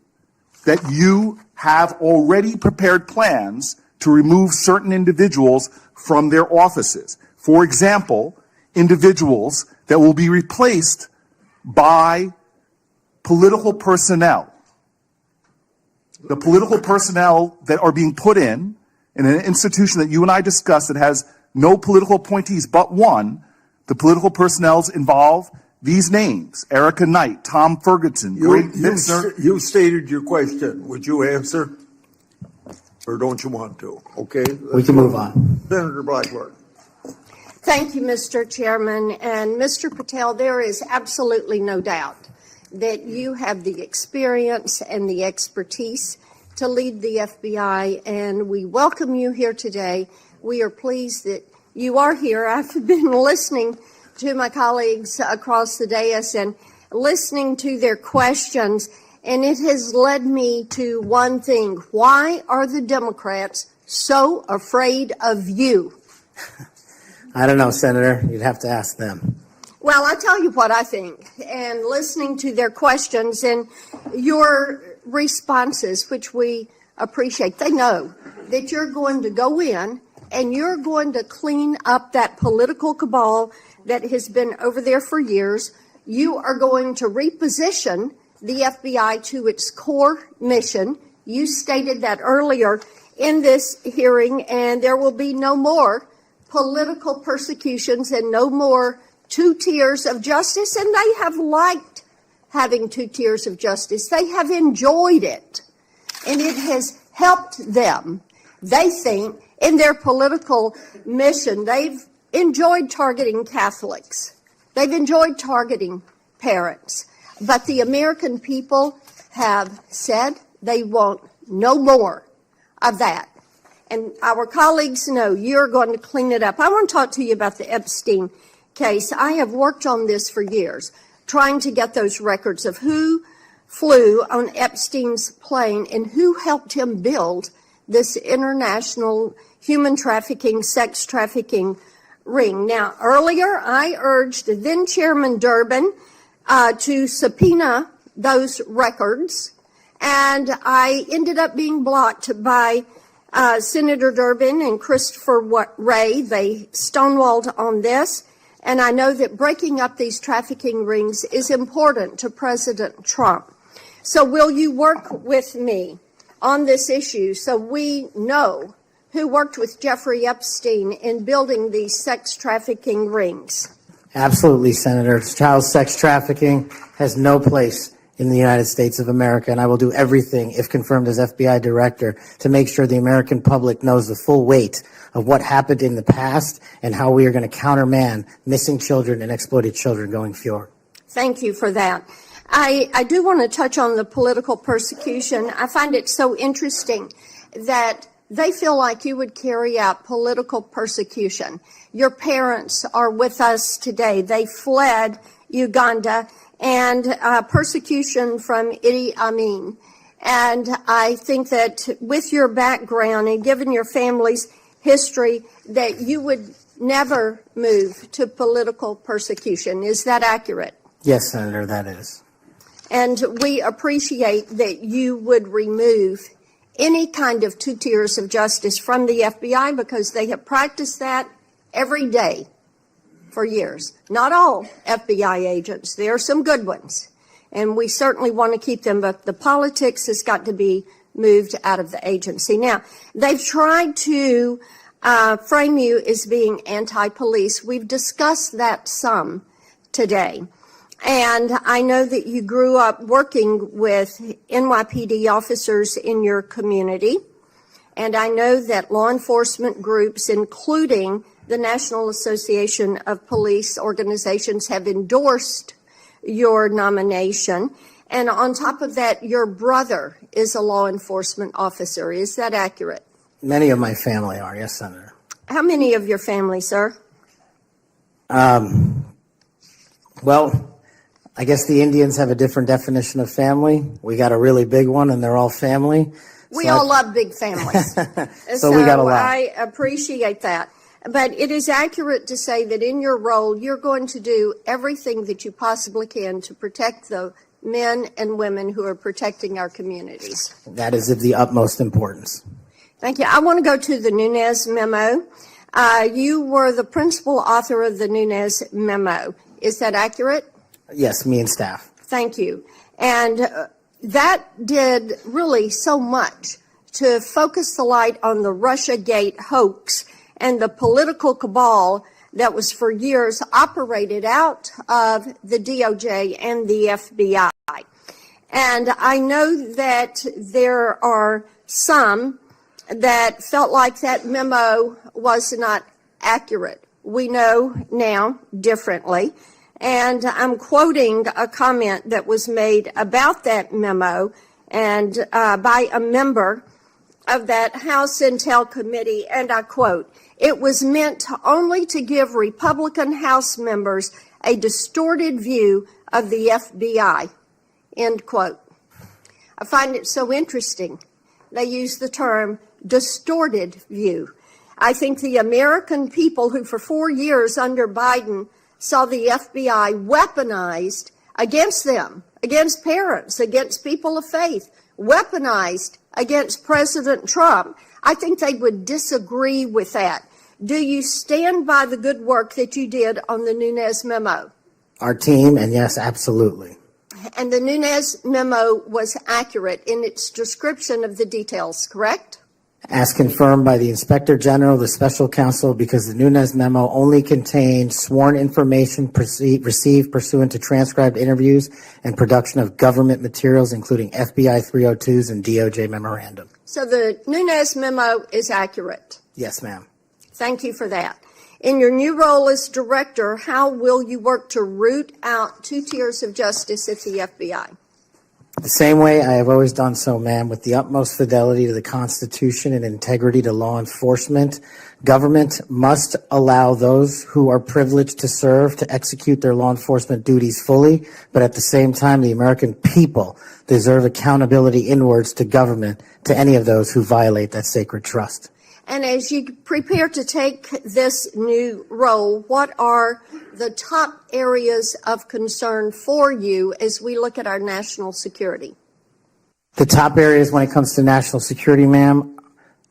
that you have already prepared plans to remove certain individuals from their offices? For example, individuals that will be replaced by political personnel. The political personnel that are being put in an institution that you and I discussed that has no political appointees but one, the political personnel involve these names: Erica Knight, Tom Ferguson, Greg Mitzner. You stated your question. Would you answer? Or don't you want to? Okay. We can move on. Senator Blackburn. Thank you, Mr. Chairman. And Mr. Patel, there is absolutely no doubt that you have the experience and the expertise to lead the FBI, and we welcome you here today. We are pleased that you are here. I've been listening to my colleagues across the dais and listening to their questions, and it has led me to one thing. Why are the Democrats so afraid of you? I don't know, Senator. You'd have to ask them. Well, I tell you what I think, and listening to their questions and your responses, which we appreciate, they know that you're going to go in and you're going to clean up that political cabal that has been over there for years. You are going to reposition the FBI to its core mission. You stated that earlier in this hearing, and there will be no more political persecutions and no more 2 tiers of justice, and they have liked having 2 tiers of justice. They have enjoyed it, and it has helped them. They think in their political mission, they've enjoyed targeting Catholics. They've enjoyed targeting parents. But the American people have said they want no more of that. And our colleagues know you're going to clean it up. I want to talk to you about the Epstein case. I have worked on this for years, trying to get those records of who flew on Epstein's plane and who helped him build this international human trafficking, sex trafficking ring. Now, earlier I urged then Chairman Durbin to subpoena those records, and I ended up being blocked by Senator Durbin and Christopher Wray. They stonewalled on this, and I know that breaking up these trafficking rings is important to President Trump. So will you work with me on this issue so we know who worked with Jeffrey Epstein in building these sex trafficking rings? Absolutely, Senator. Child sex trafficking has no place in the United States of America, and I will do everything, if confirmed as FBI director, to make sure the American public knows the full weight of what happened in the past and how we are going to countermand missing children and exploited children going forward. Thank you for that. I do want to touch on the political persecution. I find it so interesting that they feel like you would carry out political persecution. Your parents are with us today. They fled Uganda and persecution from Idi Amin. And I think that with your background and given your family's history, that you would never move to political persecution. Is that accurate? Yes, Senator, that is. And we appreciate that you would remove any kind of 2 tiers of justice from the FBI because they have practiced that every day for years. Not all FBI agents. There are some good ones, and we certainly want to keep them, but the politics has got to be moved out of the agency. Now, they've tried to frame you as being anti-police. We've discussed that some today. And I know that you grew up working with NYPD officers in your community. And I know that law enforcement groups, including the National Association of Police Organizations, have endorsed your nomination. And on top of that, your brother is a law enforcement officer. Is that accurate? Many of my family are, yes, Senator. How many of your family, sir? Well, I guess the Indians have a different definition of family. We got a really big one, and they're all family. We all love big families. So we got a lot. I appreciate that. But it is accurate to say that in your role, you're going to do everything that you possibly can to protect the men and women who are protecting our communities. That is of the utmost importance. Thank you. I want to go to the Nunes memo. You were the principal author of the Nunes memo. Is that accurate? Yes, me and staff. Thank you. And that did really so much to focus the light on the Russiagate hoax and the political cabal that was for years operated out of the DOJ and the FBI. And I know that there are some that felt like that memo was not accurate. We know now differently. And I'm quoting a comment that was made about that memo and by a member of that House Intel Committee, and I quote, "It was meant only to give Republican House members a distorted view of the FBI," end quote. I find it so interesting. They use the term distorted view. I think the American people who for 4 years under Biden saw the FBI weaponized against them, against parents, against people of faith, weaponized against President Trump. I think they would disagree with that. Do you stand by the good work that you did on the Nunes memo? Our team, and yes, absolutely. And the Nunes memo was accurate in its description of the details, correct? As confirmed by the Inspector General, the Special Counsel, because the Nunes memo only contained sworn information received pursuant to transcribed interviews and production of government materials, including FBI 302s and DOJ memorandum. So the Nunes memo is accurate. Yes, ma'am. Thank you for that. In your new role as director, how will you work to root out 2 tiers of justice at the FBI? The same way I have always done so, ma'am, with the utmost fidelity to the Constitution and integrity to law enforcement. Government must allow those who are privileged to serve to execute their law enforcement duties fully, but at the same time, the American people deserve accountability inwards to government, to any of those who violate that sacred trust. And as you prepare to take this new role, what are the top areas of concern for you as we look at our national security? The top areas when it comes to national security, ma'am,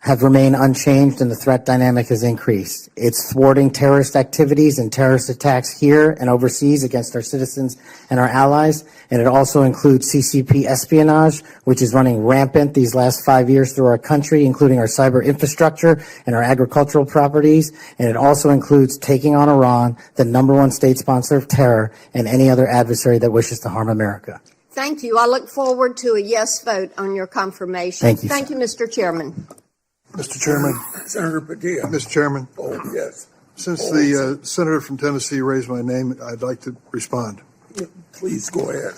have remained unchanged, and the threat dynamic has increased. It's thwarting terrorist activities and terrorist attacks here and overseas against our citizens and our allies, and it also includes CCP espionage, which is running rampant these last 5 years through our country, including our cyber infrastructure and our agricultural properties, and it also includes taking on Iran, the #1 state sponsor of terror, and any other adversary that wishes to harm America. Thank you. I look forward to a yes vote on your confirmation. Thank you, Thank you, Mr. Chairman. Mr. Chairman. Senator Padilla. Mr. Chairman. Oh, yes. Since the senator from Tennessee raised my name, I'd like to respond. Please go ahead.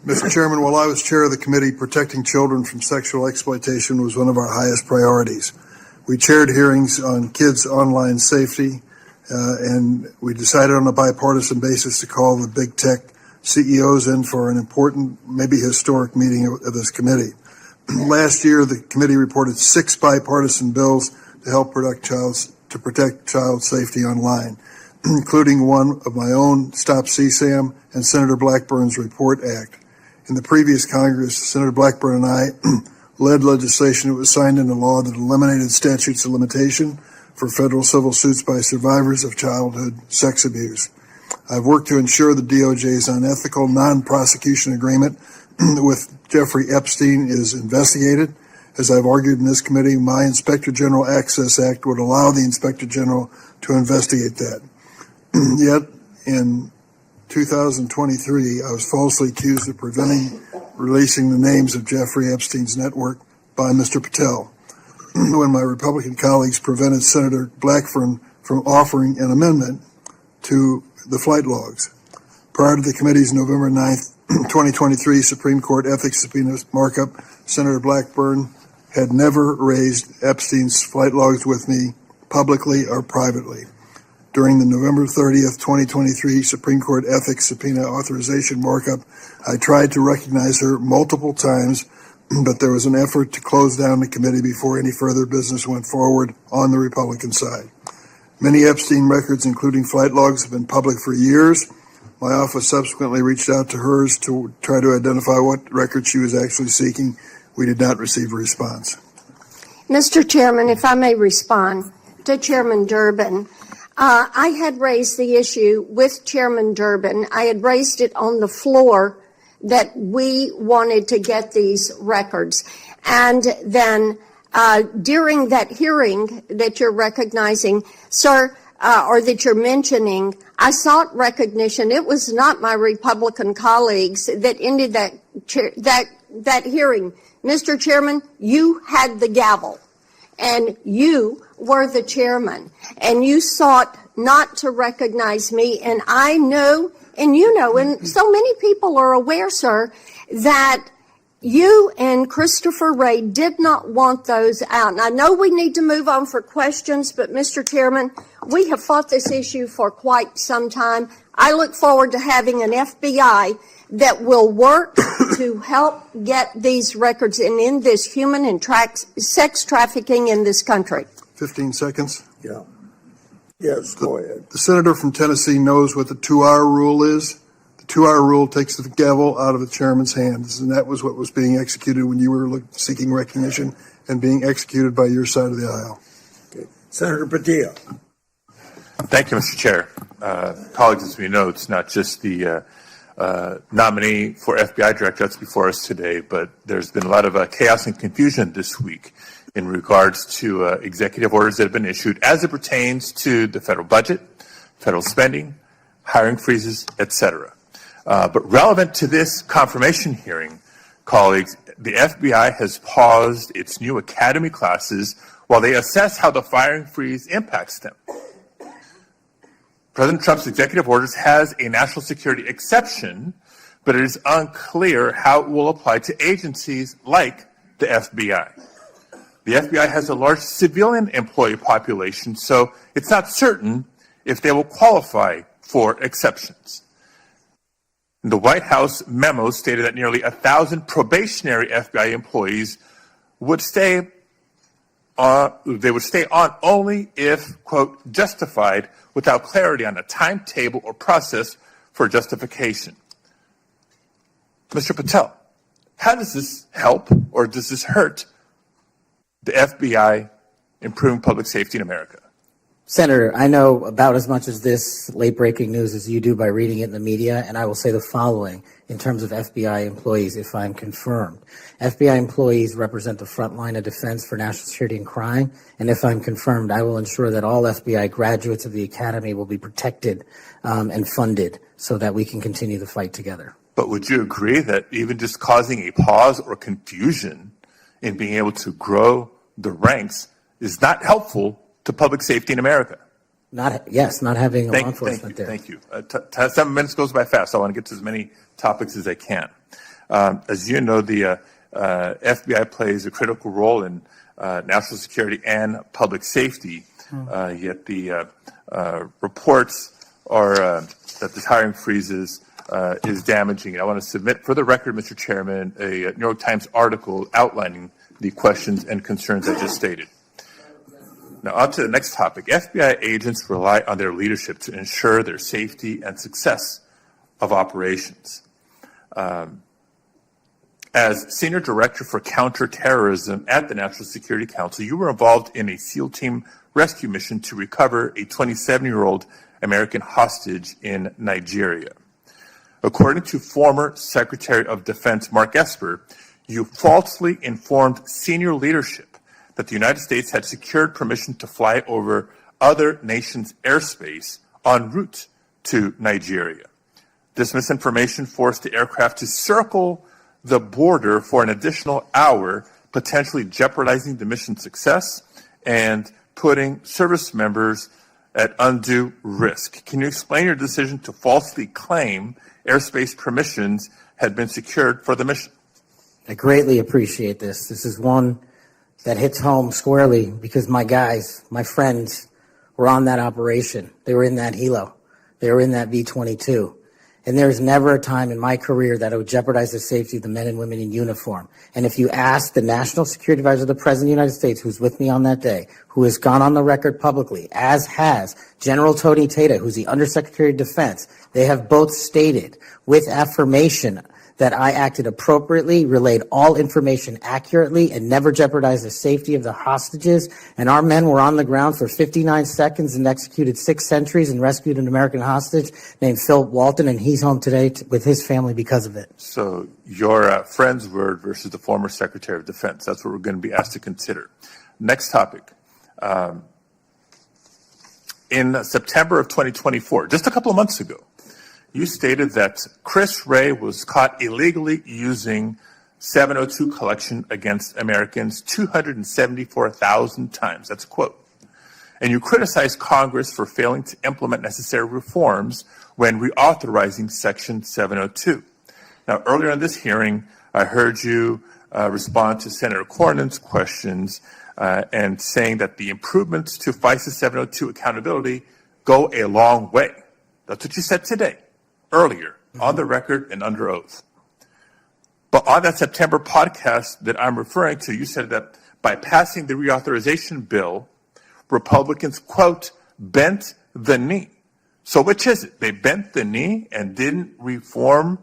Mr. Chairman, while I was chair of the committee, protecting children from sexual exploitation was one of our highest priorities. We chaired hearings on kids' online safety, and we decided on a bipartisan basis to call the big tech CEOs in for an important, maybe historic meeting of this committee. Last year, the committee reported 6 bipartisan bills to help protect child safety online, including one of my own, Stop CSAM, and Senator Blackburn's Report Act. In the previous Congress, Senator Blackburn and I led legislation that was signed into law that eliminated statutes of limitation for federal civil suits by survivors of childhood sex abuse. I've worked to ensure the DOJ's unethical non-prosecution agreement with Jeffrey Epstein is investigated. As I've argued in this committee, my Inspector General Access Act would allow the Inspector General to investigate that. Yet, in 2023, I was falsely accused of preventing releasing the names of Jeffrey Epstein's network by Mr. Patel, when my Republican colleagues prevented Senator Blackburn from offering an amendment to the flight logs. Prior to the committee's November 9th, 2023 Supreme Court ethics subpoena markup, Senator Blackburn had never raised Epstein's flight logs with me publicly or privately. During the November 30th, 2023 Supreme Court ethics subpoena authorization markup, I tried to recognize her multiple times, but there was an effort to close down the committee before any further business went forward on the Republican side. Many Epstein records, including flight logs, have been public for years. My office subsequently reached out to hers to try to identify what record she was actually seeking. We did not receive a response. Mr. Chairman, if I may respond to Chairman Durbin. I had raised the issue with Chairman Durbin. I had raised it on the floor that we wanted to get these records. And then during that hearing that you're recognizing, sir, or that you're mentioning, I sought recognition. It was not my Republican colleagues that ended that hearing. Mr. Chairman, you had the gavel, and you were the chairman, and you sought not to recognize me. And I know, and you know, and so many people are aware, sir, that you and Christopher Wray did not want those out. And I know we need to move on for questions, but Mr. Chairman, we have fought this issue for quite some time. I look forward to having an FBI that will work to help get these records and end this human and sex trafficking in this country. 15 seconds. Yeah. Yes, go ahead. The senator from Tennessee knows what the 2-hour rule is. The 2-hour rule takes the gavel out of the chairman's hands, and that was what was being executed when you were seeking recognition and being executed by your side of the aisle. Okay. Senator Padilla. Thank you, Mr. Chair. Colleagues, as we know, it's not just the nominee for FBI director that's before us today, but there's been a lot of chaos and confusion this week in regards to executive orders that have been issued as it pertains to the federal budget, federal spending, hiring freezes, etc. But relevant to this confirmation hearing, colleagues, the FBI has paused its new academy classes while they assess how the firing freeze impacts them. President Trump's executive orders has a national security exception but it is unclear how it will apply to agencies like the FBI. The FBI has a large civilian employee population, so it's not certain if they will qualify for exceptions. The White House memo stated that nearly 1,000 probationary FBI employees would stay on only if, quote, justified, without clarity on a timetable or process for justification. Mr. Patel, how does this help or does this hurt the FBI improving public safety in America? Senator, I know about as much as this late-breaking news as you do by reading it in the media, and I will say the following in terms of FBI employees, if I'm confirmed. FBI employees represent the front line of defense for national security and crime, and if I'm confirmed, I will ensure that all FBI graduates of the Academy will be protected and funded so that we can continue the fight together. But would you agree that even just causing a pause or confusion in being able to grow the ranks is not helpful to public safety in America? Not having law enforcement there. Thank you. 7 minutes goes by fast. So I want to get to as many topics as I can. As you know, the FBI plays a critical role in national security and public safety. Yet the reports are that this hiring freezes is damaging. And I want to submit for the record, Mr. Chairman, a New York Times article outlining the questions and concerns I just stated. Now, on to the next topic. FBI agents rely on their leadership to ensure their safety and success of operations. As Senior Director for Counterterrorism at the National Security Council, you were involved in a SEAL team rescue mission to recover a 27-year-old American hostage in Nigeria. According to former Secretary of Defense Mark Esper, you falsely informed senior leadership that the United States had secured permission to fly over other nations' airspace en route to Nigeria. This misinformation forced the aircraft to circle the border for an additional hour, potentially jeopardizing the mission's success and putting service members at undue risk. Can you explain your decision to falsely claim airspace permissions had been secured for the mission? I greatly appreciate this. This is one that hits home squarely because my guys, my friends, were on that operation. They were in that helo. They were in that V-22. And there's never a time in my career that it would jeopardize the safety of the men and women in uniform. And if you ask the National Security Advisor of the President of the United States, who's with me on that day, who has gone on the record publicly, as has General Tony Tata, who's the Undersecretary of Defense, they have both stated with affirmation that I acted appropriately, relayed all information accurately, and never jeopardized the safety of the hostages. And our men were on the ground for 59 seconds and executed 6 sentries and rescued an American hostage named Phil Walton, and he's home today with his family because of it. So your friend's word versus the former Secretary of Defense. That's what we're going to be asked to consider. Next topic. In September of 2024, just a couple of months ago, you stated that Chris Wray was caught illegally using 702 collection against Americans 274,000 times. That's a quote. And you criticized Congress for failing to implement necessary reforms when reauthorizing Section 702. Now, earlier in this hearing, I heard you respond to Senator Cornyn's questions and saying that the improvements to FISA 702 accountability go a long way. That's what you said today. Earlier, on the record and under oath. But on that September podcast that I'm referring to, you said that by passing the reauthorization bill, Republicans, quote, bent the knee. So which is it? They bent the knee and didn't reform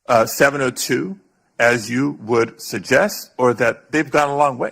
702 as you would suggest, or that they've gone a long way?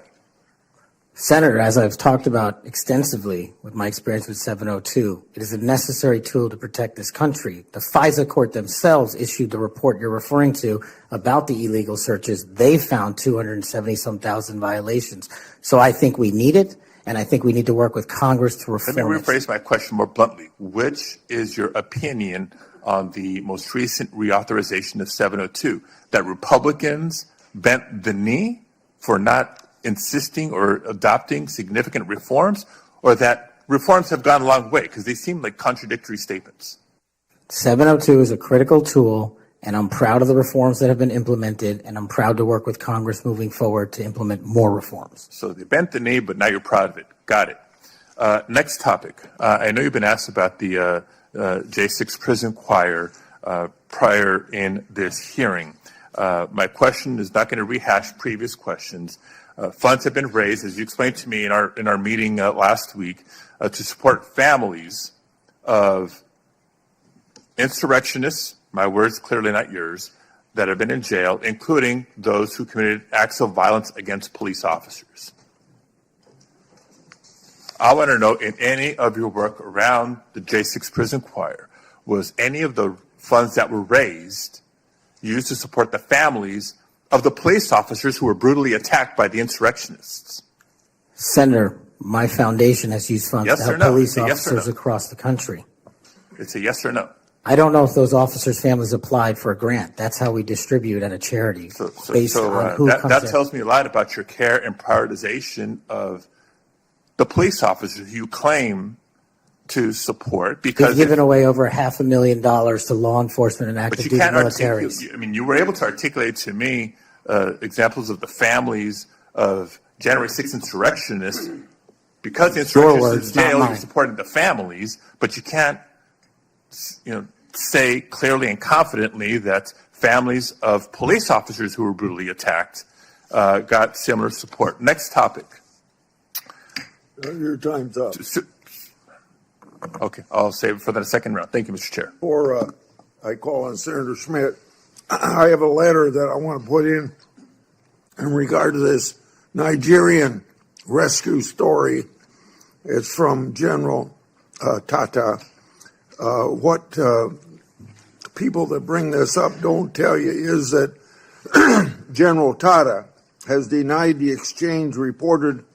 Senator, as I've talked about extensively with my experience with 702, it is a necessary tool to protect this country. The FISA court themselves issued the report you're referring to about the illegal searches. They found 270-some thousand violations. So I think we need it, and I think we need to work with Congress to reform it. Let me rephrase my question more bluntly. Which is your opinion on the most recent reauthorization of 702? That Republicans bent the knee for not insisting or adopting significant reforms, or that reforms have gone a long way? Because they seem like contradictory statements. 702 is a critical tool, and I'm proud of the reforms that have been implemented, and I'm proud to work with Congress moving forward to implement more reforms. So they bent the knee, but now you're proud of it. Got it. Next topic. I know you've been asked about the J6 prison choir prior in this hearing. My question is not going to rehash previous questions. Funds have been raised, as you explained to me in our meeting last week, to support families of insurrectionists, my words, clearly not yours, that have been in jail, including those who committed acts of violence against police officers. I want to know, in any of your work around the J6 prison choir, was any of the funds that were raised used to support the families of the police officers who were brutally attacked by the insurrectionists? Senator, my foundation has used funds Yes to or help no? police It's a yes or officers no. across the country. It's a yes or no. I don't know if those officers' families applied for a grant. That's how we distribute at a charity, based on who comes that in. tells me a lot about your care and prioritization of the police officers you claim to support, They've because given away over $500,000 to law enforcement and active but you duty can't militaries. articulate. I mean, you were able to articulate to me examples of the families of January 6th insurrectionists. Because the insurrectionists words, in jail, not you're mine. supporting the families, but you can't, say clearly and confidently that families of police officers who were brutally attacked got similar support. Next topic. Your time's up. Okay, I'll save it for the second round. Thank you, Mr. Chair. Before I call on Senator Schmidt, I have a letter that I want to put in regard to this Nigerian rescue story. It's from General Tata. What people that bring this up don't tell you is that General Tata has denied the exchange reported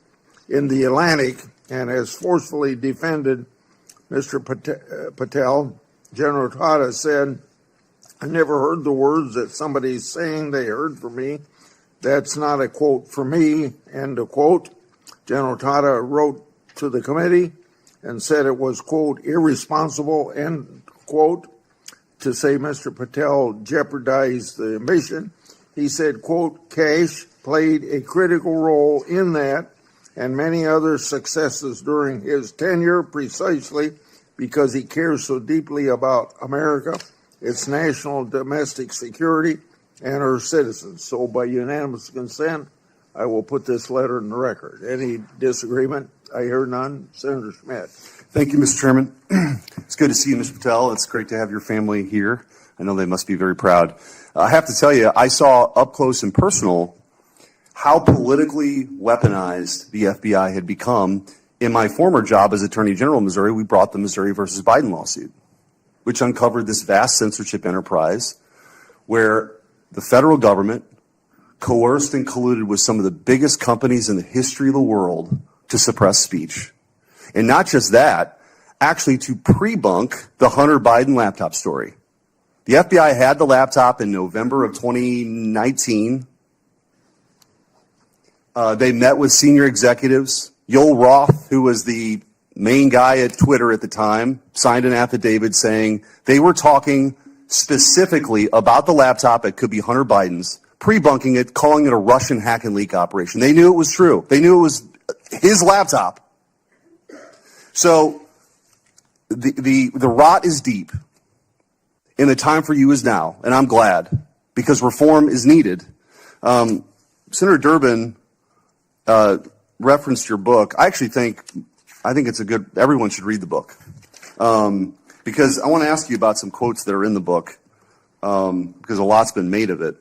in the Atlantic and has forcefully defended Mr. Patel. General Tata said, "I never heard the words that somebody's saying they heard from me. That's not a quote for me," end of quote. General Tata wrote to the committee and said it was, quote, irresponsible, end quote, to say Mr. Patel jeopardized the mission. He said, quote, Kash played a critical role in that and many other successes during his tenure precisely because he cares so deeply about America, its national domestic security, and her citizens. So by unanimous consent, I will put this letter in the record. Any disagreement? I hear none. Senator Schmidt. Thank you, Mr. Chairman. It's good to see you, Mr. Patel. It's great to have your family here. I know they must be very proud. I have to tell you, I saw up close and personal how politically weaponized the FBI had become. In my former job as Attorney General of Missouri, we brought the Missouri versus Biden lawsuit, which uncovered this vast censorship enterprise where the federal government coerced and colluded with some of the biggest companies in the history of the world to suppress speech. And not just that, actually to pre-bunk the Hunter Biden laptop story. The FBI had the laptop in November of 2019. They met with senior executives. Yoel Roth, who was the main guy at Twitter at the time, signed an affidavit saying they were talking specifically about the laptop. It could be Hunter Biden's, pre-bunking it, calling it a Russian hack and leak operation. They knew it was true. They knew it was his laptop. So the rot is deep, and the time for you is now, and I'm glad, because reform is needed. Senator Durbin referenced your book. I think it's a good, everyone should read the book. Because I want to ask you about some quotes that are in the book, because a lot's been made of it.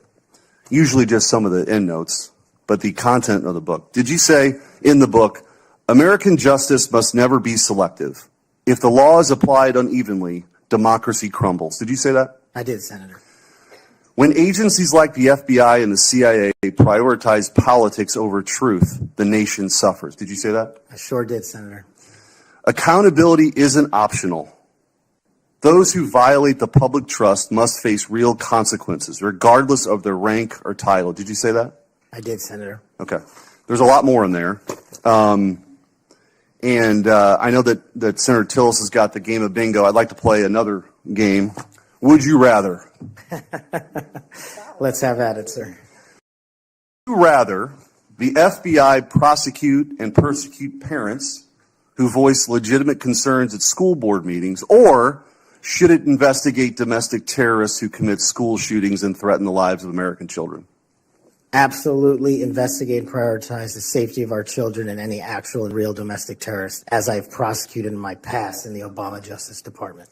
Usually just some of the endnotes, but the content of the book. Did you say in the book, American justice must never be selective. If the law is applied unevenly, democracy crumbles. Did you say that? I did, Senator. When agencies like the FBI and the CIA prioritize politics over truth, the nation suffers. Did you say that? I sure did, Senator. Accountability isn't optional. Those who violate the public trust must face real consequences, regardless of their rank or title. Did you say that? I did, Senator. Okay. There's a lot more in there. I know that Senator Tillis has got the game of bingo. I'd like to play another game. Would you rather Let's have at it, sir. Would you rather the FBI prosecute and persecute parents who voice legitimate concerns at school board meetings, or should it investigate domestic terrorists who commit school shootings and threaten the lives of American children? Absolutely investigate and prioritize the safety of our children and any actual and real domestic terrorists, as I've prosecuted in my past in the Obama Justice Department.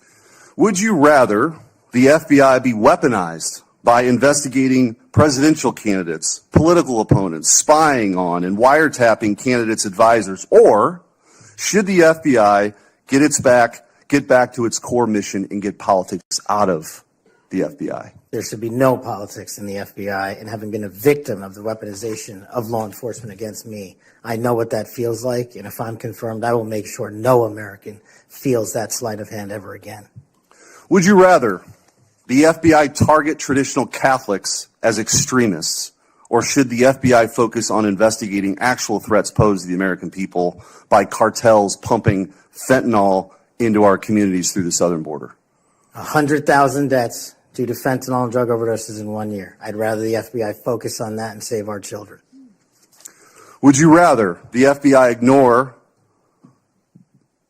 Would you rather the FBI be weaponized by investigating presidential candidates, political opponents, spying on and wiretapping candidates' advisors, or should the FBI get back to its core mission and get politics out of the FBI? There should be no politics in the FBI, and having been a victim of the weaponization of law enforcement against me, I know what that feels like, and if I'm confirmed, I will make sure no American feels that sleight of hand ever again. Would you rather the FBI target traditional Catholics as extremists, or should the FBI focus on investigating actual threats posed to the American people by cartels pumping fentanyl into our communities through the southern border? 100,000 deaths due to fentanyl and drug overdoses in 1 year. I'd rather the FBI focus on that and save our children. Would you rather the FBI ignore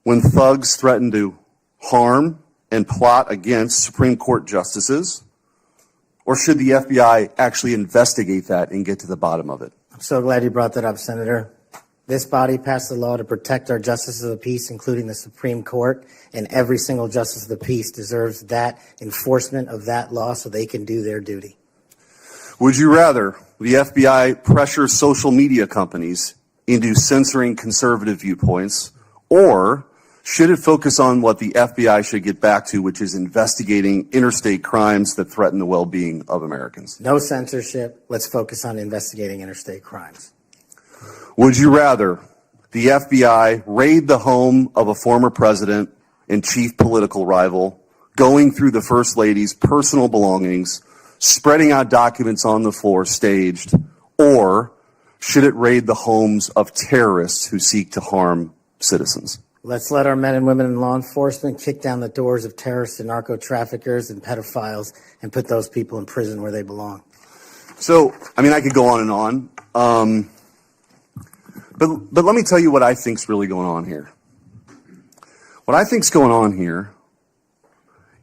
when thugs threaten to harm and plot against Supreme Court justices, or should the FBI actually investigate that and get to the bottom of it? I'm so glad you brought that up, Senator. This body passed a law to protect our justices of the peace, including the Supreme Court, and every single justice of the peace deserves that enforcement of that law so they can do their duty. Would you rather the FBI pressure social media companies into censoring conservative viewpoints, or should it focus on what the FBI should get back to, which is investigating interstate crimes that threaten the well-being of Americans? No censorship. Let's focus on investigating interstate crimes. Would you rather the FBI raid the home of a former president and chief political rival, going through the First Lady's personal belongings, spreading out documents on the floor staged, or should it raid the homes of terrorists who seek to harm citizens? Let's let our men and women in law enforcement kick down the doors of terrorists and narco traffickers and pedophiles and put those people in prison where they belong. So, I could go on and on. But let me tell you what I think's really going on here. What I think's going on here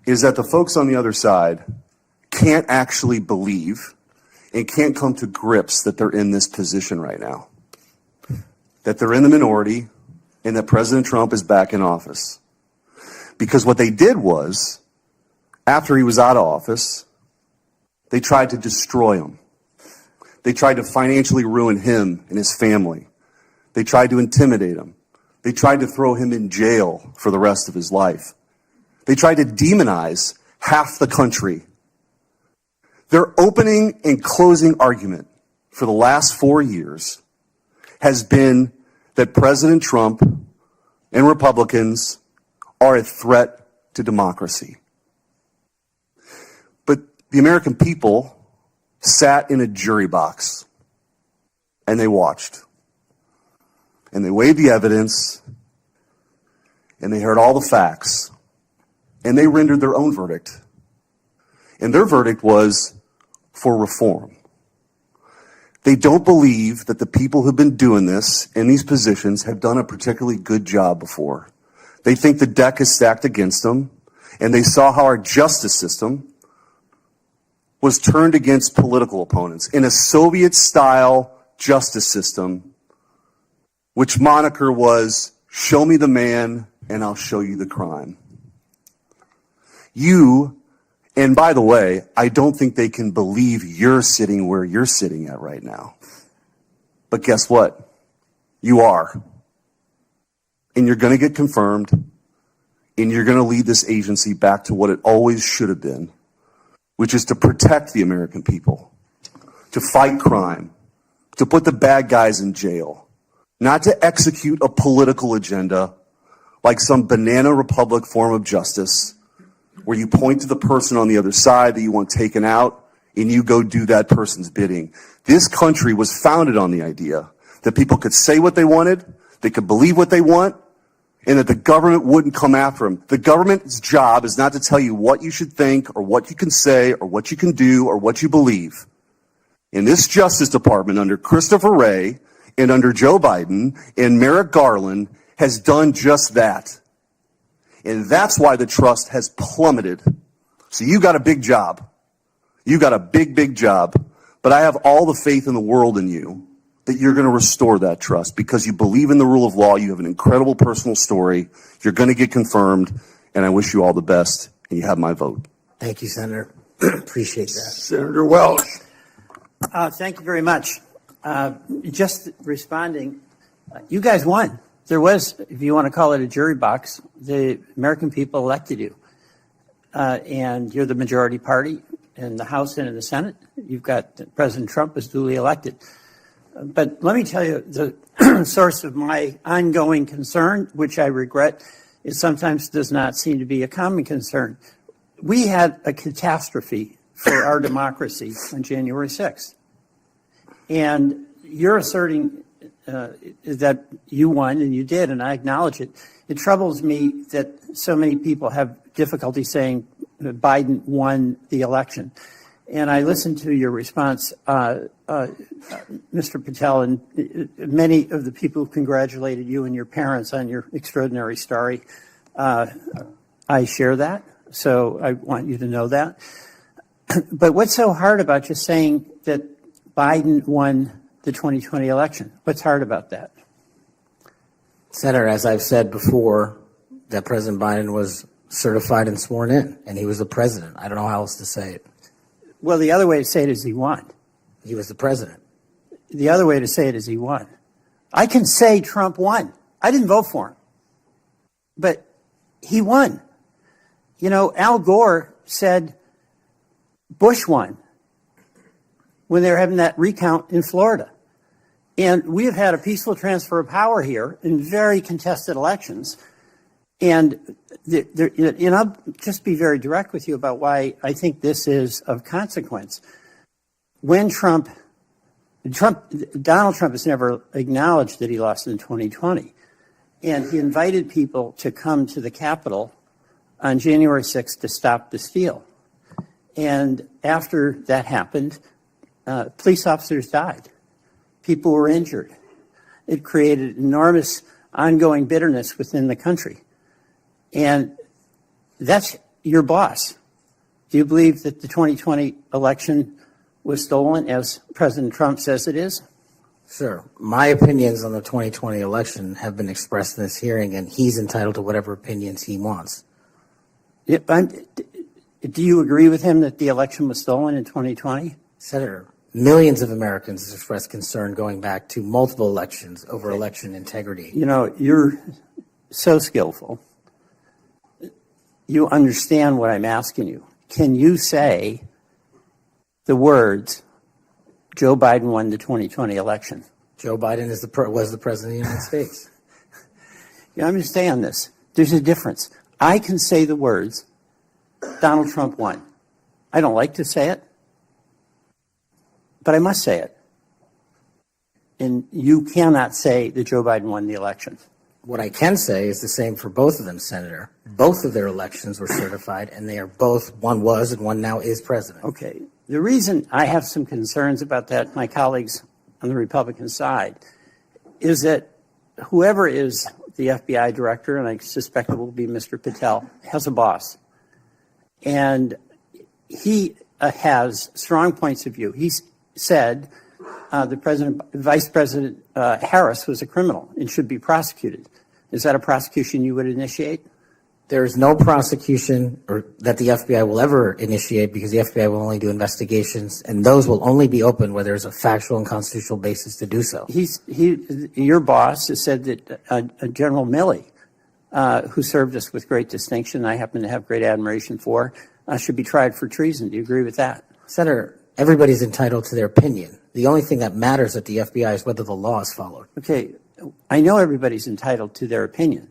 is that the folks on the other side can't actually believe and can't come to grips that they're in this position right now. That they're in the minority and that President Trump is back in office. Because what they did was, after he was out of office, they tried to destroy him. They tried to financially ruin him and his family. They tried to intimidate him. They tried to throw him in jail for the rest of his life. They tried to demonize half the country. Their opening and closing argument for the last 4 years has been that President Trump and Republicans are a threat to democracy. But the American people sat in a jury box and they watched. And they weighed the evidence, and they heard all the facts, and they rendered their own verdict. And their verdict was for reform. They don't believe that the people who've been doing this in these positions have done a particularly good job before. They think the deck is stacked against them, and they saw how our justice system was turned against political opponents in a Soviet-style justice system, which moniker was, show me the man and I'll show you the crime. And by the way, I don't think they can believe you're sitting where you're sitting at right now. But guess what? You are. And you're going to get confirmed, and you're going to lead this agency back to what it always should have been, which is to protect the American people, to fight crime, to put the bad guys in jail, not to execute a political agenda like some banana republic form of justice where you point to the person on the other side that you want taken out and you go do that person's bidding. This country was founded on the idea that people could say what they wanted, they could believe what they want, and that the government wouldn't come after him. The government's job is not to tell you what you should think or what you can say or what you can do or what you believe. And this Justice Department under Christopher Wray and under Joe Biden and Merrick Garland has done just that. And that's why the trust has plummeted. So you got a big job. You got a big, big job. But I have all the faith in the world in you that you're going to restore that trust because you believe in the rule of law. You have an incredible personal story. You're going to get confirmed. And I wish you all the best. And you have my vote. Thank you, Senator. Appreciate that. Senator Welch. Thank you very much. Just responding, you guys won. There was, if you want to call it a jury box, the American people elected you. And you're the majority party in the House and in the Senate. You've got President Trump was duly elected. But let me tell you, the source of my ongoing concern, which I regret, it sometimes does not seem to be a common concern. We had a catastrophe for our democracy on January 6th. And you're asserting that you won, and you did, and I acknowledge it. It troubles me that so many people have difficulty saying that Biden won the election. And I listened to your response, Mr. Patel, and many of the people who congratulated you and your parents on your extraordinary story. I share that, so I want you to know that. But what's so hard about just saying that Biden won the 2020 election? What's hard about that? Senator, as I've said before, that President Biden was certified and sworn in, and he was the president. I don't know how else to say it. Well, the other way to say it is he won. He was the president. The other way to say it is he won. I can say Trump won. I didn't vote for him. But he won. You know, Al Gore said Bush won when they were having that recount in Florida. And we have had a peaceful transfer of power here in very contested elections. And I'll just be very direct with you about why I think this is of consequence. When Donald Trump has never acknowledged that he lost in 2020. And he invited people to come to the Capitol on January 6th to stop the steal. And after that happened, police officers died. People were injured. It created enormous ongoing bitterness within the country. And that's your boss. Do you believe that the 2020 election was stolen, as President Trump says it is? Sir, my opinions on the 2020 election have been expressed in this hearing, and he's entitled to whatever opinions he wants. Do you agree with him that the election was stolen in 2020? Senator, millions of Americans have expressed concern going back to multiple elections over election integrity. You know, you're so skillful. You understand what I'm asking you. Can you say the words, Joe Biden won the 2020 election? Joe Biden was the President of the United States. You understand this. There's a difference. I can say the words, Donald Trump won. I don't like to say it, but I must say it. And you cannot say that Joe Biden won the election. What I can say is the same for both of them, Senator. Both of their elections were certified, and they are both, one was and one now is president. Okay. The reason I have some concerns about that, my colleagues on the Republican side, is that whoever is the FBI director, and I suspect it will be Mr. Patel, has a boss. And he has strong points of view. He said Vice President Harris was a criminal and should be prosecuted. Is that a prosecution you would initiate? There is no prosecution or that the FBI will ever initiate because the FBI will only do investigations, and those will only be open where there's a factual and constitutional basis to do so. Your boss has said that General Milley, who served us with great distinction, I happen to have great admiration for, should be tried for treason. Do you agree with that? Senator, everybody's entitled to their opinion. The only thing that matters at the FBI is whether the law is followed. Okay, I know everybody's entitled to their opinion.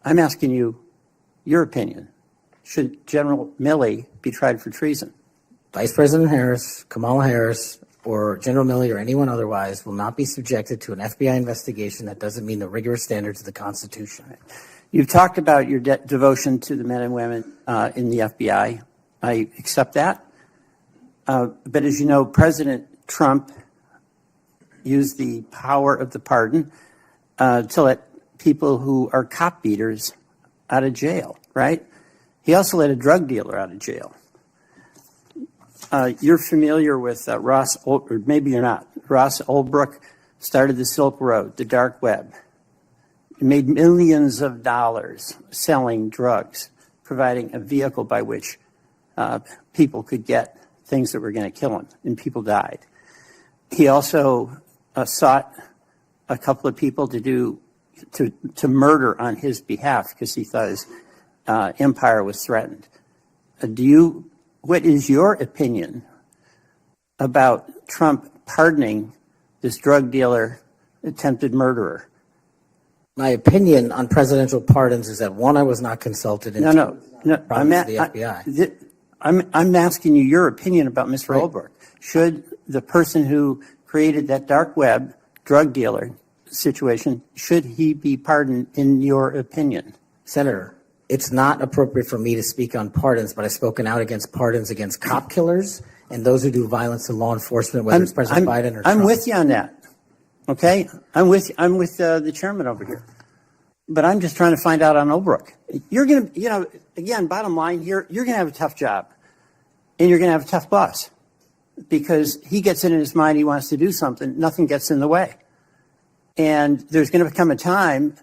I'm asking you your opinion. Should General Milley be tried for treason? Vice President Harris, Kamala Harris, or General Milley or anyone otherwise will not be subjected to an FBI investigation that doesn't meet the rigorous standards of the Constitution. You've talked about your devotion to the men and women in the FBI. I accept that. But as you know, President Trump used the power of the pardon to let people who are cop beaters out of jail, right? He also let a drug dealer out of jail. You're familiar with Ross, or maybe you're not. Ross Ulbricht started the Silk Road, the dark web. He made millions of dollars selling drugs, providing a vehicle by which people could get things that were going to kill them, and people died. He also sought a couple of people to murder on his behalf because he thought his empire was threatened. What is your opinion about Trump pardoning this drug dealer, attempted murderer? My opinion on presidential pardons is that, one, I was not consulted in No. the FBI. I'm asking you your opinion about Mr. Ulbricht. Should the person who created that dark web drug dealer situation, should he be pardoned in your opinion? Senator, it's not appropriate for me to speak on pardons, but I've spoken out against pardons against cop killers and those who do violence to law enforcement, whether it's President Biden or Trump. I'm with you on that. Okay? I'm with the chairman over here. But I'm just trying to find out on Ulbricht. You're going to, again, bottom line here, you're going to have a tough job. And you're going to have a tough boss. Because he gets it in his mind he wants to do something, nothing gets in the way. And there's going to come a time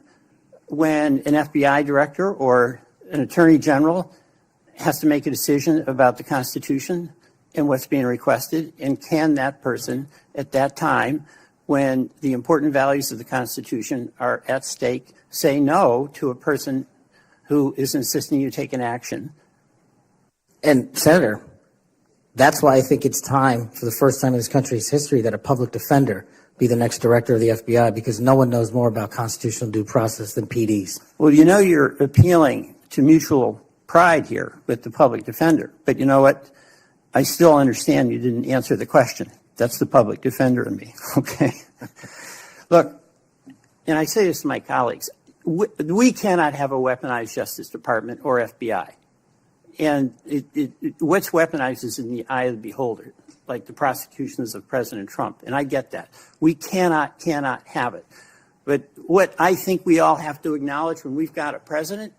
when an FBI director or an attorney general has to make a decision about the Constitution and what's being requested. And can that person at that time, when the important values of the Constitution are at stake, say no to a person who is insisting you take an action? And Senator, that's why I think it's time, for the first time in this country's history, that a public defender be the next director of the FBI, because no one knows more about constitutional due process than PDs. Well, you're appealing to mutual pride here with the public defender. But you know what? I still understand you didn't answer the question. That's the public defender in me, okay? Look, and I say this to my colleagues, we cannot have a weaponized Justice Department or FBI. And what's weaponized is in the eye of the beholder, like the prosecutions of President Trump. And I get that. We cannot have it. But what I think we all have to acknowledge when we've got a president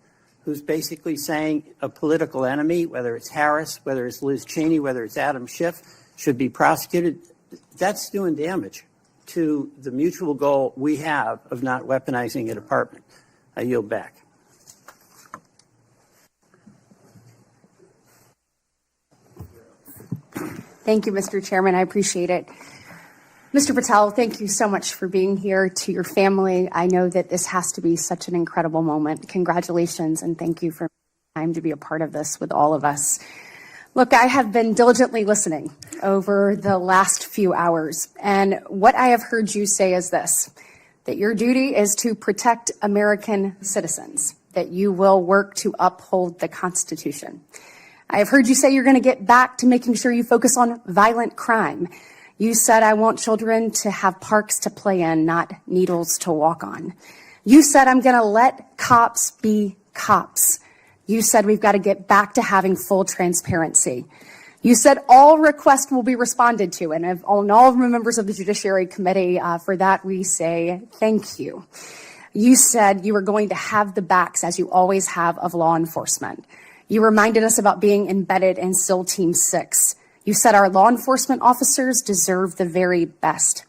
who's basically saying a political enemy, whether it's Harris, whether it's Liz Cheney, whether it's Adam Schiff, should be prosecuted, that's doing damage to the mutual goal we have of not weaponizing a department. I yield back. Thank you, Mr. Chairman. I appreciate it. Mr. Patel, thank you so much for being here. To your family, I know that this has to be such an incredible moment. Congratulations, and thank you for time to be a part of this with all of us. Look, I have been diligently listening over the last few hours, and what I have heard you say is this, that your duty is to protect American citizens, that you will work to uphold the Constitution. I have heard you say you're going to get back to making sure you focus on violent crime. You said, I want children to have parks to play in, not needles to walk on. You said, I'm going to let cops be cops. You said, we've got to get back to having full transparency. You said all requests will be responded to, and on all members of the Judiciary Committee, for that we say thank you. You said you were going to have the backs, as you always have, of law enforcement. You reminded us about being embedded in SEAL Team 6. You said our law enforcement officers deserve the very best.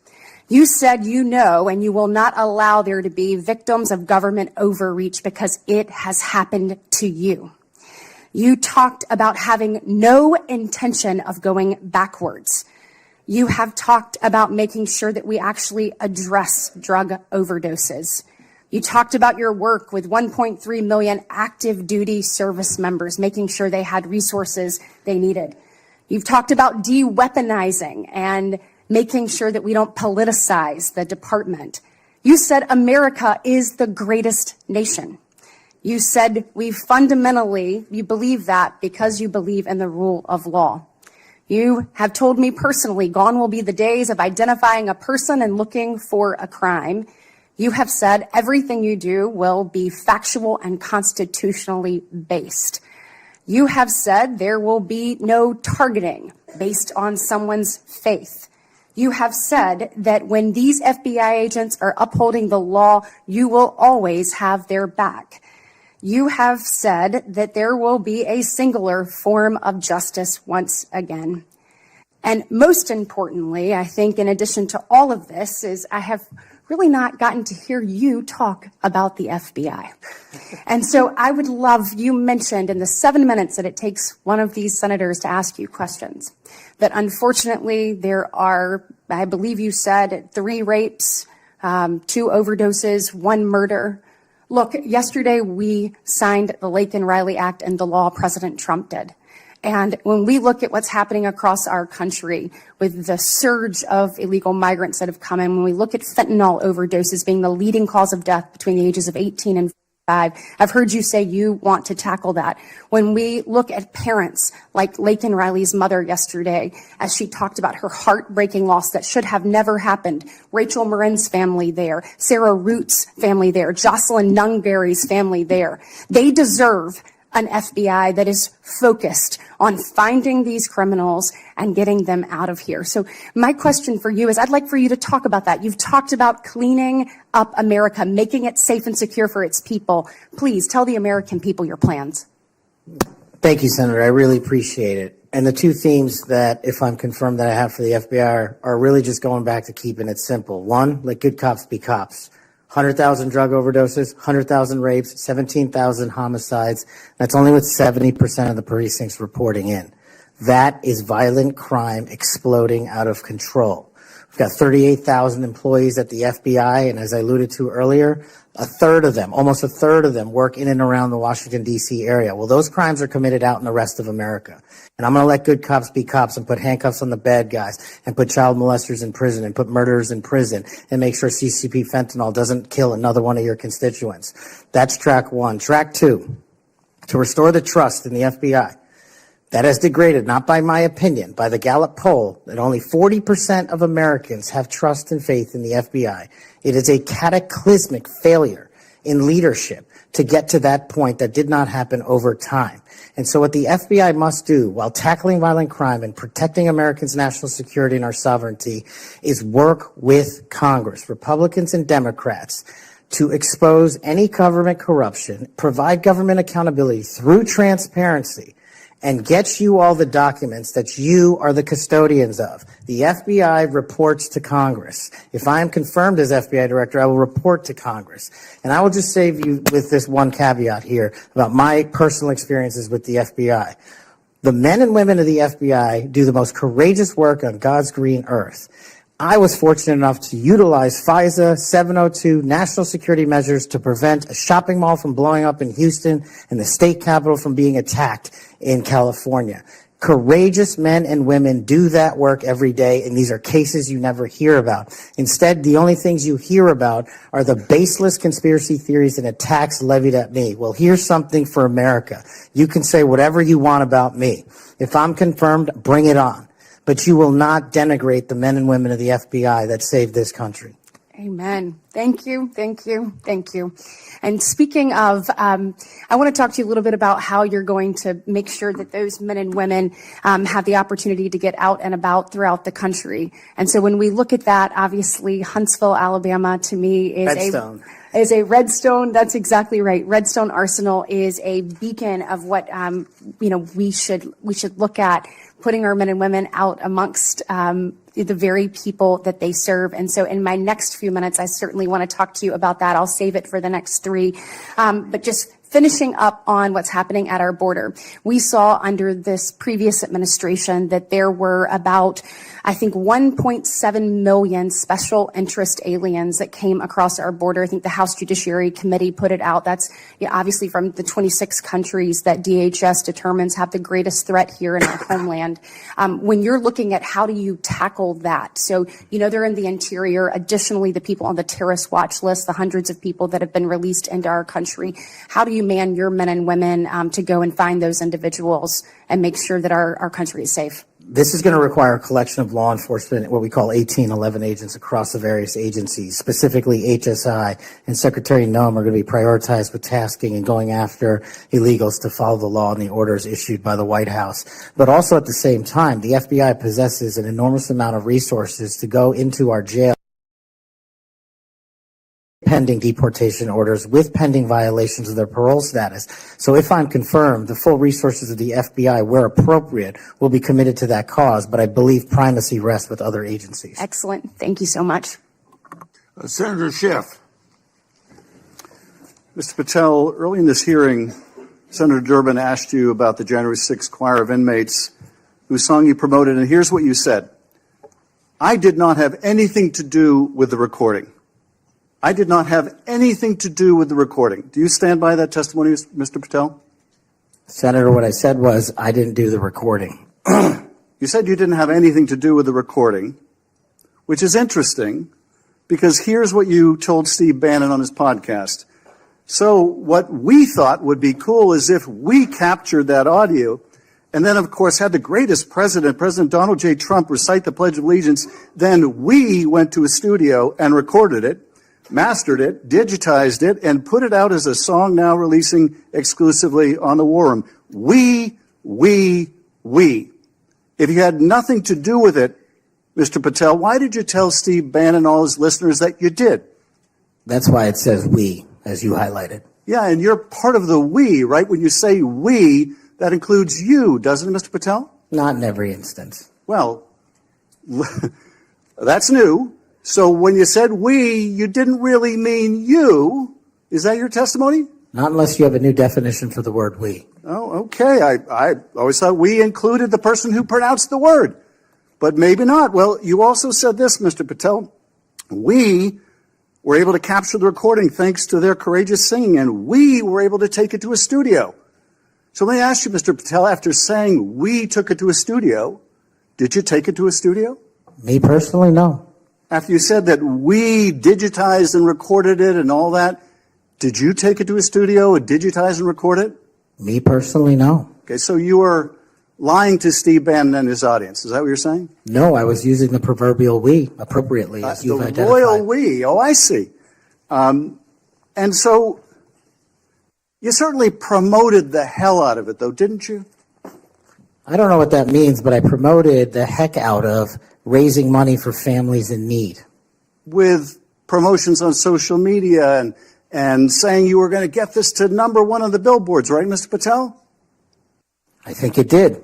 You said you know and you will not allow there to be victims of government overreach because it has happened to you. You talked about having no intention of going backwards. You have talked about making sure that we actually address drug overdoses. You talked about your work with 1.3 million active duty service members, making sure they had resources they needed. You've talked about de-weaponizing and making sure that we don't politicize the department. You said America is the greatest nation. You said you believe that because you believe in the rule of law. You have told me personally, gone will be the days of identifying a person and looking for a crime. You have said everything you do will be factual and constitutionally based. You have said there will be no targeting based on someone's faith. You have said that when these FBI agents are upholding the law, you will always have their back. You have said that there will be a singular form of justice once again. And most importantly, I think in addition to all of this, is I have really not gotten to hear you talk about the FBI. And so I would love, you mentioned in the 7 minutes that it takes one of these senators to ask you questions, that unfortunately there are, I believe you said, 3 rapes, 2 overdoses, 1 murder. Look, yesterday we signed the Laken Riley Act and the law President Trump did. And when we look at what's happening across our country with the surge of illegal migrants that have come in, when we look at fentanyl overdoses being the leading cause of death between the ages of 18 and 45, I've heard you say you want to tackle that. When we look at parents like Laken Riley's mother yesterday, as she talked about her heartbreaking loss that should have never happened, Rachel Marin's family there, Sarah Root's family there, Jocelyn Nungberry's family there, they deserve an FBI that is focused on finding these criminals and getting them out of here. So my question for you is, I'd like for you to talk about that. You've talked about cleaning up America, making it safe and secure for its people. Please tell the American people your plans. Thank you, Senator. I really appreciate it. And the 2 themes that, if I'm confirmed, that I have for the FBI are really just going back to keeping it simple. 1, let good cops be cops. 100,000 drug overdoses, 100,000 rapes, 17,000 homicides. That's only with 70% of the precincts reporting in. That is violent crime exploding out of control. We've got 38,000 employees at the FBI, and as I alluded to earlier, almost a third of them work in and around the Washington, D.C. area. Well, those crimes are committed out in the rest of America. And I'm going to let good cops be cops and put handcuffs on the bad guys and put child molesters in prison and put murderers in prison and make sure CCP fentanyl doesn't kill another one of your constituents. That's track 1. Track 2, to restore the trust in the FBI. That has degraded, not by my opinion, by the Gallup poll, that only 40% of Americans have trust and faith in the FBI. It is a cataclysmic failure in leadership to get to that point that did not happen over time. And so what the FBI must do while tackling violent crime and protecting Americans' national security and our sovereignty is work with Congress, Republicans and Democrats, to expose any government corruption, provide government accountability through transparency, and get you all the documents that you are the custodians of. The FBI reports to Congress. If I am confirmed as FBI director, I will report to Congress. And I will just save you with this one caveat here about my personal experiences with the FBI. The men and women of the FBI do the most courageous work on God's green earth. I was fortunate enough to utilize FISA 702 national security measures to prevent a shopping mall from blowing up in Houston and the state capitol from being attacked in California. Courageous men and women do that work every day, and these are cases you never hear about. Instead, the only things you hear about are the baseless conspiracy theories and attacks levied at me. Well, here's something for America. You can say whatever you want about me. If I'm confirmed, bring it on. But you will not denigrate the men and women of the FBI that saved this country. Amen. Thank you. Thank you. Thank you. And speaking of, I want to talk to you a little bit about how you're going to make sure that those men and women have the opportunity to get out and about throughout the country. And so when we look at that, obviously Huntsville, Alabama, to me is a Redstone. That's exactly right. Redstone Arsenal is a beacon of what we should look at, putting our men and women out amongst the very people that they serve. And so in my next few minutes, I certainly want to talk to you about that. I'll save it for the next 3. But just finishing up on what's happening at our border. We saw under this previous administration that there were about, I think, 1.7 million special interest aliens that came across our border. I think the House Judiciary Committee put it out. That's obviously from the 26 countries that DHS determines have the greatest threat here in our homeland. When you're looking at how do you tackle that? So, they're in the interior. Additionally, the people on the terrorist watch list, the hundreds of people that have been released into our country. How do you man your men and women to go and find those individuals and make sure that our country is safe? This is going to require a collection of law enforcement, what we call 1811 agents across the various agencies. Specifically, HSI and Secretary Noem are going to be prioritized with tasking and going after illegals to follow the law and the orders issued by the White House. But also at the same time, the FBI possesses an enormous amount of resources to go into our jail pending deportation orders with pending violations of their parole status. So if I'm confirmed, the full resources of the FBI, where appropriate, will be committed to that cause, but I believe primacy rests with other agencies. Excellent. Thank you so much. Senator Schiff. Mr. Patel, early in this hearing, Senator Durbin asked you about the January 6th choir of inmates whose song you promoted, and here's what you said. I did not have anything to do with the recording. I did not have anything to do with the recording. Do you stand by that testimony, Mr. Patel? Senator, what I said was I didn't do the recording. You said you didn't have anything to do with the recording, which is interesting because here's what you told Steve Bannon on his podcast. So what we thought would be cool is if we captured that audio and then, of course, had the greatest president, President Donald J. Trump, recite the Pledge of Allegiance. Then we went to a studio and recorded it, mastered it, digitized it, and put it out as a song now releasing exclusively on the War Room. We. If you had nothing to do with it, Mr. Patel, why did you tell Steve Bannon and all his listeners that you did? That's why it says we, as you highlighted. Yeah, and you're part of the we, right? When you say we, that includes you, doesn't it, Mr. Patel? Not in every instance. Well, that's new. So when you said we, you didn't really mean you. Is that your testimony? Not unless you have a new definition for the word we. Oh, okay. I always thought we included the person who pronounced the word, but maybe not. Well, you also said this, Mr. Patel. We were able to capture the recording thanks to their courageous singing, and we were able to take it to a studio. So let me ask you, Mr. Patel, after saying we took it to a studio, did you take it to a studio? Me personally, no. After you said that we digitized and recorded it and all that, did you take it to a studio and digitize and record it? Me personally, no. Okay, so you were lying to Steve Bannon and his audience. Is that what you're saying? No, I was using the proverbial we appropriately, as you've the identified. royal we. Oh, I see. And so you certainly promoted the hell out of it, though, didn't you? I don't know what that means, but I promoted the heck out of raising money for families in need. With promotions on social media and saying you were going to get this to #1 on the billboards, right, Mr. Patel? I think it did.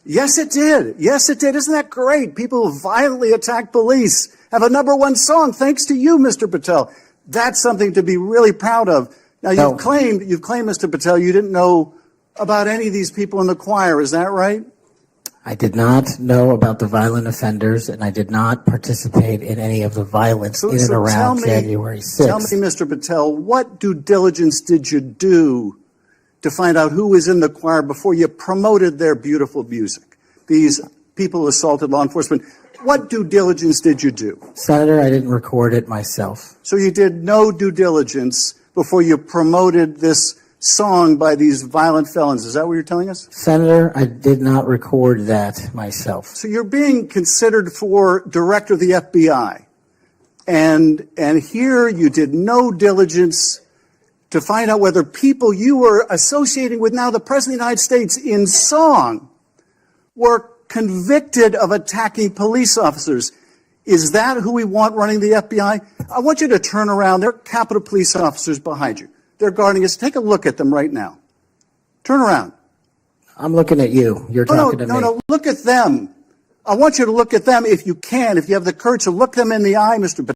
Yes, it did. Yes, it did. Isn't that great? People who violently attack police have a #1 song thanks to you, Mr. Patel. That's something to be really proud of. Now, you've claimed, Mr. Patel, you didn't know about any of these people in the choir. Is that right? I did not know about the violent offenders, and I did not participate in any of the violence in and around January 6th. Tell me, Mr. Patel, what due diligence did you do to find out who was in the choir before you promoted their beautiful music? These people who assaulted law enforcement. What due diligence did you do? Senator, I didn't record it myself. So you did no due diligence before you promoted this song by these violent felons. Is that what you're telling us? Senator, I did not record that myself. So you're being considered for director of the FBI. And here you did no diligence to find out whether people you were associating with now the President of the United States in song were convicted of attacking police officers. Is that who we want running the FBI? I want you to turn around. There are Capitol Police officers behind you. They're guarding us. Take a look at them right now. Turn around. I'm looking at you. You're talking to me. No, look at them. I want you to look at them if you can, if you have the courage to look them in the eye, Mr. Patel.